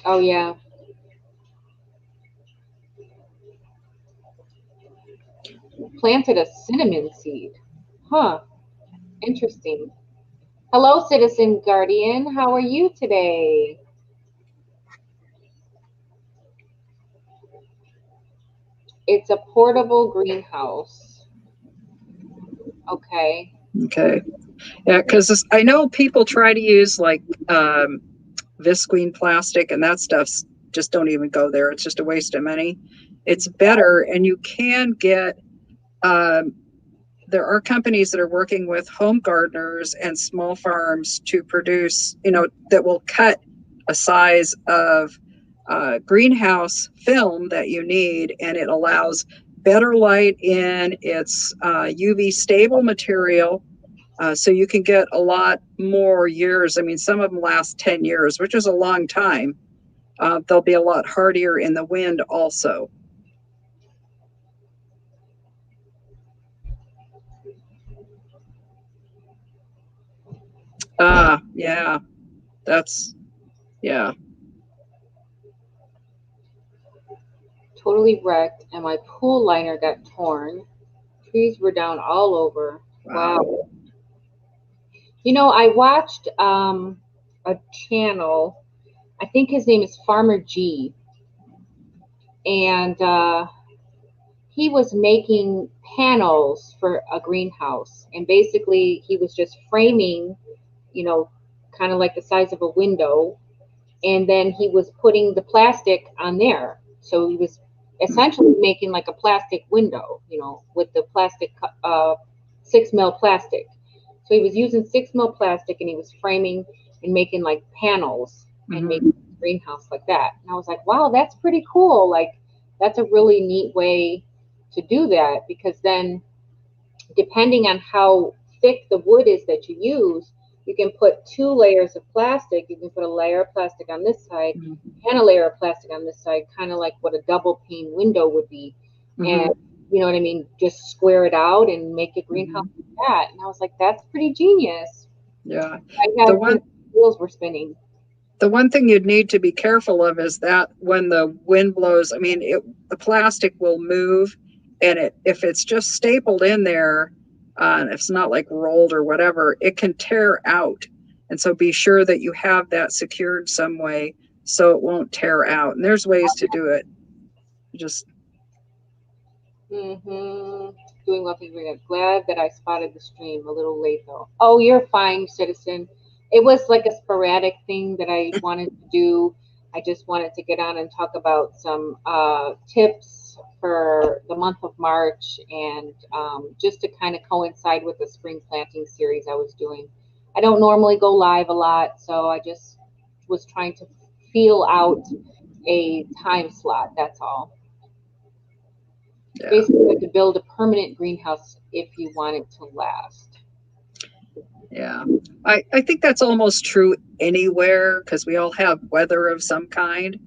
Speaker 1: oh yeah. Planted a cinnamon seed. Huh. Interesting. Hello, Citizen Guardian. How are you today? It's a portable greenhouse. Okay.
Speaker 2: Okay. Yeah, because I know people try to use like visqueen plastic and that stuff's just don't even go there. It's just a waste of money. It's better, and you can get. Um, there are companies that are working with home gardeners and small farms to produce, that will cut a size of greenhouse film that you need, and it allows better light in. It's UV stable material, so you can get a lot more years. I mean, some of them last 10 years, which is a long time. They'll be a lot hardier in the wind also. Yeah, that's, yeah.
Speaker 1: Totally wrecked, and my pool liner got torn. Trees were down all over.
Speaker 2: Wow.
Speaker 1: Wow. You know, I watched a channel. I think his name is Farmer G, and he was making panels for a greenhouse, and basically he was just framing, you know, kind of like the size of a window, and then he was putting the plastic on there. So he was essentially making like a plastic window, you know, with the plastic 6 mil plastic. So he was using 6 mil plastic, and he was framing and making like panels and
Speaker 2: Hmm.
Speaker 1: making a greenhouse like that. And I was like, wow, that's pretty cool. Like that's a really neat way to do that, because then depending on how thick the wood is that you use, you can put 2 layers of plastic. You can put a layer of plastic on this side and a layer of plastic on this side, kind of like what a double pane window would be. And
Speaker 2: Hmm.
Speaker 1: you know what I mean? Just square it out and make a greenhouse
Speaker 2: Hmm.
Speaker 1: like that. And I was like, that's pretty genius.
Speaker 2: Yeah.
Speaker 1: I
Speaker 2: The
Speaker 1: had,
Speaker 2: one
Speaker 1: wheels were spinning.
Speaker 2: the one thing you'd need to be careful of is that when the wind blows, I mean, the plastic will move, and if it's just stapled in there, if it's not like rolled or whatever, it can tear out. And so be sure that you have that secured some way so it won't tear out. And there's ways to do it. Just,
Speaker 1: Mm-hmm. Doing well, thank you. Glad that I spotted the stream a little late though. Oh, you're fine, citizen. It was like a sporadic thing that I wanted to do. I just wanted to get on and talk about some tips for the month of March, and just to kind of coincide with the spring planting series I was doing. I don't normally go live a lot, so I just was trying to feel out a time slot. That's all.
Speaker 2: yeah.
Speaker 1: Basically, you have to build a permanent greenhouse if you want it to last.
Speaker 2: Yeah. I think that's almost true anywhere because we all have weather of some kind.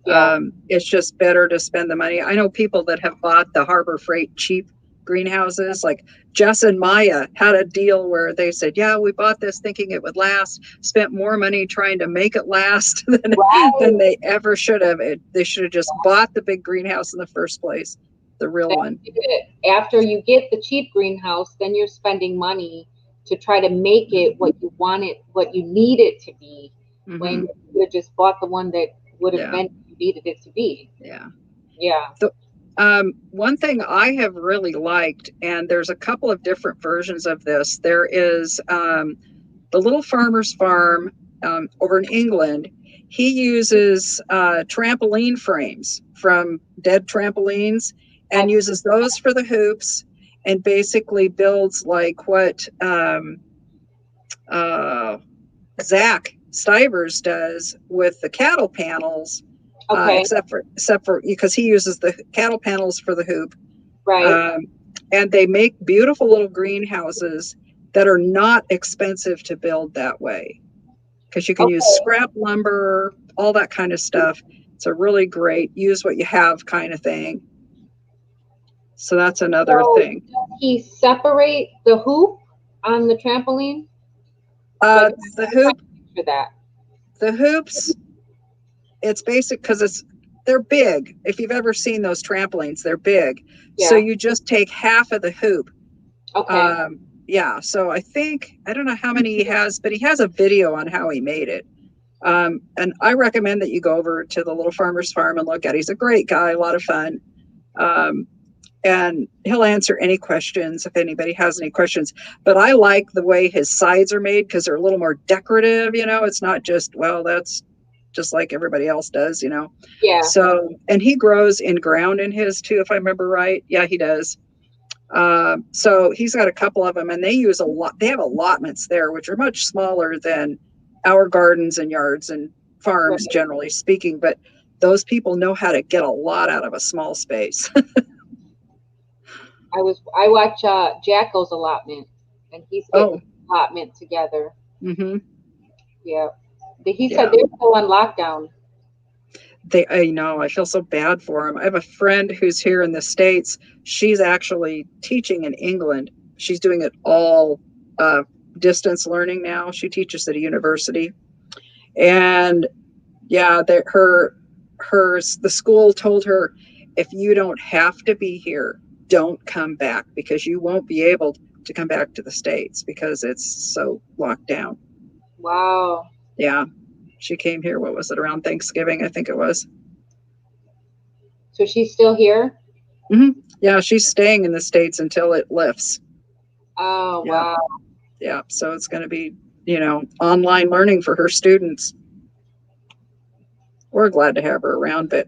Speaker 1: Yeah.
Speaker 2: It's just better to spend the money. I know people that have bought the Harbor Freight cheap greenhouses. Like Jess and Maya had a deal where they said, "Yeah, we bought this thinking it would last. Spent more money trying to make it last than
Speaker 1: Right.
Speaker 2: they ever should have. They should have just bought the big greenhouse in the first place, the real
Speaker 1: That's
Speaker 2: one."
Speaker 1: it. After you get the cheap greenhouse, then you're spending money to try to make it what you want it, what you need it to be, when
Speaker 2: Hmm.
Speaker 1: you could just bought the one that would have
Speaker 2: Yeah,
Speaker 1: been what you needed it to be.
Speaker 2: yeah.
Speaker 1: Yeah.
Speaker 2: The, one thing I have really liked, and there's a couple of different versions of this. There is the Little Farmer's Farm over in England. He uses trampoline frames from dead trampolines and
Speaker 1: I've,
Speaker 2: uses those for the hoops, and basically builds like what uh, Zach Stivers does with the cattle panels,
Speaker 1: okay.
Speaker 2: except for because he uses the cattle panels for the hoop,
Speaker 1: Right.
Speaker 2: um, and they make beautiful little greenhouses that are not expensive to build that way because you can use
Speaker 1: Okay.
Speaker 2: scrap lumber, all that kind of stuff. It's a really great use what you have kind of thing. So that's another
Speaker 1: So
Speaker 2: thing.
Speaker 1: does he separate the hoop on the trampoline? Like,
Speaker 2: The
Speaker 1: I'm trying
Speaker 2: hoop,
Speaker 1: to picture that.
Speaker 2: the hoops, it's basic because they're big. If you've ever seen those trampolines, they're big. So
Speaker 1: Yeah.
Speaker 2: you just take half of the hoop.
Speaker 1: Okay.
Speaker 2: Yeah. So I don't know how many he has, but he has a video on how he made it. And I recommend that you go over to the Little Farmer's Farm and look at it. He's a great guy, a lot of fun. Um, and he'll answer any questions if anybody has any questions. But I like the way his sides are made because they're a little more decorative. It's not just, well, that's just like everybody else does.
Speaker 1: Yeah.
Speaker 2: So, and he grows in ground in his too, if I remember right. Yeah, he does. So he's got a couple of them, and they use a lot. They have allotments there, which are much smaller than our gardens and yards and farms,
Speaker 1: Right.
Speaker 2: generally speaking. But those people know how to get a lot out of a small space.
Speaker 1: I watch Jacko's allotment, and he's getting
Speaker 2: Oh,
Speaker 1: his allotment together.
Speaker 2: mm-hmm.
Speaker 1: Yeah. He said
Speaker 2: Yeah.
Speaker 1: they're still on lockdown.
Speaker 2: I know. I feel so bad for him. I have a friend who's here in the States. She's actually teaching in England. She's doing it all distance learning now. She teaches at a university. And yeah, the school told her, if you don't have to be here, don't come back, because you won't be able to come back to the States because it's so locked down.
Speaker 1: Wow.
Speaker 2: Yeah. She came here, what was it, around Thanksgiving, I think it was.
Speaker 1: So she's still here?
Speaker 2: Yeah, she's staying in the States until it lifts.
Speaker 1: Oh,
Speaker 2: Yeah.
Speaker 1: wow.
Speaker 2: Yeah. So it's going to be, online learning for her students. We're glad to have her around, but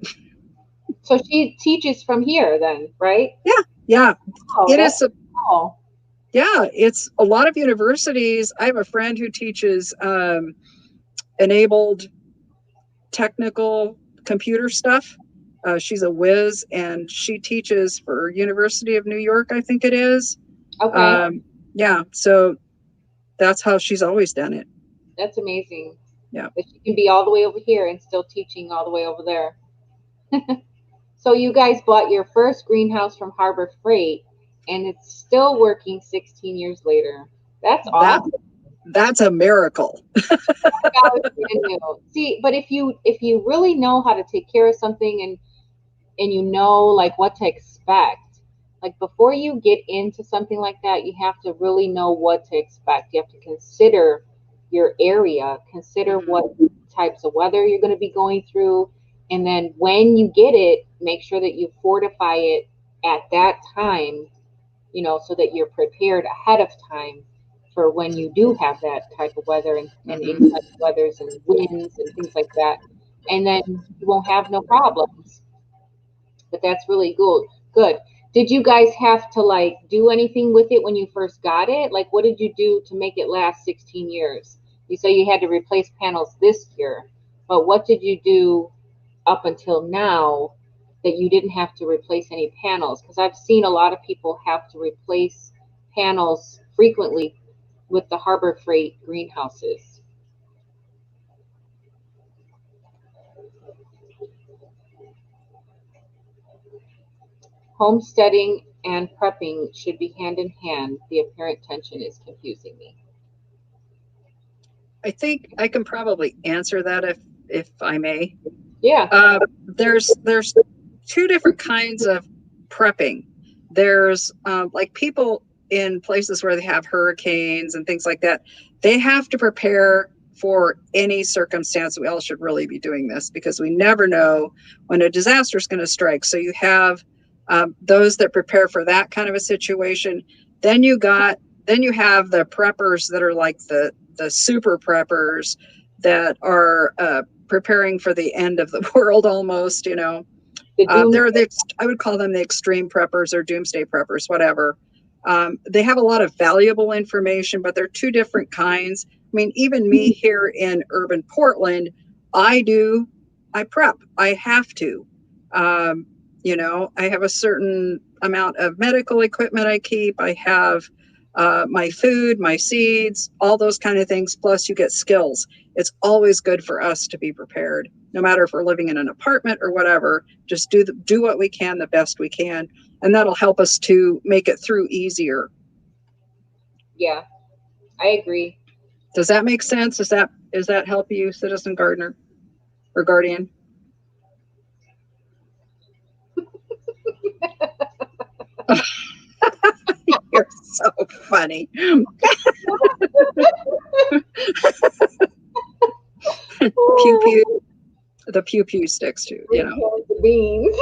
Speaker 1: So she teaches from here then, right?
Speaker 2: yeah,
Speaker 1: Oh,
Speaker 2: it
Speaker 1: that's
Speaker 2: is.
Speaker 1: cool.
Speaker 2: Yeah, it's a lot of universities. I have a friend who teaches enabled technical computer stuff. She's a whiz, and she teaches for University of New York, I think it is.
Speaker 1: Okay.
Speaker 2: Yeah, so that's how she's always done it.
Speaker 1: That's amazing.
Speaker 2: Yeah.
Speaker 1: That she can be all the way over here and still teaching all the way over there. So you guys bought your first greenhouse from Harbor Freight, and it's still working 16 years later. That's awesome.
Speaker 2: That's a miracle.
Speaker 1: See, but if you really know how to take care of something, and you know like what to expect, like before you get into something like that, you have to really know what to expect. You have to consider your area, consider what types of weather you're going to be going through, and then when you get it, make sure that you fortify it at that time, so that you're prepared ahead of time for when you do have that type of weather, and any type of weathers and winds and things like that. And then you won't have no problems. But that's really good. Good. Did you guys have to like do anything with it when you first got it? Like, what did you do to make it last 16 years? You say you had to replace panels this year, but what did you do up until now that you didn't have to replace any panels? Because I've seen a lot of people have to replace panels frequently with the Harbor Freight greenhouses. Homesteading and prepping should be hand in hand. The apparent tension is confusing me.
Speaker 2: I think I can probably answer that if I may.
Speaker 1: Yeah.
Speaker 2: There's two different kinds of prepping. There's like people in places where they have hurricanes and things like that. They have to prepare for any circumstance. We all should really be doing this because we never know when a disaster is going to strike. So you have those that prepare for that kind of a situation. Then you have the preppers that are like the super preppers that are preparing for the end of the world almost, I would call them the extreme preppers or doomsday preppers, whatever. They have a lot of valuable information, but they're two different kinds. I mean, even me here in urban Portland, I prep. I have to. I have a certain amount of medical equipment I keep. I have my food, my seeds, all those kind of things. Plus, you get skills. It's always good for us to be prepared, no matter if we're living in an apartment or whatever. Just do what we can the best we can, and that'll help us to make it through easier.
Speaker 1: Yeah, I agree.
Speaker 2: Does that make sense? Does that help you, citizen gardener or guardian? You're so funny. Pew pew. The pew pew sticks too,
Speaker 1: The beans.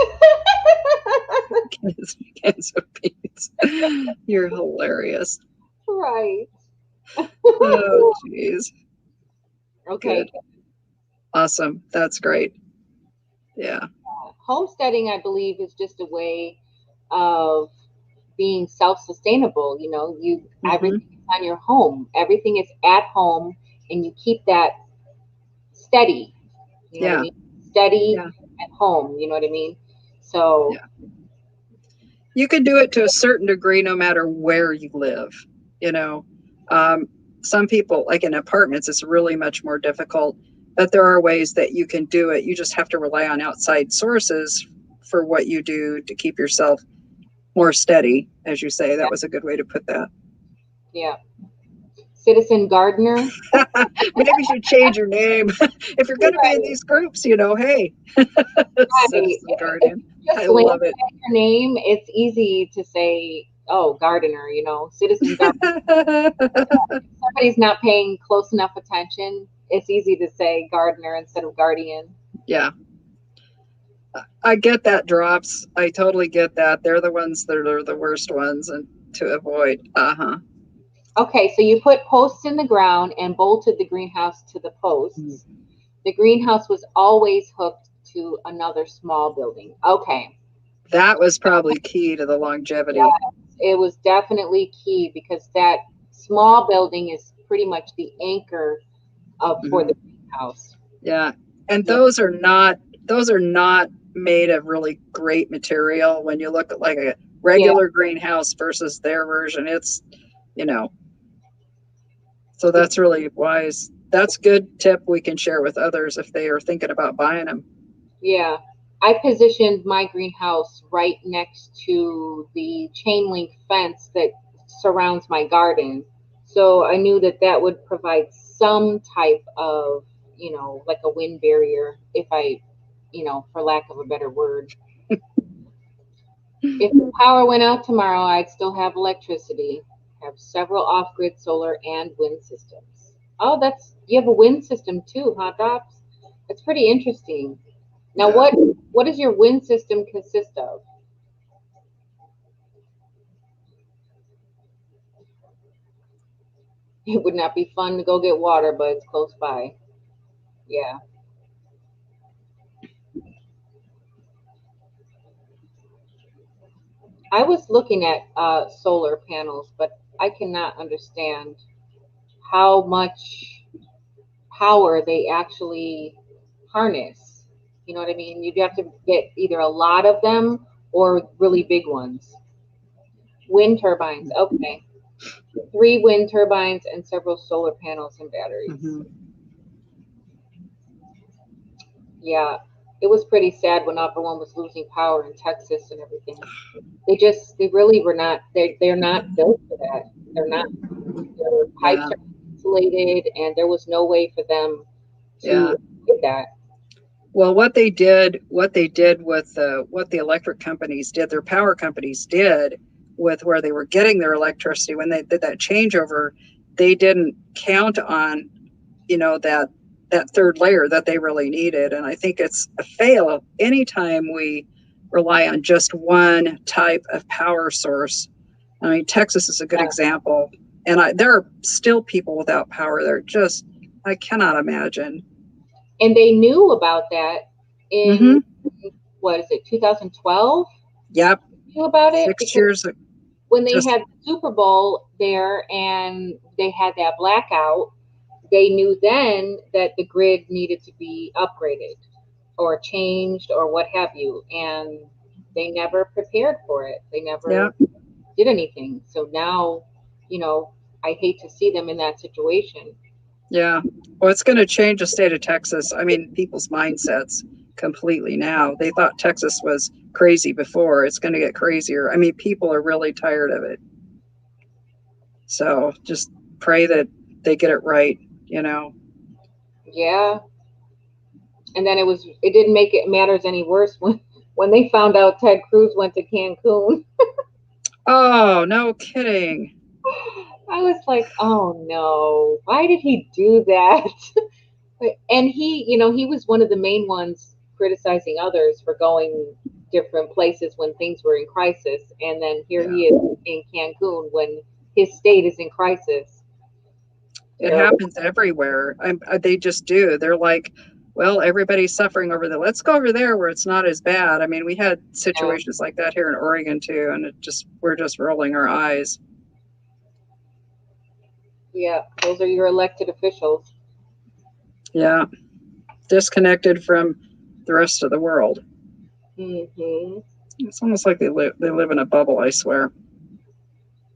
Speaker 2: Cans of beans. You're hilarious.
Speaker 1: Right.
Speaker 2: Oh, geez.
Speaker 1: Okay.
Speaker 2: Good. Awesome. That's great. Yeah.
Speaker 1: Homesteading, I believe, is just a way of being self-sustainable. Everything is on your home. Everything is at home, and you keep that steady. You know what I mean? Steady at home. You know what I mean? So
Speaker 2: you can do it to a certain degree, no matter where you live. Some people, like in apartments, it's really much more difficult. But there are ways that you can do it. You just have to rely on outside sources for what you do to keep yourself more steady, as you say. That was a good way to put that.
Speaker 1: Yeah. Citizen Gardener.
Speaker 2: Maybe you should change your name. If you're going to be in these groups, hey,
Speaker 1: Right.
Speaker 2: Citizen
Speaker 1: If
Speaker 2: Guardian.
Speaker 1: you
Speaker 2: I
Speaker 1: just glance
Speaker 2: love it.
Speaker 1: at your name, it's easy to say, oh, gardener, citizen gardener. Somebody's not paying close enough attention. It's easy to say gardener instead of guardian.
Speaker 2: Yeah. I get that, drops. I totally get that. They're the ones that are the worst ones and to avoid. Uh-huh.
Speaker 1: Okay, so you put posts in the ground and bolted the greenhouse to the posts.
Speaker 2: Mm-hmm.
Speaker 1: The greenhouse was always hooked to another small building. Okay.
Speaker 2: That was probably key to the longevity.
Speaker 1: Yes, it was definitely key because that small building is pretty much the anchor for the greenhouse.
Speaker 2: Yeah. And
Speaker 1: Yeah.
Speaker 2: those are not made of really great material. When you look at like a regular greenhouse versus their version, it's, so that's really wise. That's good tip we can share with others if they are thinking about buying them.
Speaker 1: Yeah. I positioned my greenhouse right next to the chain link fence that surrounds my garden. So I knew that that would provide some type of, like a wind barrier, if I, for lack of a better word. If the power went out tomorrow, I'd still have electricity. Have several off-grid solar and wind systems. Oh, you have a wind system too, huh, Drops? That's pretty interesting. Now,
Speaker 2: Yeah.
Speaker 1: what does your wind system consist of? It would not be fun to go get water, but it's close by. Yeah. I was looking at solar panels, but I cannot understand how much power they actually harness. You know what I mean? You'd have to get either a lot of them or really big ones. Wind turbines. Okay. 3 wind turbines and several solar panels and batteries.
Speaker 2: Mm-hmm.
Speaker 1: Yeah, it was pretty sad when Opera One was losing power in Texas and everything. They really were not. They're not built for that. They're not. Their pipes
Speaker 2: Yeah.
Speaker 1: are insulated, and there was no way for them
Speaker 2: Yeah.
Speaker 1: to get that.
Speaker 2: Well, what they did with what the electric companies did, their power companies did with where they were getting their electricity when they did that changeover, they didn't count on, that third layer that they really needed. And I think it's a fail anytime we rely on just one type of power source. I mean, Texas is a good example. And there are still people without power. I cannot imagine.
Speaker 1: And they knew about that in what is it, 2012?
Speaker 2: Yep.
Speaker 1: Knew about it
Speaker 2: 6 years ago.
Speaker 1: When they had the Super Bowl there and they had that blackout, they knew then that the grid needed to be upgraded or changed or what have you, and they never prepared for it. They never did anything. So now, I hate to see them in that situation.
Speaker 2: Yeah. Well, it's going to change the state of Texas. I mean, people's mindsets completely now. They thought Texas was crazy before. It's going to get crazier. I mean, people are really tired of it. So just pray that they get it right,
Speaker 1: Yeah. And then it didn't make it matters any worse when they found out Ted Cruz went to Cancun.
Speaker 2: Oh, no kidding.
Speaker 1: I was like, oh no, why did he do that? And he was one of the main ones criticizing others for going different places when things were in crisis. And then here he is in Cancun when his state is in crisis.
Speaker 2: It happens everywhere. They just do. They're like, well, everybody's suffering over there. Let's go over there where it's not as bad. I mean, we had situations like that here in Oregon too, and we're just rolling our eyes.
Speaker 1: Yeah, those are your elected officials.
Speaker 2: Yeah, disconnected from the rest of the world.
Speaker 1: Mm-hmm.
Speaker 2: It's almost like they live in a bubble, I swear.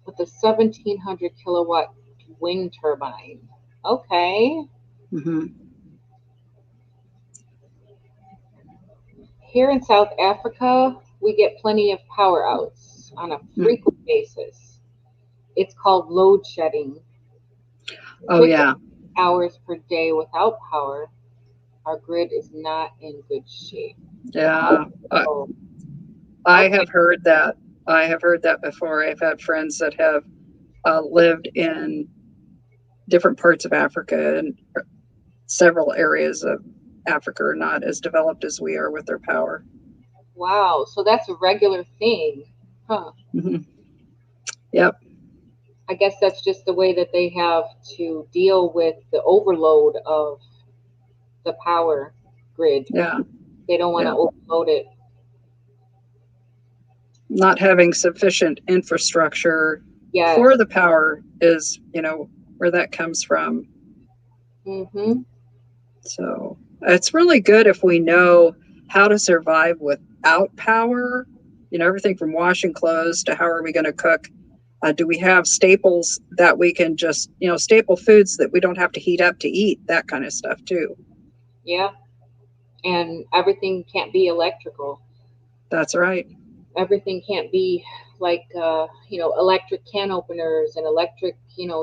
Speaker 1: With a 1,700 kilowatt wind turbine. Okay.
Speaker 2: Mm-hmm.
Speaker 1: Here in South Africa, we get plenty of power outs on a frequent basis. It's called load shedding.
Speaker 2: Oh,
Speaker 1: With
Speaker 2: yeah.
Speaker 1: hours per day without power, our grid is not in good shape.
Speaker 2: Yeah.
Speaker 1: Oh,
Speaker 2: I
Speaker 1: okay.
Speaker 2: have heard that. I have heard that before. I've had friends that have lived in different parts of Africa, and several areas of Africa are not as developed as we are with their power.
Speaker 1: Wow. So that's a regular thing. Huh.
Speaker 2: Hmm. Yep.
Speaker 1: I guess that's just the way that they have to deal with the overload of the power grid.
Speaker 2: Yeah.
Speaker 1: They don't want to
Speaker 2: Yeah.
Speaker 1: overload it.
Speaker 2: Not having sufficient infrastructure
Speaker 1: Yes.
Speaker 2: for the power is, where that comes from.
Speaker 1: Mm-hmm.
Speaker 2: So it's really good if we know how to survive without power. Everything from washing clothes to how are we going to cook. Do we have staples that we can just, staple foods that we don't have to heat up to eat, that kind of stuff too.
Speaker 1: Yeah. And everything can't be electrical.
Speaker 2: That's right.
Speaker 1: Everything can't be like electric can openers and electric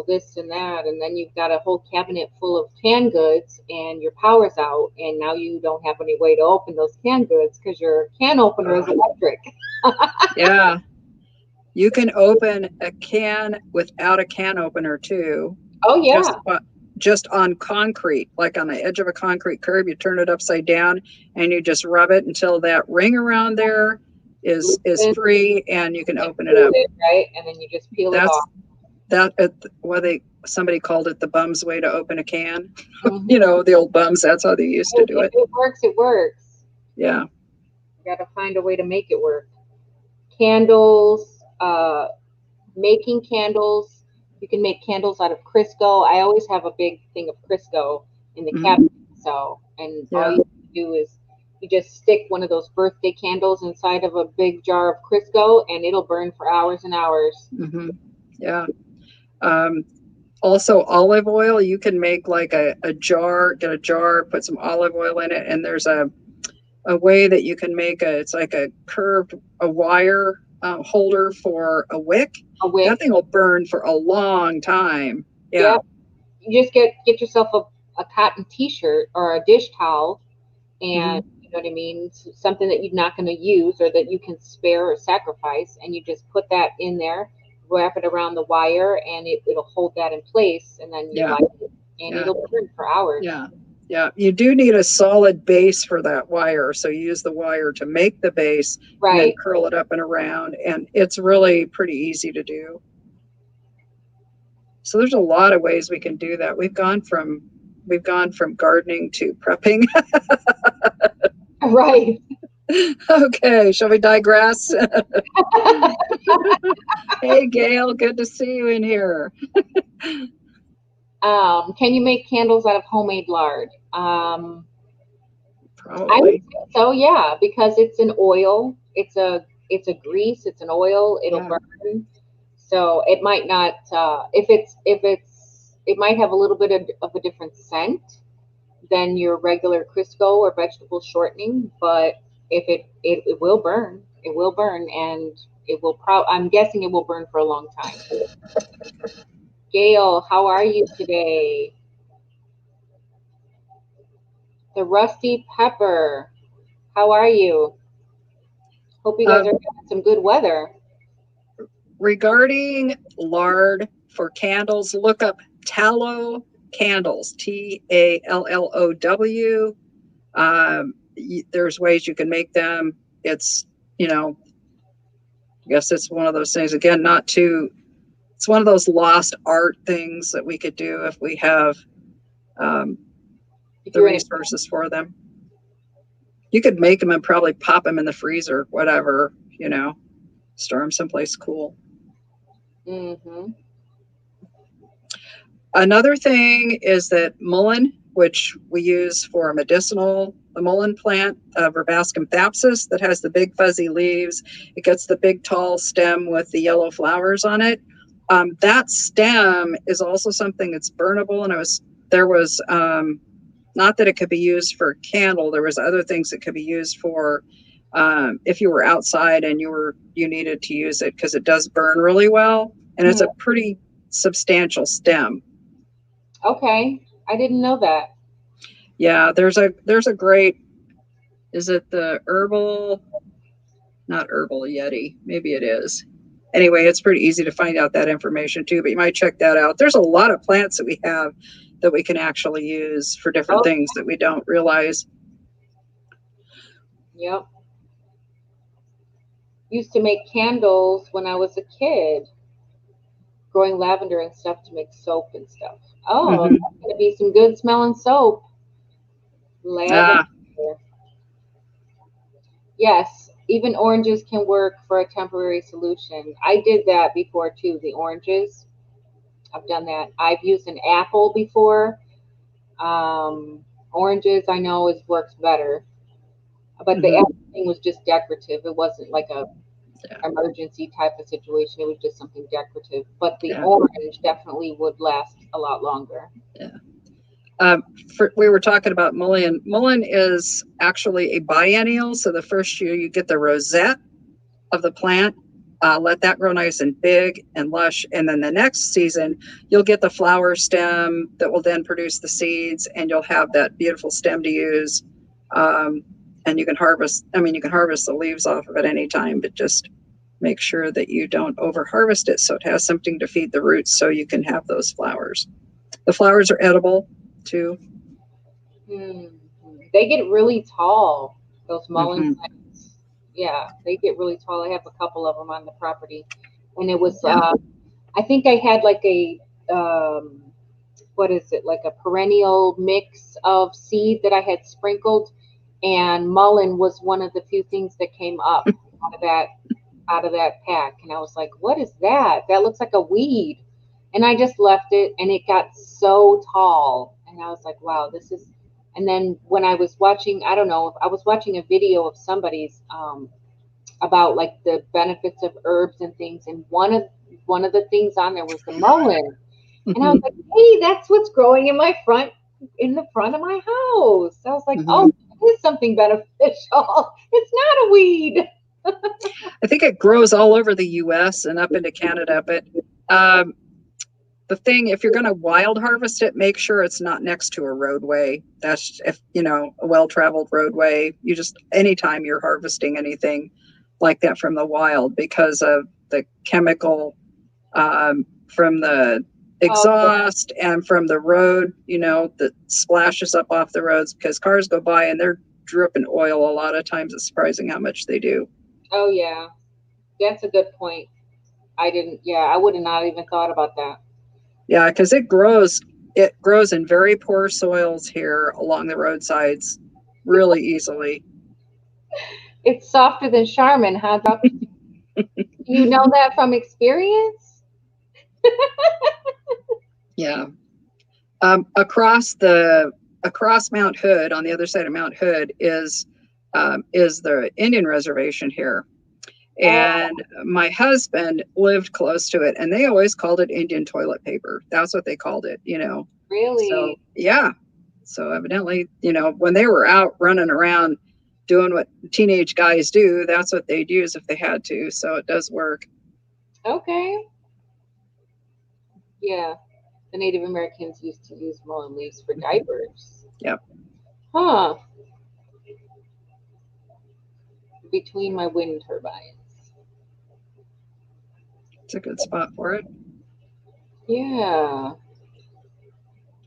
Speaker 1: this and that, and then you've got a whole cabinet full of canned goods and your power's out and now you don't have any way to open those canned goods because your can opener is electric.
Speaker 2: Yeah. You can open a can without a can opener too.
Speaker 1: Oh
Speaker 2: just
Speaker 1: yeah.
Speaker 2: just on concrete, like on the edge of a concrete curb. You turn it upside down and you just rub it until that ring around there is
Speaker 1: Loosen
Speaker 2: free, and you can
Speaker 1: and
Speaker 2: open it
Speaker 1: peel
Speaker 2: up.
Speaker 1: it, right, and then you just peel it
Speaker 2: That's
Speaker 1: off.
Speaker 2: that what they somebody called it, the bum's way to open a can.
Speaker 1: Hmm.
Speaker 2: The old bums, that's how they used to do
Speaker 1: If
Speaker 2: it.
Speaker 1: it works, it works.
Speaker 2: Yeah.
Speaker 1: You got to find a way to make it work. Candles, making candles. You can make candles out of Crisco. I always have a big thing of Crisco in the
Speaker 2: Hmm.
Speaker 1: cabinet. So, and all
Speaker 2: Yeah.
Speaker 1: you do is you just stick one of those birthday candles inside of a big jar of Crisco, and it'll burn for hours and hours.
Speaker 2: Hmm. Yeah. um, Also, olive oil, you can make like a jar, get a jar, put some olive oil in it, and there's a way that you can make it's like a curved, a wire holder for a wick.
Speaker 1: A wick.
Speaker 2: That thing will burn for a long time. Yeah.
Speaker 1: Yep. You just get yourself a cotton T-shirt or a dish towel, and
Speaker 2: Hmm.
Speaker 1: you know what I mean, something that you're not going to use or that you can spare or sacrifice, and you just put that in there, wrap it around the wire, and it'll hold that in place, and then you
Speaker 2: Yeah.
Speaker 1: light it, and
Speaker 2: Yeah.
Speaker 1: it'll burn for hours.
Speaker 2: Yeah. Yeah. You do need a solid base for that wire. So you use the wire to make the base and then
Speaker 1: Right.
Speaker 2: curl it up and around. And it's really pretty easy to do. So there's a lot of ways we can do that. We've gone from gardening to prepping.
Speaker 1: Right.
Speaker 2: Okay, shall we digress? Hey, Gail, good to see you in here.
Speaker 1: Can you make candles out of homemade lard? I would
Speaker 2: Probably.
Speaker 1: say so, yeah, because it's an oil, it's a grease, it's an oil, it'll
Speaker 2: Yeah.
Speaker 1: burn. So it might not, it might have a little bit of a different scent than your regular Crisco or vegetable shortening, but if it will burn, it will burn, and I'm guessing it will burn for a long time. Gail, how are you today? The Rusty Pepper, how are you? Hope you guys are
Speaker 2: Um,
Speaker 1: having some good weather.
Speaker 2: Regarding lard for candles, look up tallow candles, Tallow. There's ways you can make them. It's, I guess it's one of those things, again, not too, it's one of those lost art things that we could do if we have um,
Speaker 1: If
Speaker 2: the
Speaker 1: you're in a
Speaker 2: resources for them. You could make them and probably pop them in the freezer, whatever, store them someplace cool.
Speaker 1: mm-hmm.
Speaker 2: Another thing is that mullein, which we use for medicinal, the mullein plant, Verbascum thapsus, that has the big fuzzy leaves. It gets the big tall stem with the yellow flowers on it. That stem is also something that's burnable, and there was not that it could be used for candle. There was other things that could be used for if you were outside and you needed to use it, because it does burn really well, and it's a pretty substantial stem.
Speaker 1: Okay. I didn't know that.
Speaker 2: Yeah, there's a great, is it the herbal, not herbal Yeti? Maybe it is. Anyway, it's pretty easy to find out that information too, but you might check that out. There's a lot of plants that we have that we can actually use for different
Speaker 1: Oh,
Speaker 2: things that we don't realize.
Speaker 1: yep. Used to make candles when I was a kid, growing lavender and stuff to make soap and stuff. Oh,
Speaker 2: Hmm.
Speaker 1: that's gonna be some good smelling soap. Lavender.
Speaker 2: Ah,
Speaker 1: Yes, even oranges can work for a temporary solution. I did that before too. The oranges, I've done that. I've used an apple before. Oranges, I know is works better, but the
Speaker 2: hmm.
Speaker 1: apple thing was just decorative. It wasn't like a
Speaker 2: Yeah,
Speaker 1: emergency type of situation. It was just something decorative. But the
Speaker 2: yeah,
Speaker 1: orange definitely would last a lot longer.
Speaker 2: yeah. We were talking about mullein. Mullein is actually a biennial. So the first year you get the rosette of the plant, let that grow nice and big and lush. And then the next season, you'll get the flower stem that will then produce the seeds, and you'll have that beautiful stem to use. Um, and you can harvest, I mean, you can harvest the leaves off of it anytime, but just make sure that you don't over harvest it so it has something to feed the roots so you can have those flowers. The flowers are edible too.
Speaker 1: Hmm. They get really tall. Those mullein
Speaker 2: Hmm.
Speaker 1: plants. Yeah, they get really tall. I have a couple of them on the property, and it was.
Speaker 2: Yeah.
Speaker 1: I think I had like a what is it, like a perennial mix of seed that I had sprinkled, and mullein was one of the few things that came up out of that pack, and I was like, "What is that? That looks like a weed," and I just left it, and it got so tall, and I was like, "Wow, this is." And then when I was watching, I don't know, I was watching a video of somebody's about like the benefits of herbs and things, and one of the things on there was the mullein, and I was
Speaker 2: Hmm.
Speaker 1: like, hey, that's what's growing in the front of my house. I was like,
Speaker 2: Hmm.
Speaker 1: oh, it is something beneficial. It's not a weed.
Speaker 2: I think it grows all over the US and up into Canada, but um, the thing, if you're going to wild harvest it, make sure it's not next to a roadway. That's, if you know, a well-traveled roadway. You just, anytime you're harvesting anything like that from the wild, because of the chemical from the
Speaker 1: Oh, yeah.
Speaker 2: exhaust and from the road, that splashes up off the roads, because cars go by and they're dripping oil a lot of times. It's surprising how much they do.
Speaker 1: Oh, yeah. That's a good point. I would have not even thought about that.
Speaker 2: Yeah, because it grows in very poor soils here along the roadsides really easily.
Speaker 1: It's softer than Charmin, huh, Doctor? You know that from experience?
Speaker 2: Yeah. Across Mount Hood, on the other side of Mount Hood, is the Indian reservation here.
Speaker 1: Oh,
Speaker 2: And my husband lived close to it, and they always called it Indian toilet paper. That's what they called it. So
Speaker 1: really?
Speaker 2: yeah. So evidently, when they were out running around doing what teenage guys do, that's what they'd use if they had to. So it does work.
Speaker 1: Okay. Yeah. The Native Americans used to use mullein leaves for
Speaker 2: Mhm.
Speaker 1: diapers.
Speaker 2: Yep.
Speaker 1: Huh. Between my wind turbines.
Speaker 2: It's a good spot for it.
Speaker 1: Yeah.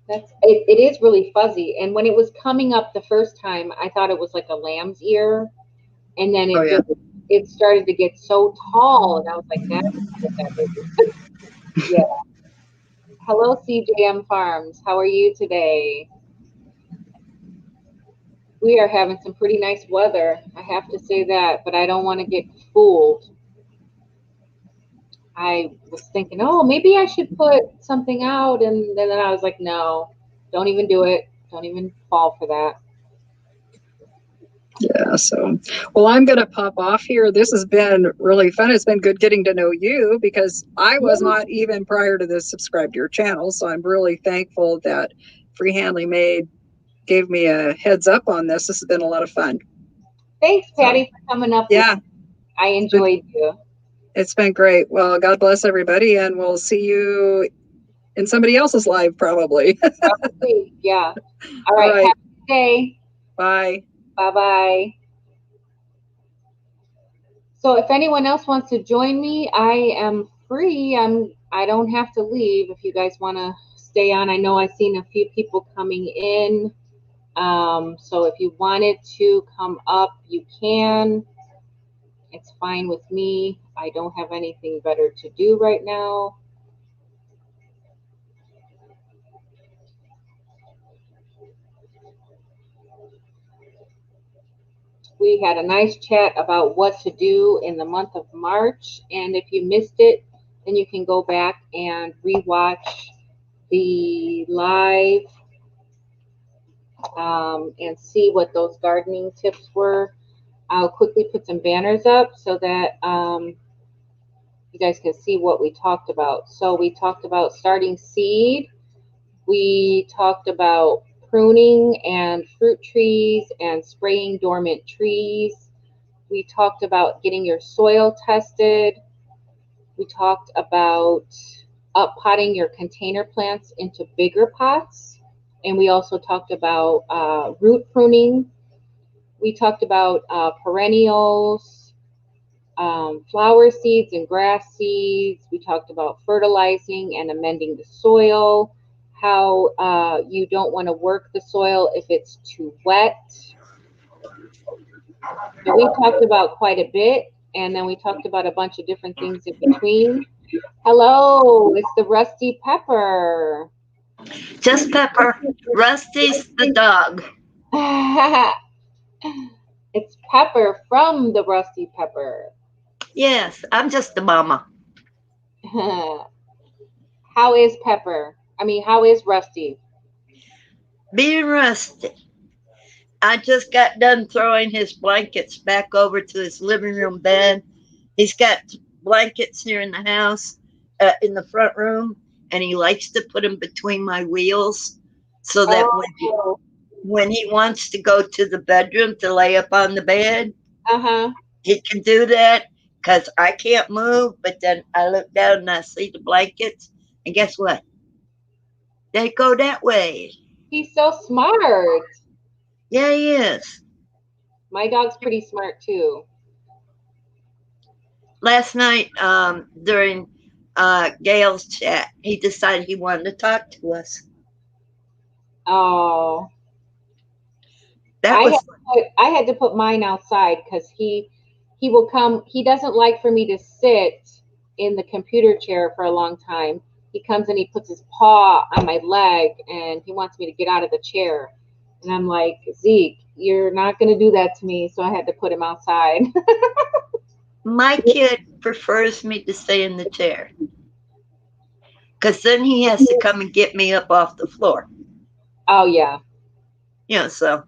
Speaker 1: It is really fuzzy. And when it was coming up the first time, I thought it was like a lamb's ear. And then
Speaker 2: Oh yeah.
Speaker 1: it started to get so tall. And I was like, that's what that is. Yeah. Hello, CJM Farms. How are you today? We are having some pretty nice weather. I have to say that, but I don't want to get fooled. I was thinking, oh, maybe I should put something out. And then I was like, no, don't even do it. Don't even fall for that.
Speaker 2: Yeah. So, well, I'm going to pop off here. This has been really fun. It's been good getting to know you, because I was
Speaker 1: Yeah.
Speaker 2: not even prior to this subscribed to your channel. So I'm really thankful that Freehandly Made gave me a heads up on this. This has been a lot of fun.
Speaker 1: Thanks,
Speaker 2: So
Speaker 1: Patty, for coming up with
Speaker 2: yeah,
Speaker 1: me. I
Speaker 2: it's been
Speaker 1: enjoyed you.
Speaker 2: it's been great. Well, God bless everybody, and we'll see you in somebody else's life, probably.
Speaker 1: Probably, yeah. All
Speaker 2: All
Speaker 1: right.
Speaker 2: right.
Speaker 1: Have a good day.
Speaker 2: Bye.
Speaker 1: Bye-bye. So if anyone else wants to join me, I am free. I don't have to leave if you guys want to stay on. I know I've seen a few people coming in. So if you wanted to come up, you can. It's fine with me. I don't have anything better to do right now. We had a nice chat about what to do in the month of March. And if you missed it, then you can go back and rewatch the live and see what those gardening tips were. I'll quickly put some banners up so that you guys can see what we talked about. So we talked about starting seed. We talked about pruning and fruit trees and spraying dormant trees. We talked about getting your soil tested. We talked about up potting your container plants into bigger pots. And we also talked about root pruning. We talked about perennials, flower seeds and grass seeds. We talked about fertilizing and amending the soil, how you don't want to work the soil if it's too wet. So we talked about quite a bit, and then we talked about a bunch of different things in between. Hello, it's the Rusty Pepper.
Speaker 3: Just Pepper. Rusty's the dog.
Speaker 1: It's Pepper from the Rusty Pepper.
Speaker 3: Yes, I'm just the mama.
Speaker 1: How is Pepper? I mean, how is Rusty?
Speaker 3: Being Rusty. I just got done throwing his blankets back over to his living room bed. He's got blankets here in the house, in the front room, and he likes to put them between my wheels so that when he wants to go to the bedroom to lay up on the bed, he can do that because I can't move. But then I look down and I see the blankets, and guess what? They go that way.
Speaker 1: He's so smart.
Speaker 3: Yeah, he is.
Speaker 1: My dog's pretty smart too.
Speaker 3: Last night, during Gail's chat, he decided he wanted to talk to us.
Speaker 1: Oh,
Speaker 3: That was
Speaker 1: I had to put mine outside because he will come. He doesn't like for me to sit in the computer chair for a long time. He comes and he puts his paw on my leg and he wants me to get out of the chair. And I'm like, Zeke, you're not going to do that to me. So I had to put him outside.
Speaker 3: my kid prefers me to stay in the chair because then he has to come and get me up off the floor.
Speaker 1: Oh, yeah.
Speaker 3: Yeah, so.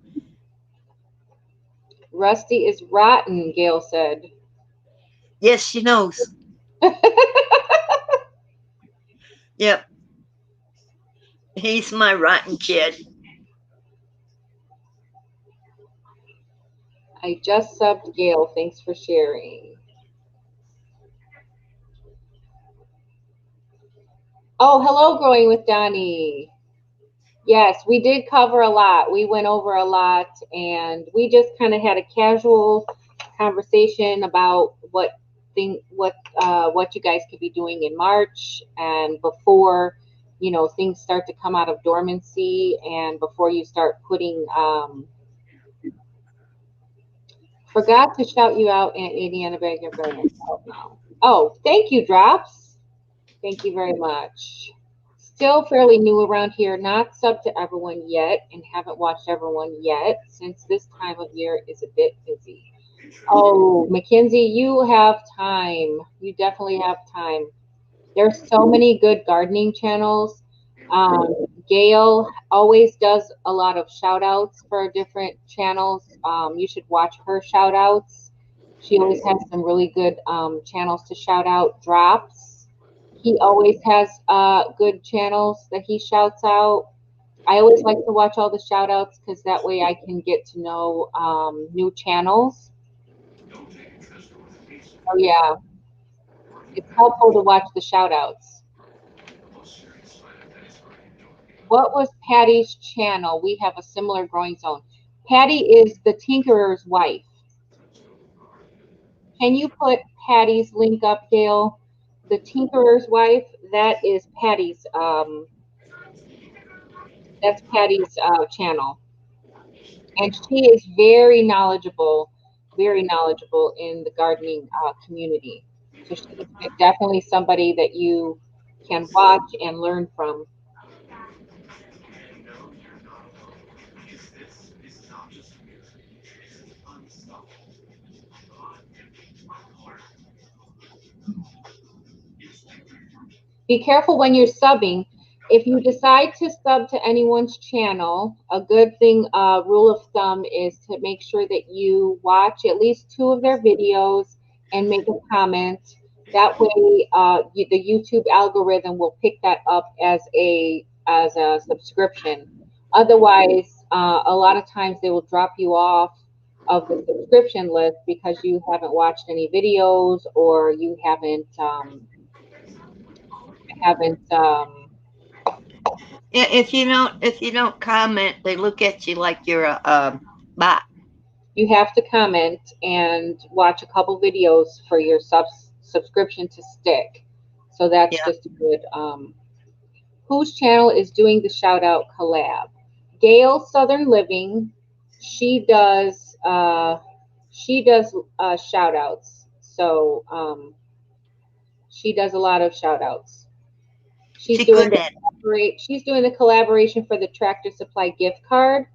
Speaker 1: Rusty is rotten, Gail said.
Speaker 3: Yes, she knows. Yep. He's my rotten kid.
Speaker 1: I just subbed Gail. Thanks for sharing. Oh, hello, Growing with Donnie. Yes, we did cover a lot. We went over a lot, and we just kind of had a casual conversation about what you guys could be doing in March and before, things start to come out of dormancy and before you start putting. Forgot to shout you out, Aunt Indiana Bagger Garden. Oh, thank you, Drops. Thank you very much. Still fairly new around here, not sub to everyone yet, and haven't watched everyone yet since this time of year is a bit busy. Oh, Mackenzie, you have time. You definitely have time. There's so many good gardening channels. Gail always does a lot of shout outs for different channels. You should watch her shout outs. She always has some really good channels to shout out. Drops. He always has good channels that he shouts out. I always like to watch all the shout outs because that way I can get to know new channels. Oh, yeah. It's helpful to watch the shout outs. What was Patty's channel? We have a similar growing zone. Patty is the tinkerer's wife. Can you put Patty's link up, Gail? The tinkerer's wife, that is Patty's that's Patty's channel. And she is very knowledgeable in the gardening community. So she's definitely somebody that you can watch and learn from. Be careful when you're subbing. If you decide to sub to anyone's channel, a good thing, rule of thumb is to make sure that you watch at least 2 of their videos and make a comment. That way, the YouTube algorithm will pick that up as a subscription. Otherwise, a lot of times they will drop you off of the subscription list because you haven't watched any videos or you haven't
Speaker 3: Yeah, if you don't comment, they look at you like you're a bot.
Speaker 1: you have to comment and watch a couple videos for your subscription to stick. So that's
Speaker 3: Yeah.
Speaker 1: just a good. Whose channel is doing the shout out collab? Gail Southern Living. She does. Shout outs. So she does a lot of shout outs. She's
Speaker 3: She
Speaker 1: doing
Speaker 3: good
Speaker 1: the
Speaker 3: at it.
Speaker 1: she's doing the collaboration for the Tractor Supply gift card,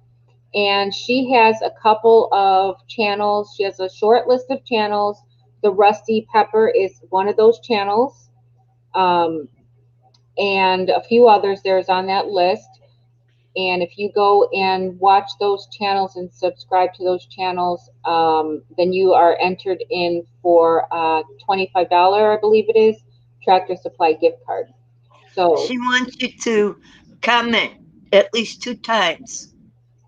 Speaker 1: and she has a couple of channels. She has a short list of channels. The Rusty Pepper is one of those channels, um, and a few others there's on that list. And if you go and watch those channels and subscribe to those channels, then you are entered in for a $25, I believe it is, Tractor Supply gift card. So,
Speaker 3: She wants you to comment at least 2 times.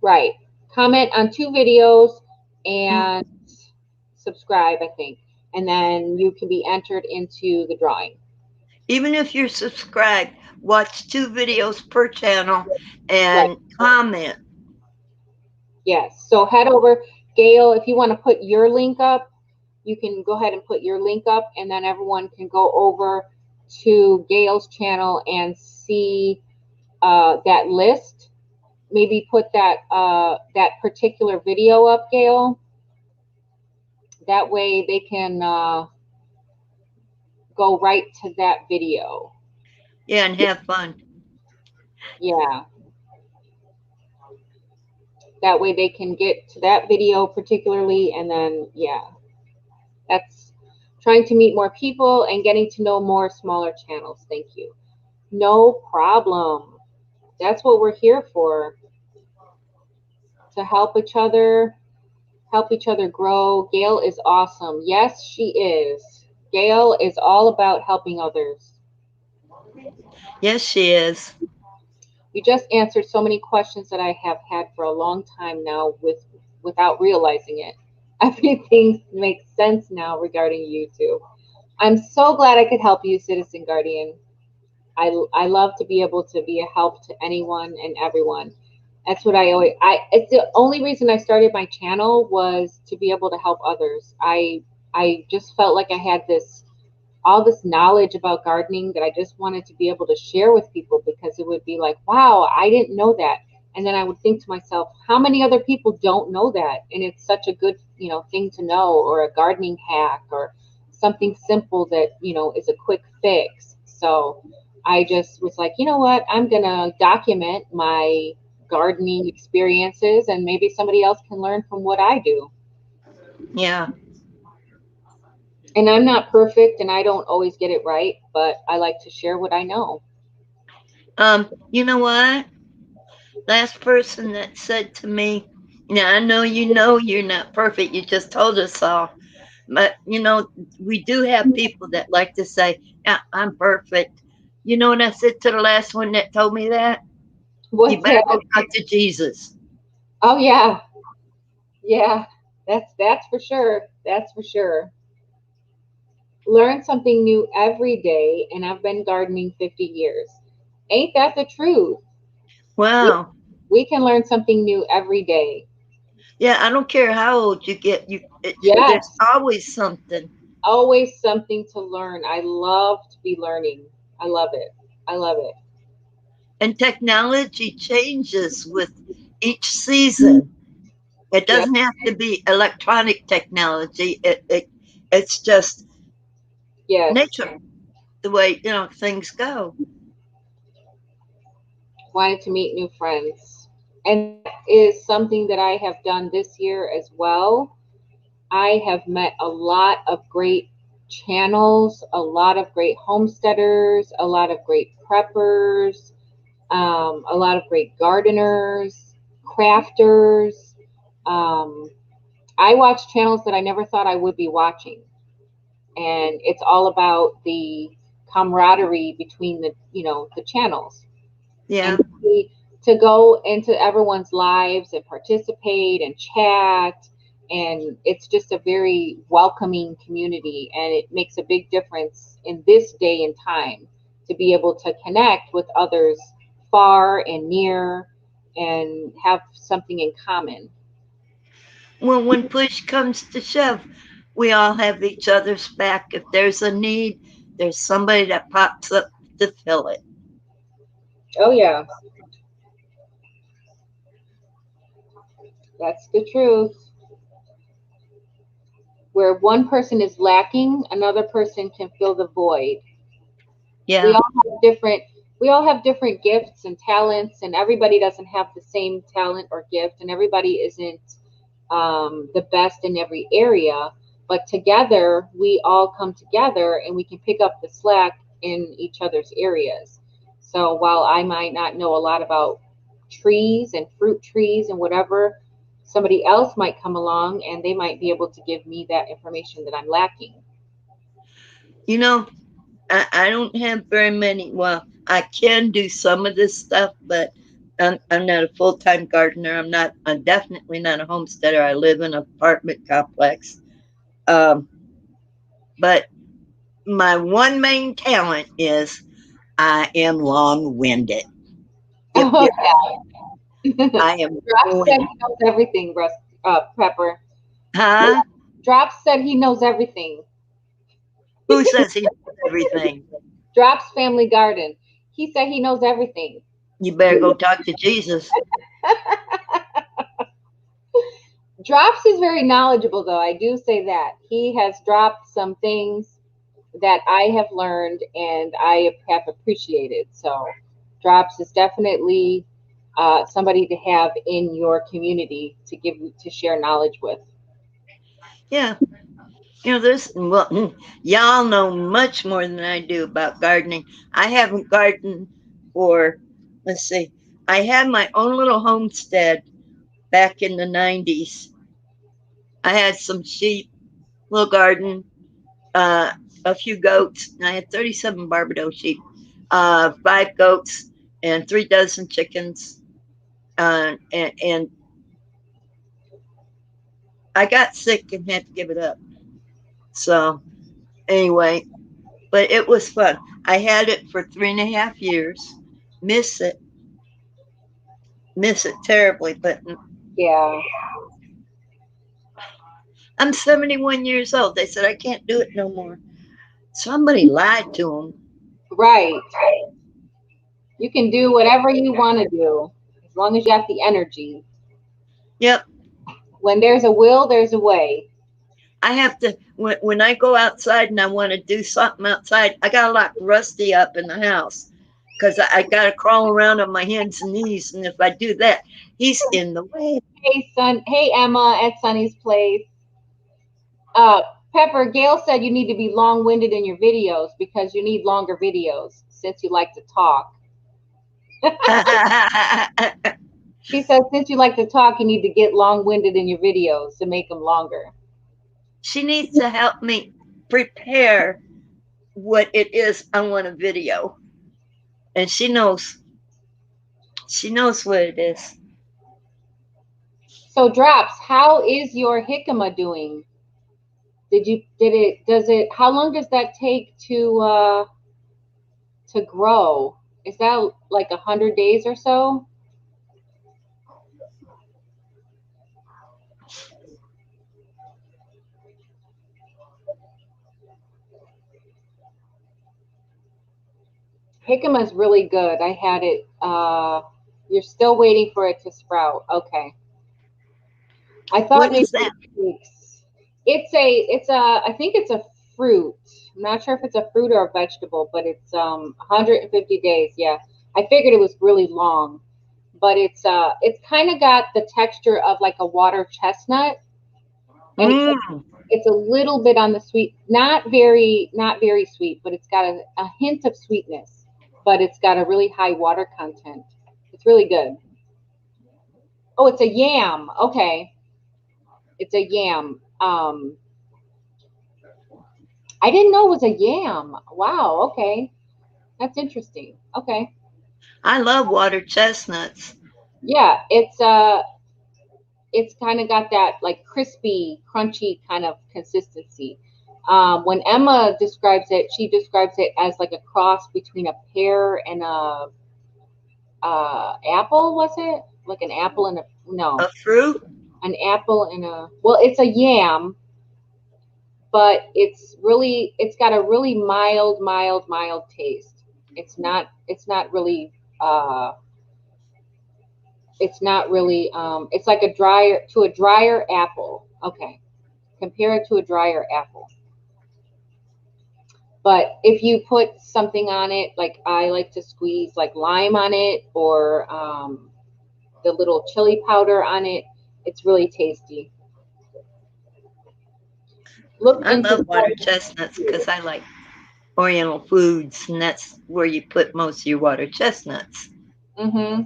Speaker 1: right. Comment on 2 videos
Speaker 3: Mm.
Speaker 1: and subscribe, I think. And then you can be entered into the drawing.
Speaker 3: Even if you're subscribed, watch 2 videos per channel
Speaker 1: Right.
Speaker 3: and comment.
Speaker 1: Yes. So head over, Gail, if you want to put your link up, you can go ahead and put your link up, and then everyone can go over to Gail's channel and see that list. Maybe put that particular video up, Gail. That way they can go right to that video.
Speaker 3: Yeah, and have fun.
Speaker 1: Yeah. That way they can get to that video particularly, and then, yeah. That's trying to meet more people and getting to know more smaller channels. Thank you. No problem. That's what we're here for. To help each other grow. Gail is awesome. Yes, she is. Gail is all about helping others.
Speaker 3: Yes, she is.
Speaker 1: You just answered so many questions that I have had for a long time now without realizing it. Everything makes sense now regarding YouTube. I'm so glad I could help you, Citizen Guardian. I love to be able to be a help to anyone and everyone. That's what it's the only reason I started my channel was to be able to help others. I just felt like I had all this knowledge about gardening that I just wanted to be able to share with people, because it would be like, wow, I didn't know that. And then I would think to myself, how many other people don't know that? And it's such a good, thing to know, or a gardening hack, or something simple that, is a quick fix. So I just was like, you know what? I'm going to document my gardening experiences, and maybe somebody else can learn from what I do.
Speaker 3: Yeah.
Speaker 1: And I'm not perfect and I don't always get it right, but I like to share what I know.
Speaker 3: You know what? Last person that said to me, I know you're not perfect. You just told us so. But we do have people that like to say, yeah, I'm perfect. You know what I said to the last one that told me that? You
Speaker 1: What's
Speaker 3: better
Speaker 1: that?
Speaker 3: go talk to Jesus.
Speaker 1: Oh yeah. Yeah. That's for sure. That's for sure. Learn something new every day, and I've been gardening 50 years. Ain't that the truth? We,
Speaker 3: Wow.
Speaker 1: we can learn something new every day.
Speaker 3: Yeah, I don't care how old you get. There's
Speaker 1: Yes,
Speaker 3: always something.
Speaker 1: always something to learn. I love to be learning. I love it. I love it.
Speaker 3: And technology changes with each season. It
Speaker 1: Yeah.
Speaker 3: doesn't have to be electronic technology. It's just
Speaker 1: Yes.
Speaker 3: nature, the way things go.
Speaker 1: Wanted to meet new friends. And that is something that I have done this year as well. I have met a lot of great channels, a lot of great homesteaders, a lot of great preppers, a lot of great gardeners, crafters. Um, I watch channels that I never thought I would be watching, and it's all about the camaraderie between the channels, and
Speaker 3: Yeah.
Speaker 1: to go into everyone's lives and participate and chat, and it's just a very welcoming community, and it makes a big difference in this day and time to be able to connect with others far and near and have something in common.
Speaker 3: Well, when push comes to shove, we all have each other's back. If there's a need, there's somebody that pops up to fill it.
Speaker 1: Oh yeah, that's the truth. Where one person is lacking, another person can fill the void. we
Speaker 3: Yeah.
Speaker 1: all have different we all have different gifts and talents, and everybody doesn't have the same talent or gift, and everybody isn't the best in every area, but together we all come together and we can pick up the slack in each other's areas. So while I might not know a lot about trees and fruit trees and whatever, somebody else might come along and they might be able to give me that information that I'm lacking.
Speaker 3: You know, I don't have very many. Well, I can do some of this stuff, but I'm not a full time gardener. I'm definitely not a homesteader. I live in an apartment complex. Um, but my one main talent is I am long winded. Yep,
Speaker 1: Oh,
Speaker 3: yep.
Speaker 1: yeah.
Speaker 3: I am
Speaker 1: Drop
Speaker 3: long
Speaker 1: said
Speaker 3: winded.
Speaker 1: he knows everything, Pepper.
Speaker 3: Huh?
Speaker 1: Drop said he knows everything.
Speaker 3: Who says he knows everything?
Speaker 1: Drop's Family Garden. He said he knows everything.
Speaker 3: You better go talk to Jesus.
Speaker 1: Drops is very knowledgeable, though. I do say that. He has dropped some things that I have learned and I have appreciated. So, Drops is definitely somebody to have in your community to share knowledge with.
Speaker 3: Yeah. Y'all know much more than I do about gardening. I haven't gardened for, let's see, I had my own little homestead back in the 90s. I had some sheep, little garden, uh, a few goats, and I had 37 Barbados sheep, 5 goats, and 3 dozen chickens. And I got sick and had to give it up. So, anyway, but it was fun. I had it for 3.5 years. Miss it, miss it terribly. But
Speaker 1: Yeah,
Speaker 3: I'm 71 years old. They said I can't do it no more. Somebody lied to them.
Speaker 1: right. You can do whatever you want to do as long as you have the energy.
Speaker 3: Yep,
Speaker 1: When there's a will, there's a way.
Speaker 3: I have to when I go outside and I want to do something outside. I got to lock Rusty up in the house because I got to crawl around on my hands and knees, and if I do that, he's in the way.
Speaker 1: Hey, son. Hey, Emma at Sunny's place. Uh, Pepper, Gail said you need to be long-winded in your videos because you need longer videos since you like to talk. She says since you like to talk, you need to get long-winded in your videos to make them longer.
Speaker 3: She needs to help me prepare what it is I want a video, and she knows. She knows what it is.
Speaker 1: So, Drops, how is your jicama doing? How long does that take to grow? Is that like 100 days or so? Jicama is really good. I had it. You're still waiting for it to sprout. Okay. I thought
Speaker 3: What
Speaker 1: maybe
Speaker 3: is that?
Speaker 1: it's a I think it's a fruit. I'm not sure if it's a fruit or a vegetable, but it's 150 days. Yeah. I figured it was really long, but it's kind of got the texture of like a water chestnut, and
Speaker 3: Mm,
Speaker 1: it's a little bit on the sweet, not very sweet, but it's got a hint of sweetness, but it's got a really high water content. It's really good. Oh, it's a yam. Okay. It's a yam. I didn't know it was a yam. Wow. Okay. That's interesting. Okay.
Speaker 3: I love water chestnuts.
Speaker 1: Yeah, it's kind of got that like crispy, crunchy kind of consistency. When Emma describes it, she describes it as like a cross between a pear and a apple. Was it like an apple and a
Speaker 3: A
Speaker 1: no,
Speaker 3: fruit?
Speaker 1: an apple and a well, it's a yam, but it's got a really mild taste. It's not really uh it's not really it's like a drier apple. Okay. Compare it to a drier apple. But if you put something on it, like I like to squeeze like lime on it or the little chili powder on it, it's really tasty. Look
Speaker 3: I
Speaker 1: into
Speaker 3: love
Speaker 1: the
Speaker 3: water chestnuts because I like Oriental foods, and that's where you put most of your water chestnuts.
Speaker 1: mm-hmm.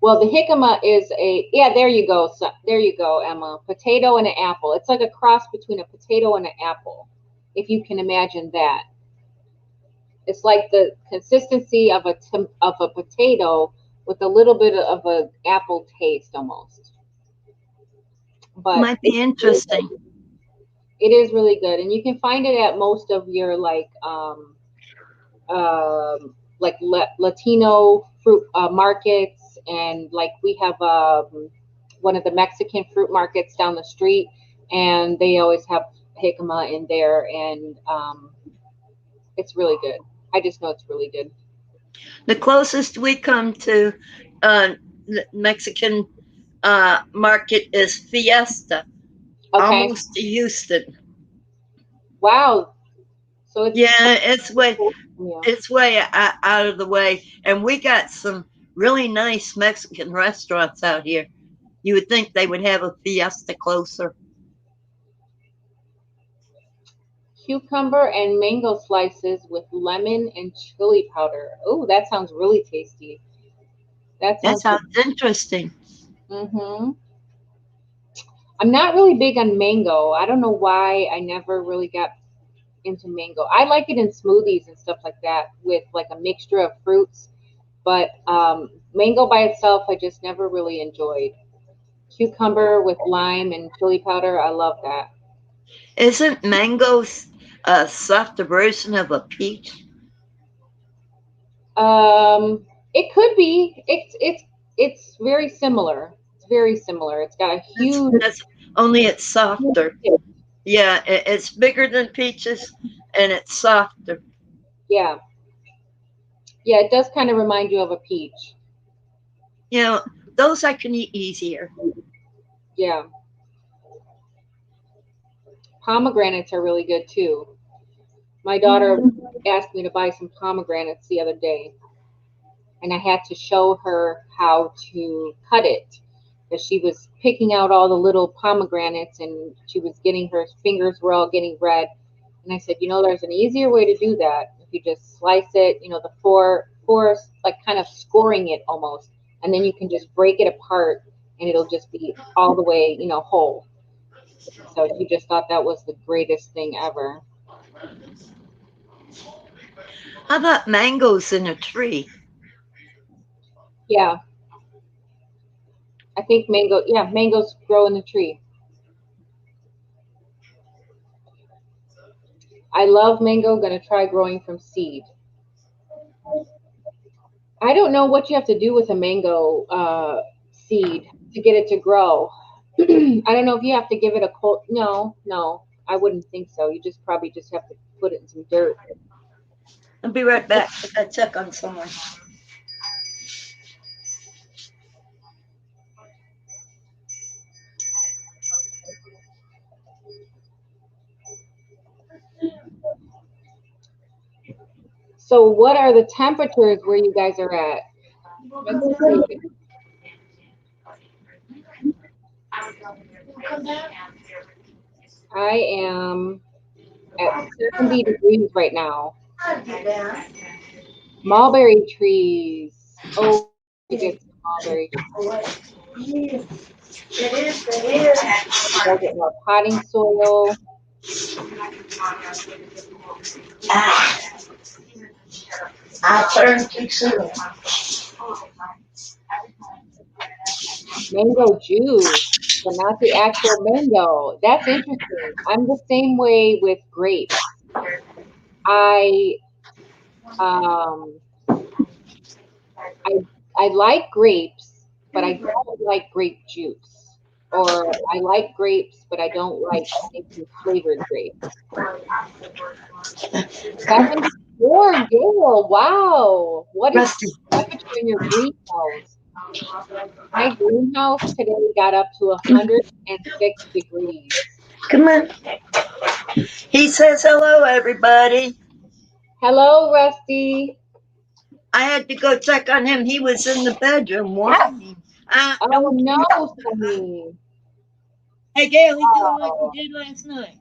Speaker 1: Well, the jicama is yeah, there you go. So, there you go, Emma. Potato and an apple. It's like a cross between a potato and an apple, if you can imagine that. It's like the consistency of a potato with a little bit of a apple taste almost. But
Speaker 3: Might be interesting.
Speaker 1: it is really good, and you can find it at most of your Latino fruit markets, and like we have one of the Mexican fruit markets down the street, and they always have jicama in there, and it's really good. I just know it's really good.
Speaker 3: The closest we come to Mexican market is Fiesta,
Speaker 1: Okay.
Speaker 3: almost to Houston.
Speaker 1: Wow. So it's
Speaker 3: Yeah,
Speaker 1: yeah.
Speaker 3: it's way out of the way, and we got some really nice Mexican restaurants out here. You would think they would have a Fiesta closer.
Speaker 1: Cucumber and mango slices with lemon and chili powder. Oh, that sounds really tasty. That
Speaker 3: That
Speaker 1: sounds
Speaker 3: sounds interesting.
Speaker 1: mm-hmm. I'm not really big on mango. I don't know why I never really got into mango. I like it in smoothies and stuff like that with like a mixture of fruits, but mango by itself, I just never really enjoyed. Cucumber with lime and chili powder, I love that.
Speaker 3: Isn't mango a softer version of a peach?
Speaker 1: It could be. It's very similar. It's very similar. It's got a huge,
Speaker 3: That's only it's
Speaker 1: huge
Speaker 3: softer.
Speaker 1: taste.
Speaker 3: Yeah, it's bigger than peaches and it's softer.
Speaker 1: Yeah, yeah. It does kind of remind you of a peach.
Speaker 3: You know, those I can eat easier.
Speaker 1: Yeah, pomegranates are really good too. My daughter asked me to buy some pomegranates the other day, and I had to show her how to cut it because she was picking out all the little pomegranates and she was getting her fingers were all getting red. And I said, there's an easier way to do that. If you just slice it, the four like kind of scoring it almost, and then you can just break it apart and it'll just be all the way, whole. So she just thought that was the greatest thing ever.
Speaker 3: How about mangoes in a tree?
Speaker 1: Yeah, I think mangoes grow in the tree. I love mango. Gonna try growing from seed. I don't know what you have to do with a mango seed to get it to grow. I don't know if you have to give it a cold. No, no. I wouldn't think so. You just probably just have to put it in some dirt.
Speaker 3: I'll be right back. I gotta check on someone.
Speaker 1: So what are the temperatures where you guys are at? Let's see. I am at 70 degrees right now. Mulberry trees. Oh, you get some mulberry trees. Go get more potting soil.
Speaker 3: I turned too soon.
Speaker 1: Mango juice, but not the actual mango. That's interesting. I'm the same way with grapes. I um I I like grapes, but I don't like grape juice. Or I like grapes, but I don't like making flavored grapes. 74, Gail. Wow. What is
Speaker 3: Rusty.
Speaker 1: the temperature in your greenhouse? My greenhouse today got up to 106 degrees.
Speaker 3: Come on. He says hello, everybody.
Speaker 1: Hello, Rusty.
Speaker 3: I had to go check on him. He was in the bedroom whining.
Speaker 1: Oh
Speaker 3: Don't
Speaker 1: no,
Speaker 3: you-
Speaker 1: Sunny.
Speaker 3: Hey, Gail, he doing like
Speaker 1: Oh,
Speaker 3: he did last night.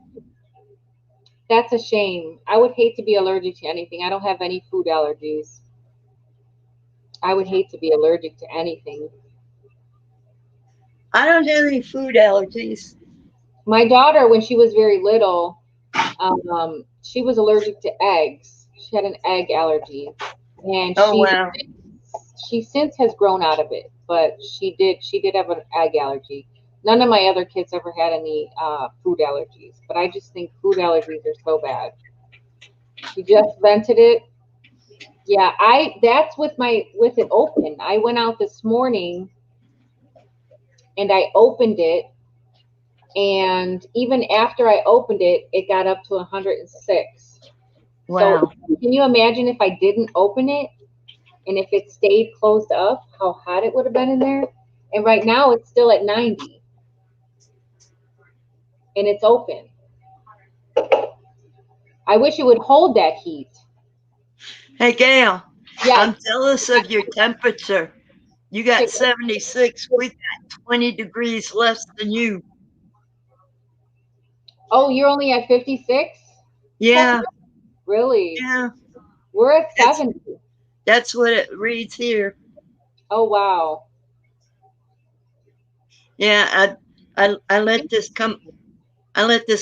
Speaker 1: that's a shame. I would hate to be allergic to anything. I don't have any food allergies. I would hate to be allergic to anything.
Speaker 3: I don't have any food allergies.
Speaker 1: My daughter, when she was very little, she was allergic to eggs. She had an egg allergy, and
Speaker 3: Oh, wow.
Speaker 1: she since has grown out of it. But she did have an egg allergy. None of my other kids ever had any food allergies, but I just think food allergies are so bad. She just vented it. Yeah, that's with it open. I went out this morning and I opened it, and even after I opened it, it got up to 106. So
Speaker 3: Wow.
Speaker 1: can you imagine if I didn't open it and if it stayed closed up, how hot it would have been in there? And right now it's still at 90 and it's open. I wish it would hold that heat.
Speaker 3: Hey, Gail,
Speaker 1: Yeah,
Speaker 3: I'm jealous of your temperature. You got 76. We got 20 degrees less than you.
Speaker 1: oh, you're only at 56?
Speaker 3: Yeah,
Speaker 1: Really?
Speaker 3: yeah.
Speaker 1: We're at
Speaker 3: That's
Speaker 1: 70.
Speaker 3: that's what it reads here.
Speaker 1: Oh, wow.
Speaker 3: Yeah, I let this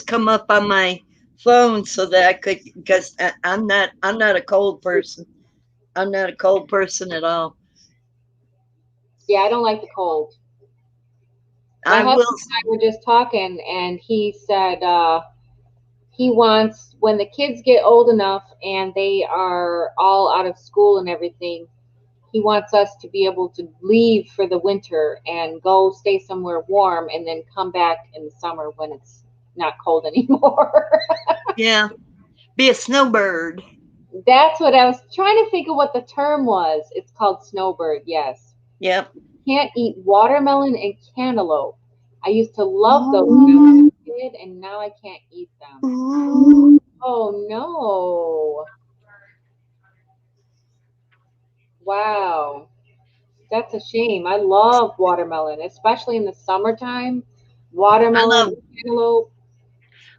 Speaker 3: come up on my phone so that I could, because I'm not a cold person. I'm not a cold person at all.
Speaker 1: Yeah, I don't like the cold. My
Speaker 3: I will.
Speaker 1: husband and I were just talking, and he said he wants, when the kids get old enough and they are all out of school and everything, he wants us to be able to leave for the winter and go stay somewhere warm and then come back in the summer when it's not cold anymore.
Speaker 3: Yeah, be a snowbird.
Speaker 1: That's what I was trying to think of what the term was. It's called snowbird, yes.
Speaker 3: Yep.
Speaker 1: Can't eat watermelon and cantaloupe. I used to love those when I was a kid, and now I can't eat them. Oh no. Wow. That's a shame. I love watermelon, especially in the summertime.
Speaker 3: I
Speaker 1: Watermelon
Speaker 3: love
Speaker 1: and cantaloupe.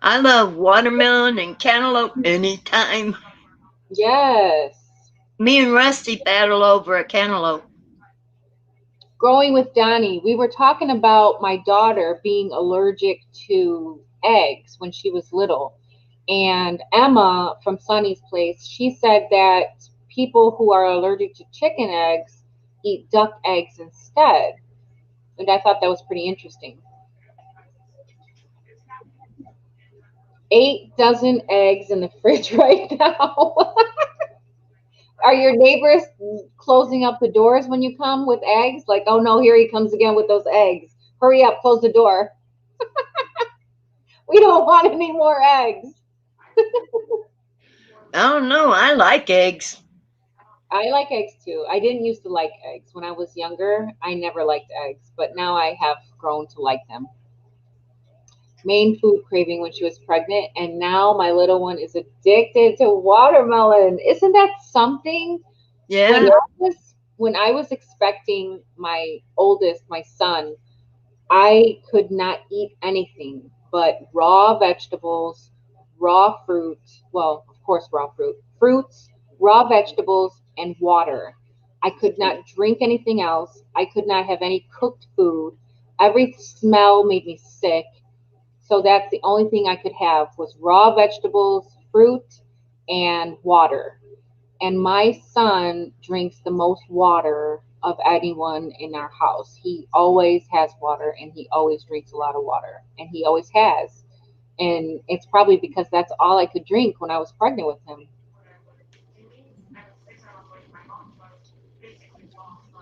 Speaker 3: I love watermelon and cantaloupe anytime.
Speaker 1: Yes.
Speaker 3: Me and Rusty battle over a cantaloupe.
Speaker 1: Growing with Donnie, we were talking about my daughter being allergic to eggs when she was little. And Emma from Sunny's Place, she said that people who are allergic to chicken eggs eat duck eggs instead. And I thought that was pretty interesting. 8 dozen eggs in the fridge right now. Are your neighbors closing up the doors when you come with eggs? Like, oh no, here he comes again with those eggs. Hurry up, close the door. We don't want any more eggs.
Speaker 3: I don't know. I like eggs.
Speaker 1: I like eggs too. I didn't used to like eggs. When I was younger, I never liked eggs, but now I have grown to like them. Main food craving when she was pregnant, and now my little one is addicted to watermelon. Isn't that something? When
Speaker 3: Yeah.
Speaker 1: I was expecting my oldest, my son, I could not eat anything but raw vegetables, raw fruit, well, of course, raw fruits, raw vegetables, and water. I could not drink anything else. I could not have any cooked food. Every smell made me sick. So that's the only thing I could have was raw vegetables, fruit, and water. And my son drinks the most water of anyone in our house. He always has water and he always drinks a lot of water and he always has. And it's probably because that's all I could drink when I was pregnant with him.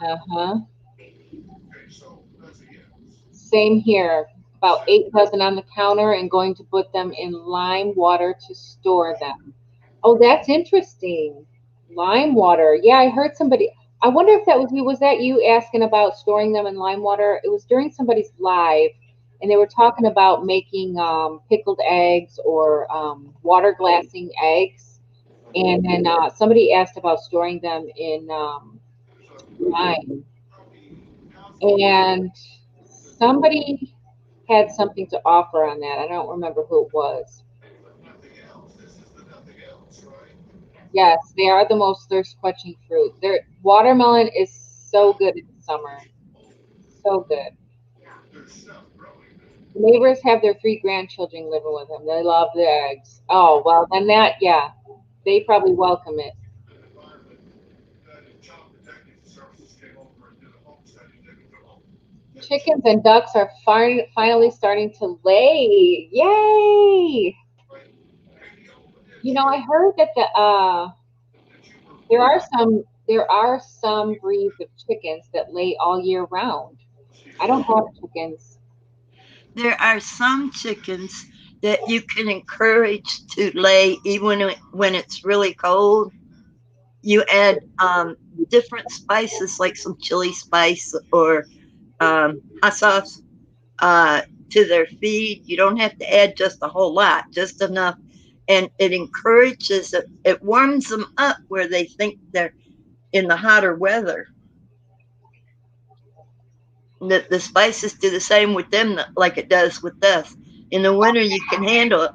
Speaker 1: Uh-huh. Same here. About 8 dozen on the counter and going to put them in lime water to store them. Oh, that's interesting. Lime water. Yeah, I heard somebody. I wonder if that was you. Was that you asking about storing them in lime water? It was during somebody's live, and they were talking about making pickled eggs or water glassing eggs. And then somebody asked about storing them in lime. And somebody had something to offer on that. I don't remember who it was. Yes, they are the most thirst quenching fruit. Their watermelon is so good in the summer. So good. Neighbors have their 3 grandchildren living with them. They love the eggs. Oh, well, then that, yeah, they probably welcome it. Chickens and ducks are finally starting to lay. Yay! I heard that there are some breeds of chickens that lay all year round. I don't have chickens.
Speaker 3: There are some chickens that you can encourage to lay even when it's really cold. You add different spices like some chili spice or hot sauce uh, to their feed. You don't have to add just a whole lot, just enough. And it encourages it, it warms them up where they think they're in the hotter weather. The spices do the same with them like it does with us. In the winter, you can handle it.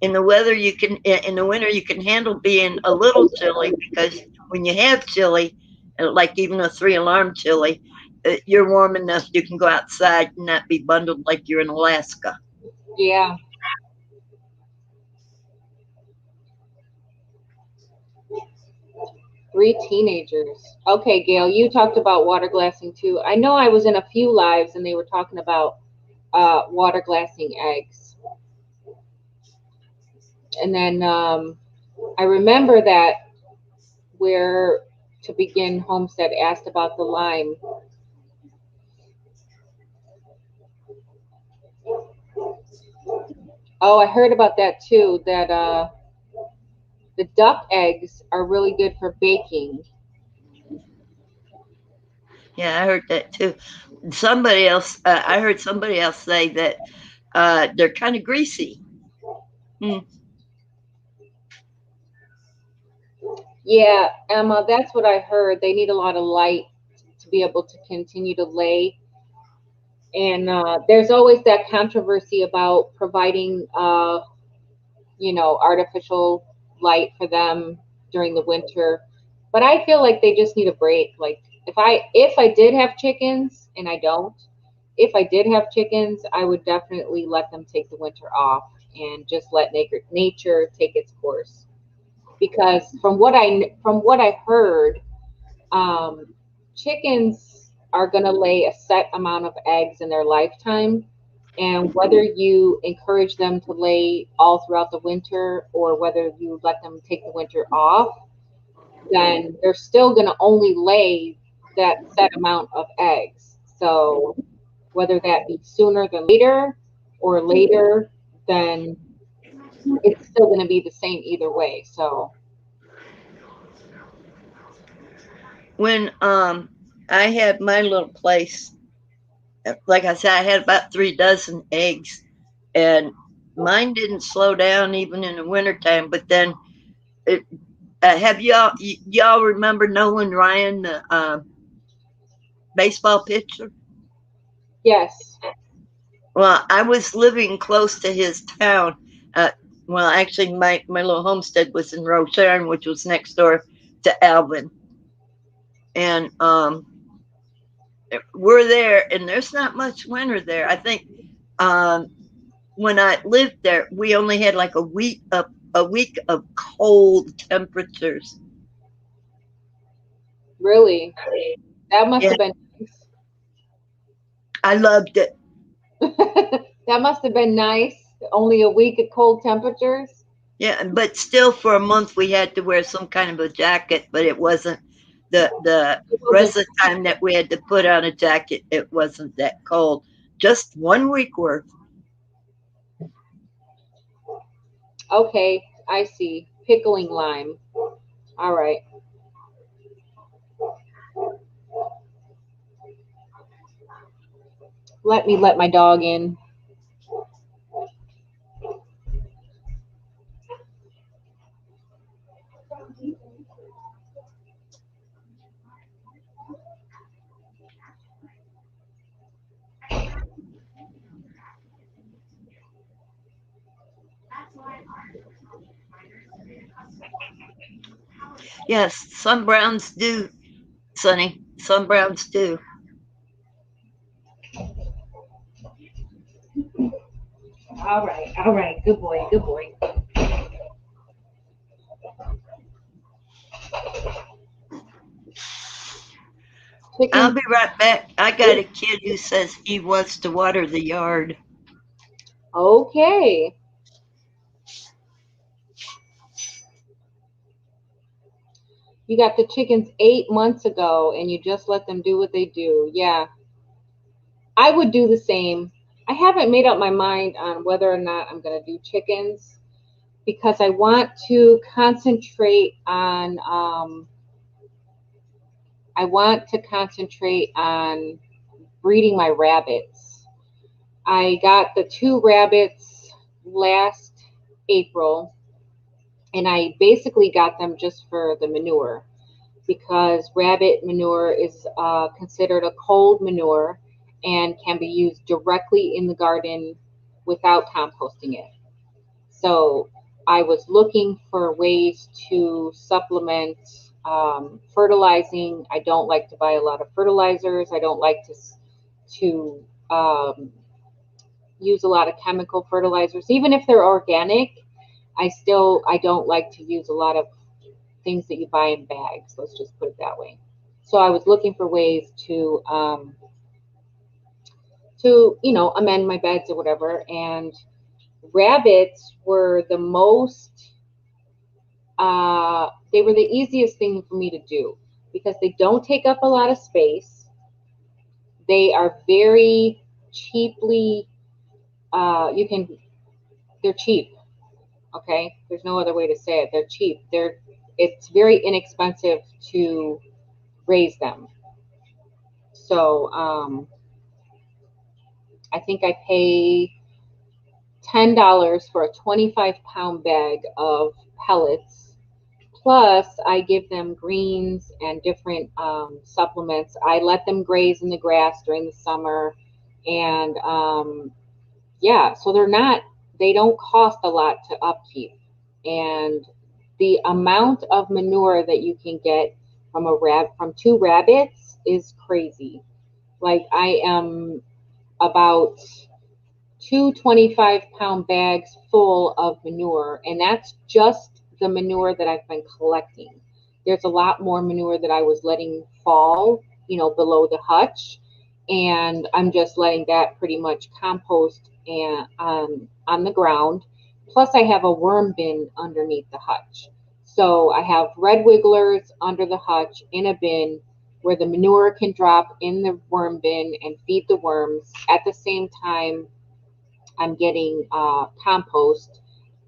Speaker 3: In the winter you can handle being a little chilly because when you have chili, like even a 3 alarm chili, you're warm enough you can go outside and not be bundled like you're in Alaska.
Speaker 1: Yeah. 3 teenagers. Okay, Gail, you talked about water glassing too. I know I was in a few lives and they were talking about water glassing eggs. And then I remember that where to begin Homestead asked about the lime. Oh, I heard about that too, that the duck eggs are really good for baking.
Speaker 3: Yeah, I heard that too. I heard somebody else say that they're kind of greasy. Hmm.
Speaker 1: Yeah, Emma, that's what I heard. They need a lot of light to be able to continue to lay. And there's always that controversy about providing, artificial light for them during the winter. But I feel like they just need a break. Like if I did have chickens, and I don't, if I did have chickens, I would definitely let them take the winter off and just let nature take its course. Because from what I heard, um, chickens are going to lay a set amount of eggs in their lifetime. And whether you encourage them to lay all throughout the winter or whether you let them take the winter off, then they're still going to only lay that set amount of eggs. So whether that be sooner than later or later then it's still going to be the same either way. So
Speaker 3: When I had my little place, like I said, I had about 3 dozen eggs, and mine didn't slow down even in the wintertime. But then, it, have y'all remember Nolan Ryan, the baseball pitcher?
Speaker 1: yes.
Speaker 3: Well, I was living close to his town. Well, actually, my little homestead was in Roseanne, which was next door to Alvin, and we're there, and there's not much winter there. I think um, when I lived there, we only had like a week of cold temperatures.
Speaker 1: Really? That must
Speaker 3: Yeah,
Speaker 1: have been nice.
Speaker 3: I loved it.
Speaker 1: That must have been nice. Only a week of cold temperatures.
Speaker 3: Yeah, but still, for a month, we had to wear some kind of a jacket, but it wasn't the
Speaker 1: It wasn't
Speaker 3: rest of the time that we had to put on a jacket. It wasn't that cold. Just 1 week worth.
Speaker 1: okay. I see. Pickling lime. All right. Let me let my dog in.
Speaker 3: Yes, some browns do, Sonny. Some browns do.
Speaker 1: All right. All right. Good boy. Good boy.
Speaker 3: I'll
Speaker 1: Chicken.
Speaker 3: be right back. I got a kid who says he wants to water the yard.
Speaker 1: Okay. You got the chickens 8 months ago and you just let them do what they do. Yeah. I would do the same. I haven't made up my mind on whether or not I'm going to do chickens because I want to concentrate on breeding my rabbits. I got the 2 rabbits last April and I basically got them just for the manure because rabbit manure is considered a cold manure and can be used directly in the garden without composting it. So I was looking for ways to supplement fertilizing. I don't like to buy a lot of fertilizers. I don't like to use a lot of chemical fertilizers, even if they're organic. I don't like to use a lot of things that you buy in bags. Let's just put it that way. So I was looking for ways to amend my beds or whatever, and rabbits were the most they were the easiest thing for me to do because they don't take up a lot of space. They are very cheaply you can they're cheap. Okay, there's no other way to say it. They're cheap. It's very inexpensive to raise them. So I think I pay $10 for a 25-pound bag of pellets. Plus, I give them greens and different supplements. I let them graze in the grass during the summer, and yeah, so they don't cost a lot to upkeep, and the amount of manure that you can get from 2 rabbits is crazy. Like I am about 2 25-pound bags full of manure, and that's just the manure that I've been collecting. There's a lot more manure that I was letting fall, below the hutch, and I'm just letting that pretty much compost and on the ground. Plus, I have a worm bin underneath the hutch, so I have red wigglers under the hutch in a bin where the manure can drop in the worm bin and feed the worms at the same time I'm getting compost,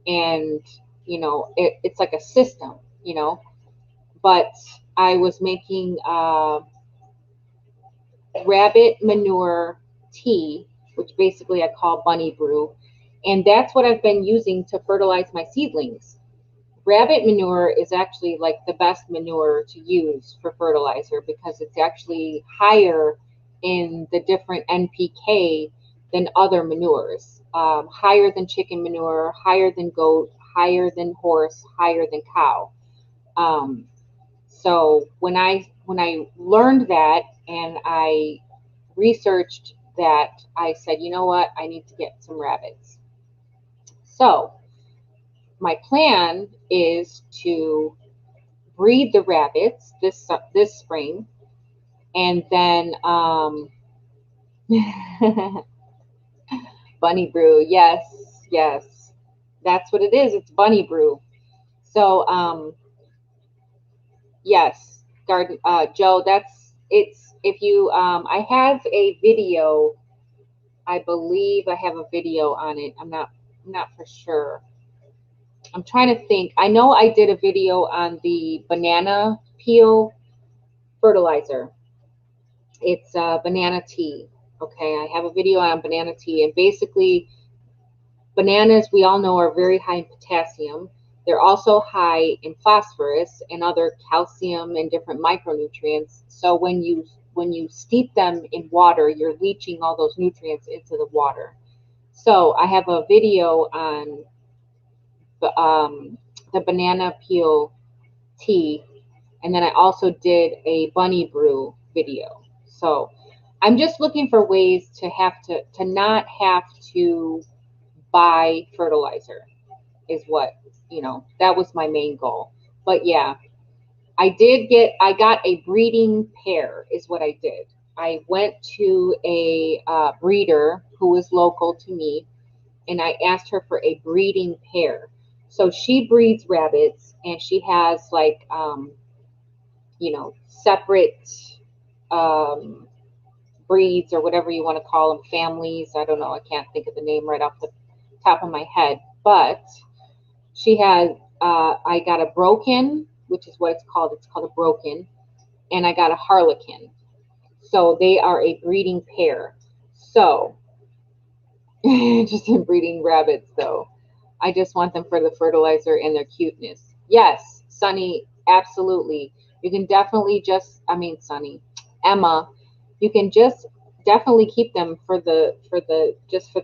Speaker 1: and it's like a system, but I was making rabbit manure tea, which basically I call bunny brew, and that's what I've been using to fertilize my seedlings. Rabbit manure is actually like the best manure to use for fertilizer because it's actually higher in the different NPK than other manures. Higher than chicken manure, higher than goat, higher than horse, higher than cow. Um, so when I learned that and I researched that, I said, you know what, I need to get some rabbits. So my plan is to breed the rabbits this spring, and then bunny brew. Yes, yes, that's what it is. It's bunny brew. So yes, garden Joe. That's it's if you I have a video. I believe I have a video on it. I'm not for sure. I'm trying to think. I know I did a video on the banana peel fertilizer. It's banana tea. Okay, I have a video on banana tea, and basically, bananas we all know are very high in potassium. They're also high in phosphorus and other calcium and different micronutrients. So when you steep them in water, you're leaching all those nutrients into the water. So I have a video on the banana peel tea, and then I also did a bunny brew video. So I'm just looking for ways to not have to buy fertilizer is what, that was my main goal. But yeah, I got a breeding pair is what I did. I went to a breeder who was local to me, and I asked her for a breeding pair. So she breeds rabbits, and she has like separate um, breeds or whatever you want to call them, families. I don't know. I can't think of the name right off the top of my head. But she has, I got a broken, which is what it's called. It's called a broken. And I got a harlequin. So they are a breeding pair. So just in breeding rabbits, though. I just want them for the fertilizer and their cuteness. Yes, Sunny, absolutely. You can definitely Sunny, Emma, you can just definitely keep them for the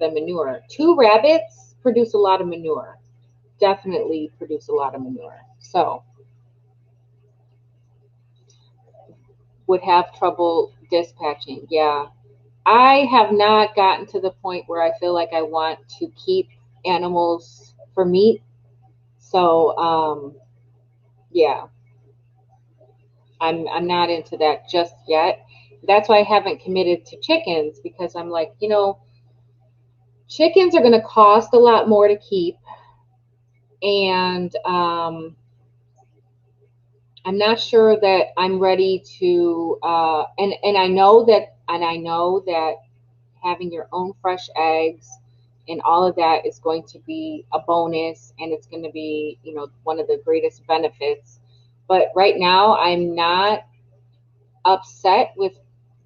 Speaker 1: manure. Two rabbits produce a lot of manure. Definitely produce a lot of manure. So would have trouble dispatching. Yeah. I have not gotten to the point where I feel like I want to keep animals for meat. So yeah, I'm not into that just yet. That's why I haven't committed to chickens because I'm like, chickens are going to cost a lot more to keep, and I'm not sure that I'm ready to. And I know that having your own fresh eggs and all of that is going to be a bonus, and it's going to be one of the greatest benefits. But right now, I'm not upset with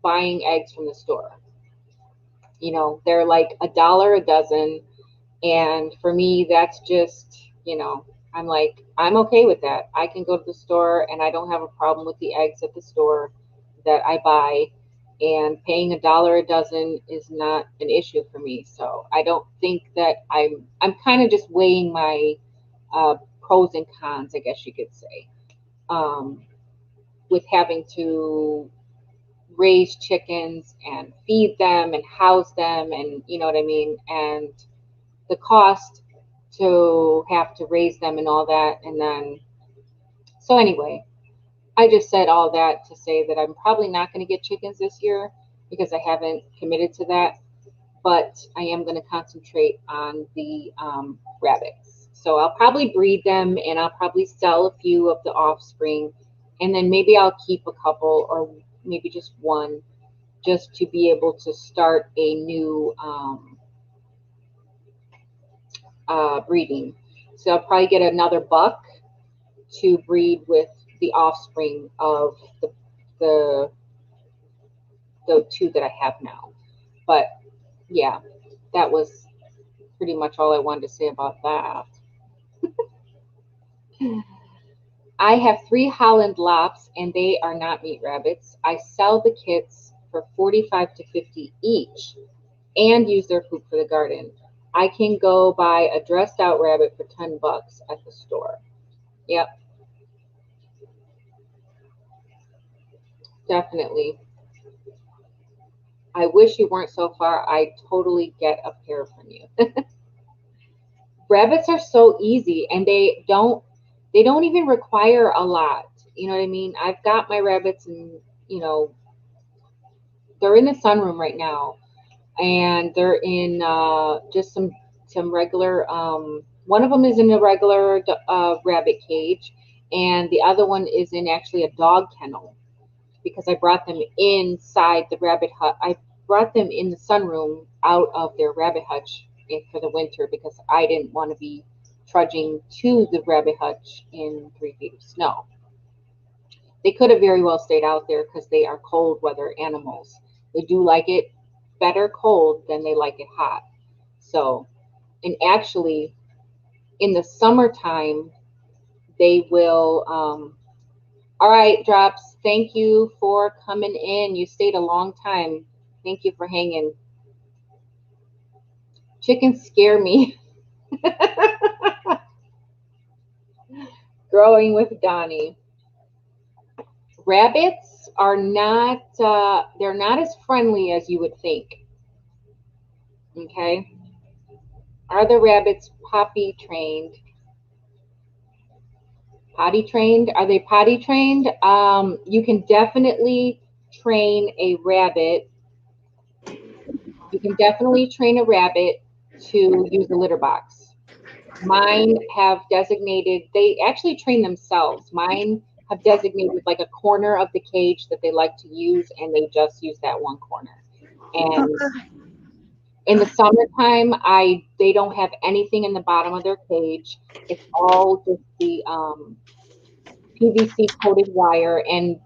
Speaker 1: buying eggs from the store. They're like $1 a dozen. And for me, that's just, I'm like, I'm okay with that. I can go to the store and I don't have a problem with the eggs at the store that I buy. And paying $1 a dozen is not an issue for me. So I don't think that I'm kind of just weighing my pros and cons, I guess you could say, um, with having to raise chickens and feed them and house them, and you know what I mean, and the cost to have to raise them and all that. And then, so anyway, I just said all that to say that I'm probably not going to get chickens this year because I haven't committed to that, but I am going to concentrate on the rabbits. So I'll probably breed them and I'll probably sell a few of the offspring, and then maybe I'll keep a couple or maybe just one, just to be able to start a new breeding. So I'll probably get another buck to breed with the offspring of the two that I have now. But yeah, that was pretty much all I wanted to say about that. I have 3 Holland Lops, and they are not meat rabbits. I sell the kits for 45 to 50 each and use their poop for the garden. I can go buy a dressed out rabbit for $10 at the store. Yep, definitely. I wish you weren't so far. I totally get a pair from you. Rabbits are so easy, and they don't even require a lot. You know what I mean? I've got my rabbits, and you know, they're in the sunroom right now, and they're in just some regular. One of them is in a regular rabbit cage, and the other one is in actually a dog kennel because I brought them inside the rabbit hut. I brought them in the sunroom out of their rabbit hutch for the winter because I didn't want to be trudging to the rabbit hutch in 3 feet of snow. They could have very well stayed out there because they are cold weather animals. They do like it better cold than they like it hot. So, and actually, in the summertime, they will. All right, Drops. Thank you for coming in. You stayed a long time. Thank you for hanging. Chickens scare me. Growing with Donnie. Rabbits are not, they're not as friendly as you would think. Okay. Are the rabbits potty trained? Potty trained? Are they potty trained? You can definitely train a rabbit. You can definitely train a rabbit to use a litter box. Mine have designated, they actually train themselves. Mine have designated like a corner of the cage that they like to use, and they just use that one corner. And in the summertime, they don't have anything in the bottom of their cage. It's all just the PVC coated wire, and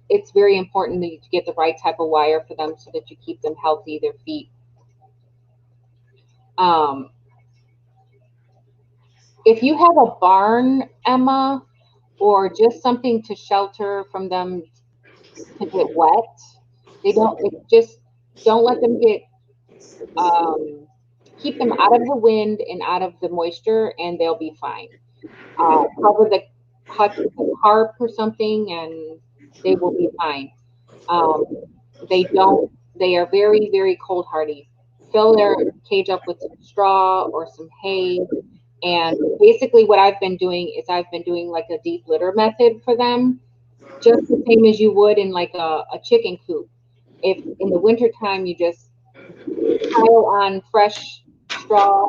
Speaker 1: it's very important that you get the right type of wire for them so that you keep them healthy, their feet. If you have a barn, Emma, or just something to shelter from them to get wet, just don't let them get, keep them out of the wind and out of the moisture, and they'll be fine. Cover the hut with a tarp or something, and they will be fine. They are very, very cold hardy. Fill their cage up with some straw or some hay. And basically what I've been doing is I've been doing like a deep litter method for them, just the same as you would in like a chicken coop. If in the wintertime you just pile on fresh straw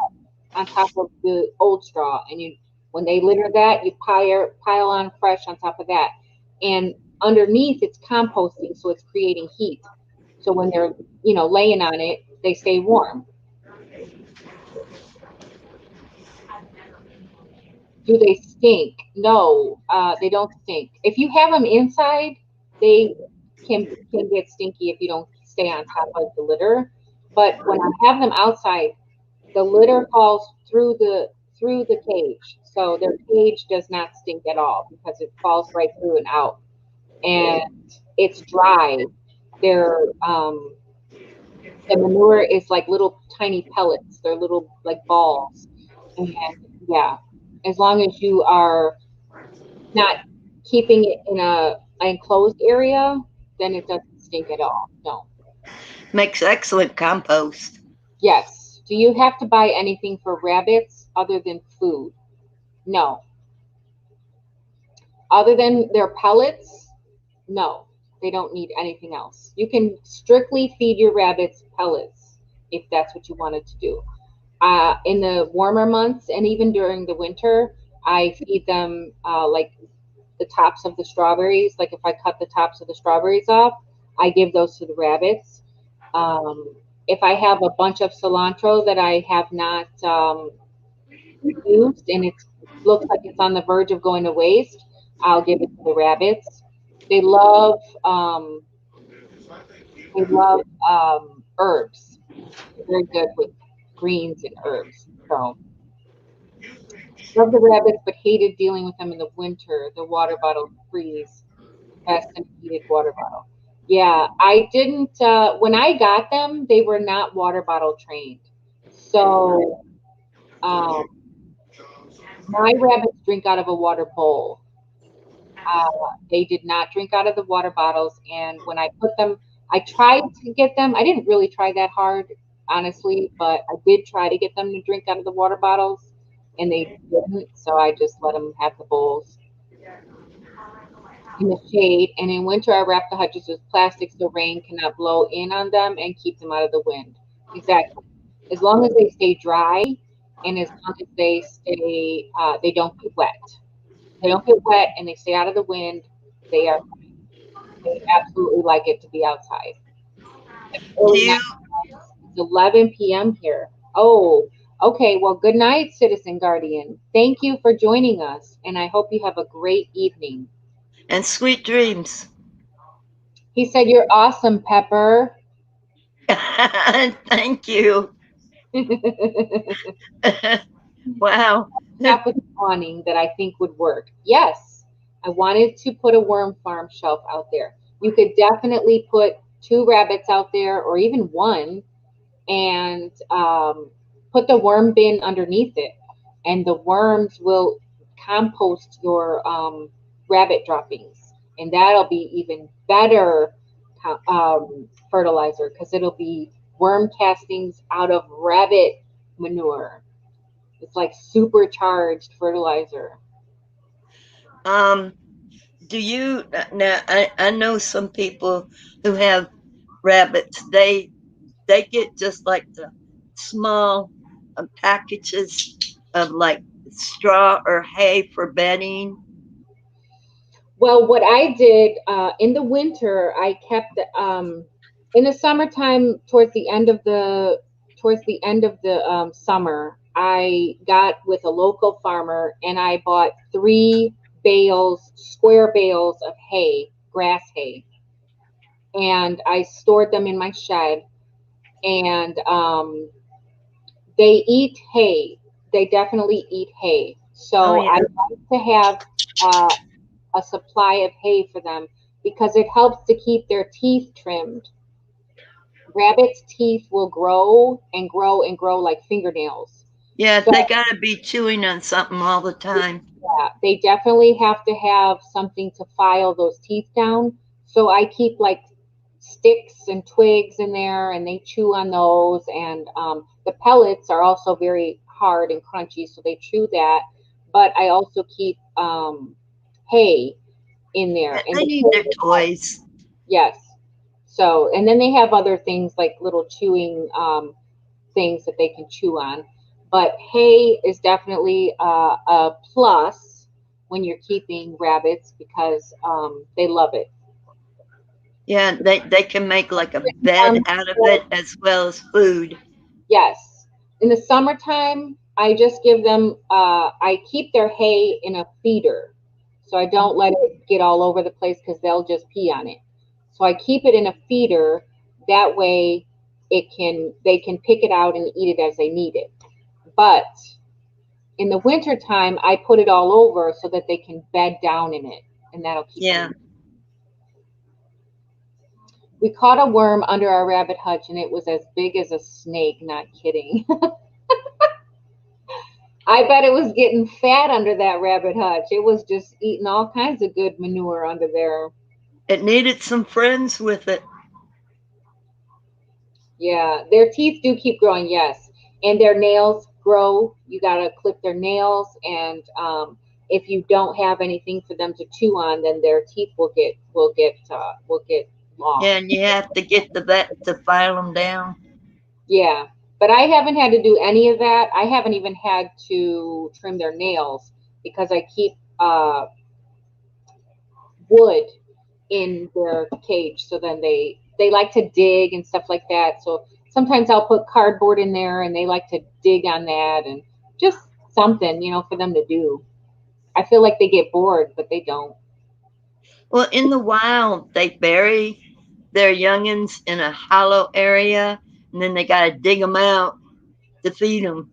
Speaker 1: on top of the old straw, and when they litter that, you pile on fresh on top of that. And underneath it's composting, so it's creating heat. So when they're, laying on it, they stay warm. Do they stink? No, they don't stink. If you have them inside, they can get stinky if you don't stay on top of the litter. But when I have them outside, the litter falls through the cage, so their cage does not stink at all because it falls right through and out, and it's dry. The manure is like little tiny pellets. They're little like balls, and yeah, as long as you are not keeping it in an enclosed area, then it doesn't stink at all. No.
Speaker 3: Makes excellent compost.
Speaker 1: Yes. Do you have to buy anything for rabbits other than food? No. Other than their pellets? No. They don't need anything else. You can strictly feed your rabbits pellets if that's what you wanted to do. In the warmer months and even during the winter, I feed them like the tops of the strawberries. Like if I cut the tops of the strawberries off, I give those to the rabbits. If I have a bunch of cilantro that I have not used and it looks like it's on the verge of going to waste, I'll give it to the rabbits. They love um, they love herbs. They're very good with greens and herbs. So love the rabbits, but hated dealing with them in the winter. The water bottles freeze. Best and heated water bottle. Yeah, I didn't. When I got them, they were not water bottle trained. So um, my rabbits drink out of a water bowl. Uh, they did not drink out of the water bottles. And when I put them, I tried to get them. I didn't really try that hard, honestly, but I did try to get them to drink out of the water bottles, and they didn't. So I just let them have the bowls in the shade. And in winter, I wrap the hutches with plastic so rain cannot blow in on them and keep them out of the wind. Exactly. As long as they stay dry, and as long as they don't get wet. They don't get wet and they stay out of the wind. They are they absolutely like it to be outside.
Speaker 3: Do
Speaker 1: Early
Speaker 3: you
Speaker 1: night, it's 11 p.m. here. Oh, okay. Well, good night, Citizen Guardian. Thank you for joining us, and I hope you have a great evening.
Speaker 3: and sweet dreams?
Speaker 1: He said, "You're awesome, Pepper."
Speaker 3: Thank you. Wow.
Speaker 1: Top with awning that I think would work. Yes, I wanted to put a worm farm shelf out there. You could definitely put two rabbits out there, or even one, and put the worm bin underneath it, and the worms will compost your rabbit droppings, and that'll be even better fertilizer because it'll be worm castings out of rabbit manure. It's like supercharged fertilizer.
Speaker 3: Um, do you now? I know some people who have rabbits. They get just like the small packages of like straw or hay for bedding.
Speaker 1: Well, what I did in the winter, I kept in the summertime towards the end of the summer, I got with a local farmer and I bought 3 bales, square bales of hay, grass hay, and I stored them in my shed. And they eat hay. They definitely eat hay.
Speaker 3: Oh
Speaker 1: So I
Speaker 3: yeah,
Speaker 1: like to have uh, a supply of hay for them because it helps to keep their teeth trimmed. Rabbits' teeth will grow and grow and grow like fingernails.
Speaker 3: yeah.
Speaker 1: So
Speaker 3: They gotta be chewing on something all the time.
Speaker 1: yeah, they definitely have to have something to file those teeth down. So I keep like sticks and twigs in there, and they chew on those. And the pellets are also very hard and crunchy, so they chew that. But I also keep hay in there, and
Speaker 3: They
Speaker 1: the
Speaker 3: need their
Speaker 1: hay,
Speaker 3: toys.
Speaker 1: yes. So, and then they have other things like little chewing things that they can chew on. But hay is definitely a plus when you're keeping rabbits because they love it.
Speaker 3: Yeah, they can make like a bed
Speaker 1: Um,
Speaker 3: out of it as well as food.
Speaker 1: yes. In the summertime, I just give them, I keep their hay in a feeder. So I don't let it get all over the place because they'll just pee on it. So I keep it in a feeder. That way they can pick it out and eat it as they need it. But in the wintertime, I put it all over so that they can bed down in it, and that'll keep
Speaker 3: Yeah,
Speaker 1: them. We caught a worm under our rabbit hutch, and it was as big as a snake. Not kidding. I bet it was getting fat under that rabbit hutch. It was just eating all kinds of good manure under there.
Speaker 3: it needed some friends with it.
Speaker 1: Yeah, their teeth do keep growing, yes, and their nails grow. You gotta clip their nails, and if you don't have anything for them to chew on, then their teeth will get long.
Speaker 3: Yeah, and you have to get the vet to file them down.
Speaker 1: Yeah, but I haven't had to do any of that. I haven't even had to trim their nails because I keep wood in their cage. So then they like to dig and stuff like that. So sometimes I'll put cardboard in there, and they like to dig on that, and just something, for them to do. I feel like they get bored, but they don't.
Speaker 3: Well, in the wild, they bury their youngins in a hollow area, and then they got to dig them out to feed them.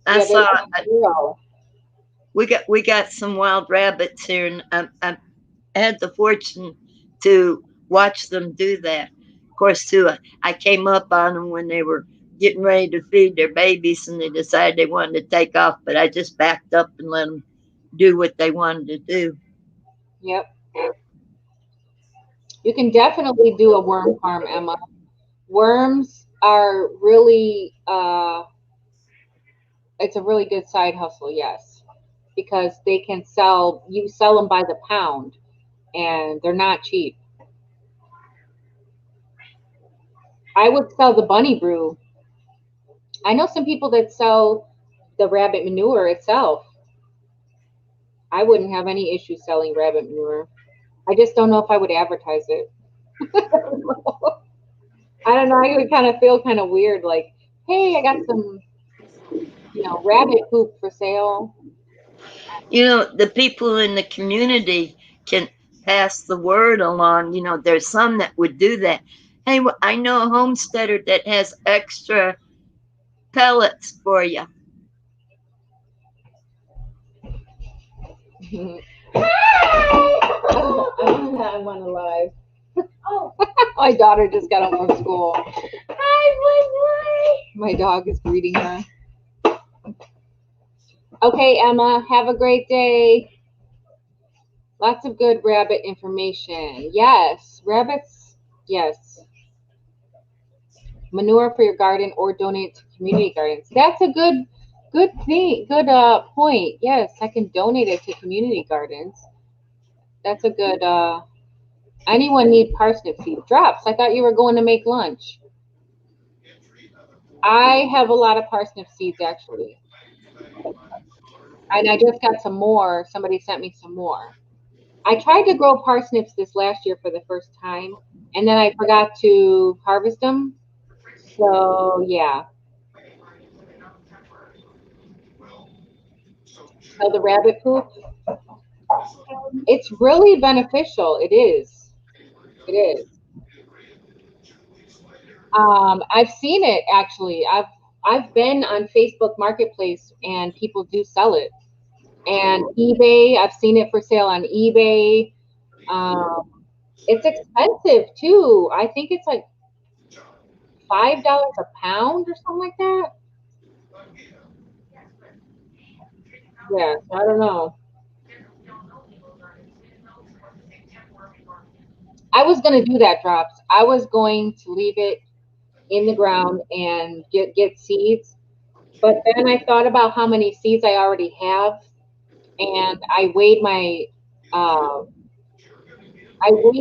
Speaker 3: I
Speaker 1: Yeah, there's
Speaker 3: saw
Speaker 1: a zero.
Speaker 3: we got some wild rabbits here, and I had the fortune to watch them do that. Of course, too, I came up on them when they were getting ready to feed their babies, and they decided they wanted to take off, but I just backed up and let them do what they wanted to do.
Speaker 1: Yep. You can definitely do a worm farm, Emma. Worms are really, it's a really good side hustle, yes, because you sell them by the pound, and they're not cheap. I would sell the bunny brew. I know some people that sell the rabbit manure itself. I wouldn't have any issue selling rabbit manure. I just don't know if I would advertise it. I don't know. I would kind of feel kind of weird, like, hey, I got some, rabbit poop for sale.
Speaker 3: The people in the community can pass the word along. There's some that would do that. Hey, I know a homesteader that has extra pellets for you.
Speaker 1: I'm on live. Oh, my daughter just got home from school. Hi, my dog is greeting her. Okay, Emma, have a great day. Lots of good rabbit information. Yes, rabbits, yes. Manure for your garden or donate to community gardens. That's a good thing, good point. Yes, I can donate it to community gardens. That's a good anyone need parsnip seed drops? I thought you were going to make lunch. I have a lot of parsnip seeds actually. And I just got some more. Somebody sent me some more. I tried to grow parsnips this last year for the first time, and then I forgot to harvest them. So, yeah. So the rabbit poop, it's really beneficial. It is. It is. I've seen it actually. I've been on Facebook Marketplace and people do sell it. And eBay, I've seen it for sale on eBay. It's expensive too. I think it's like $5 a pound or something like that. Yeah, I don't know. I was gonna do that, drops. I was going to leave it in the ground and get seeds, but then I thought about how many seeds I already have, and uh, I weighed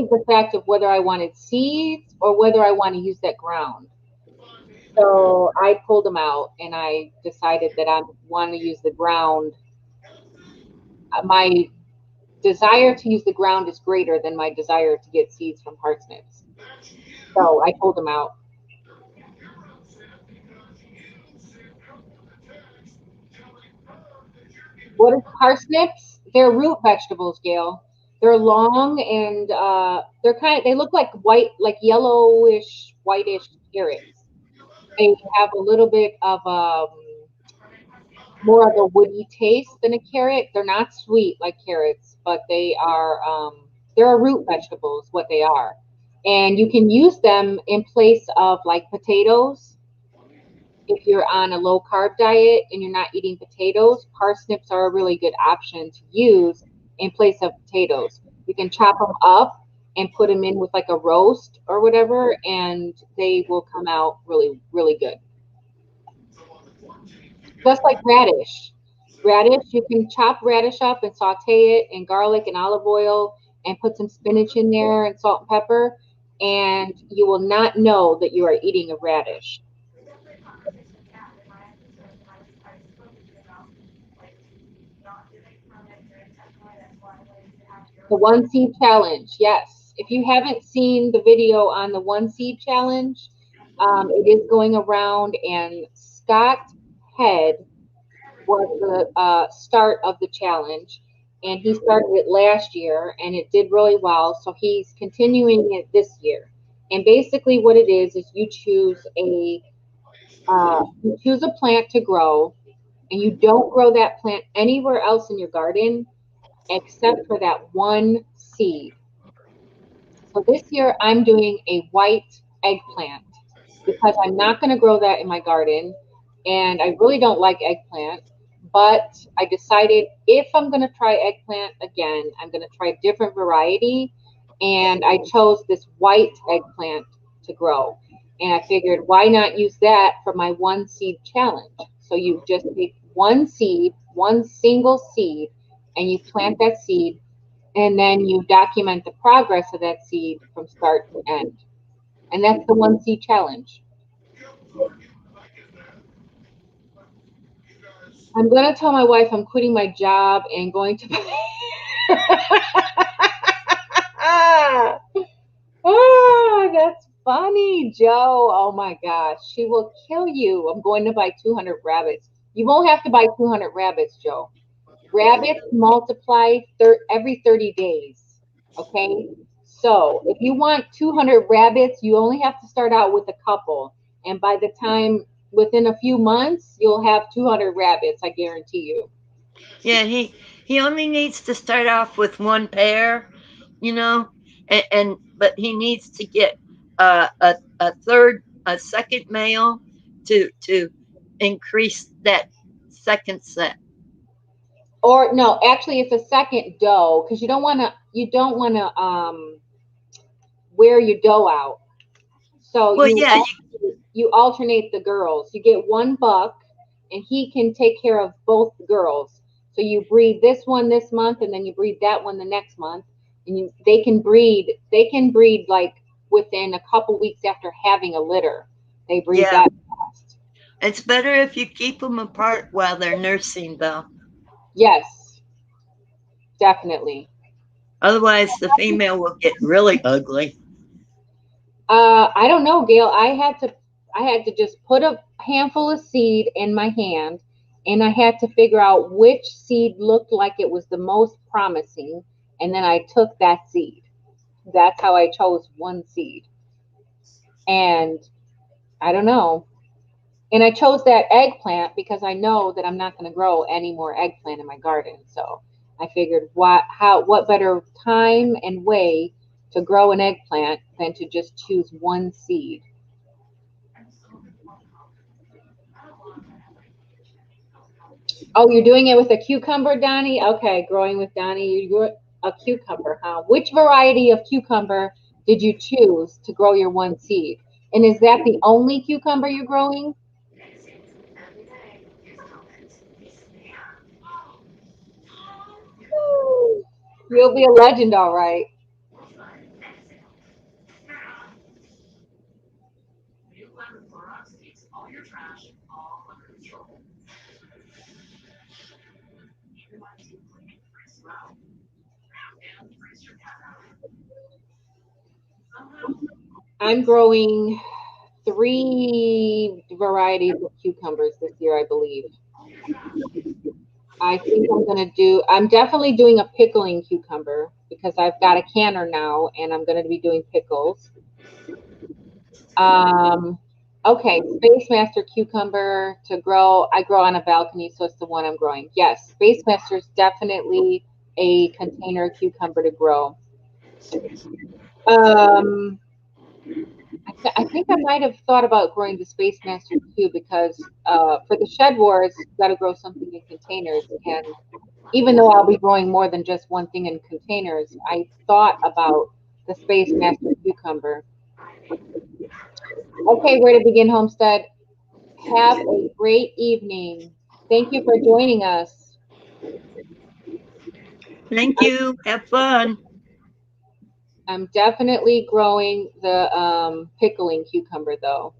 Speaker 1: the fact of whether I wanted seeds or whether I want to use that ground. So I pulled them out, and I decided that I want to use the ground. My desire to use the ground is greater than my desire to get seeds from parsnips. So I pulled them out. What is parsnips? They're root vegetables, Gail. They're long and they look like white, like yellowish, whitish carrots. They have a little bit of more of a woody taste than a carrot. They're not sweet like carrots, but they're a root vegetable is what they are. And you can use them in place of like potatoes. If you're on a low carb diet and you're not eating potatoes, parsnips are a really good option to use in place of potatoes. You can chop them up and put them in with like a roast or whatever, and they will come out really, really good. Just like radish. Radish, you can chop radish up and saute it in garlic and olive oil and put some spinach in there and salt and pepper, and you will not know that you are eating a radish. The one seed challenge, yes. If you haven't seen the video on the one seed challenge, it is going around, and Scott Head was the start of the challenge, and he started it last year, and it did really well. So he's continuing it this year. And basically, what it is you choose a plant to grow, and you don't grow that plant anywhere else in your garden except for that one seed. So this year I'm doing a white eggplant because I'm not going to grow that in my garden. And I really don't like eggplant. But I decided if I'm going to try eggplant again, I'm going to try a different variety. And I chose this white eggplant to grow. And I figured, why not use that for my one seed challenge? So you just take one seed, one single seed, and you plant that seed, and then you document the progress of that seed from start to end. And that's the one seed challenge. I'm going to tell my wife I'm quitting my job and going to Oh, that's funny, Joe. Oh my gosh, she will kill you. I'm going to buy 200 rabbits. You won't have to buy 200 rabbits, Joe. Rabbits multiply every 30 days. Okay? So if you want 200 rabbits, you only have to start out with a couple. And by the time, within a few months, you'll have 200 rabbits, I guarantee you.
Speaker 3: Yeah, he only needs to start off with one pair, you know, and but he needs to get a second male to increase that second set.
Speaker 1: Or no, actually it's a second doe because you don't want to wear your doe out. So
Speaker 3: Well, yeah,
Speaker 1: you alternate the girls. You get one buck, and he can take care of both girls. So you breed this one this month, and then you breed that one the next month, and they can breed. They can breed like within a couple weeks after having a litter. They breed
Speaker 3: yeah.
Speaker 1: that fast.
Speaker 3: It's better if you keep them apart while they're nursing, though.
Speaker 1: Yes, definitely.
Speaker 3: Otherwise, the female will get really ugly.
Speaker 1: I don't know, Gail. I had to just put a handful of seed in my hand, and I had to figure out which seed looked like it was the most promising, and then I took that seed. That's how I chose one seed. And I don't know. And I chose that eggplant because I know that I'm not going to grow any more eggplant in my garden. So I figured what better time and way to grow an eggplant than to just choose one seed. Oh, you're doing it with a cucumber, Donnie? Okay, growing with Donnie. You grew a cucumber, huh? Which variety of cucumber did you choose to grow your one seed? And is that the only cucumber you're growing? You'll be a legend, all right. I'm growing three varieties of cucumbers this year, I believe. I think I'm definitely doing a pickling cucumber because I've got a canner now and I'm going to be doing pickles. Um, okay, Space Master cucumber to grow. I grow on a balcony, so it's the one I'm growing. Yes, Space Master is definitely a container cucumber to grow. Um, I think I might have thought about growing the Space Master too because for the Shed Wars, you got to grow something in containers. And even though I'll be growing more than just one thing in containers, I thought about the Space Master cucumber. Okay, where to begin, Homestead? Have a great evening. Thank you for joining us.
Speaker 3: Thank you. Have fun.
Speaker 1: I'm definitely growing the pickling cucumber though.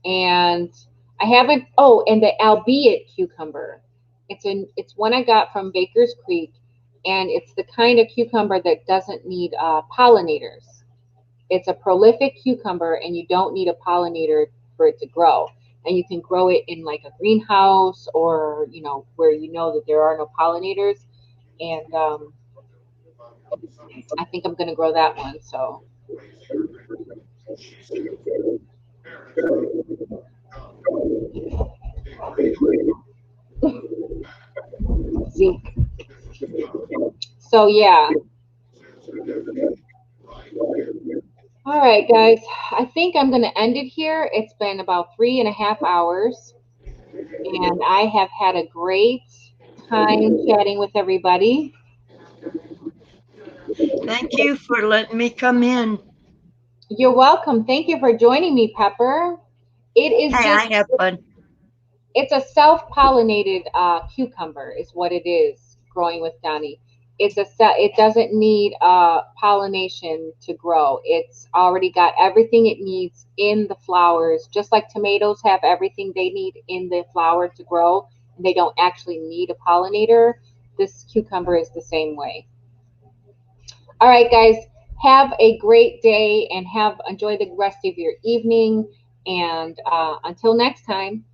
Speaker 1: And I haven't, oh, and the albeit cucumber. It's one I got from Baker's Creek, and it's the kind of cucumber that doesn't need pollinators. It's a prolific cucumber, and you don't need a pollinator for it to grow. and you can grow it in like a greenhouse or, you know, where you know that there are no pollinators. And I think I'm going to grow that one. So zinc. So yeah. All right, guys. I think I'm going to end it here. It's been about 3.5 hours, and I have had a great time chatting with everybody.
Speaker 3: Thank you for letting me come in.
Speaker 1: You're welcome. Thank you for joining me, Pepper. It is
Speaker 3: Hey,
Speaker 1: just,
Speaker 3: I have fun.
Speaker 1: it's a self-pollinated cucumber is what it is growing with Donnie. It doesn't need pollination to grow. It's already got everything it needs in the flowers, just like tomatoes have everything they need in the flower to grow, and they don't actually need a pollinator. This cucumber is the same way. All right, guys, have a great day and enjoy the rest of your evening. And until next time,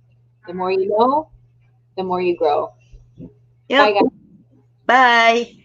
Speaker 1: the more you know, the more you grow.
Speaker 3: Yep.
Speaker 1: Bye, guys.
Speaker 3: Bye.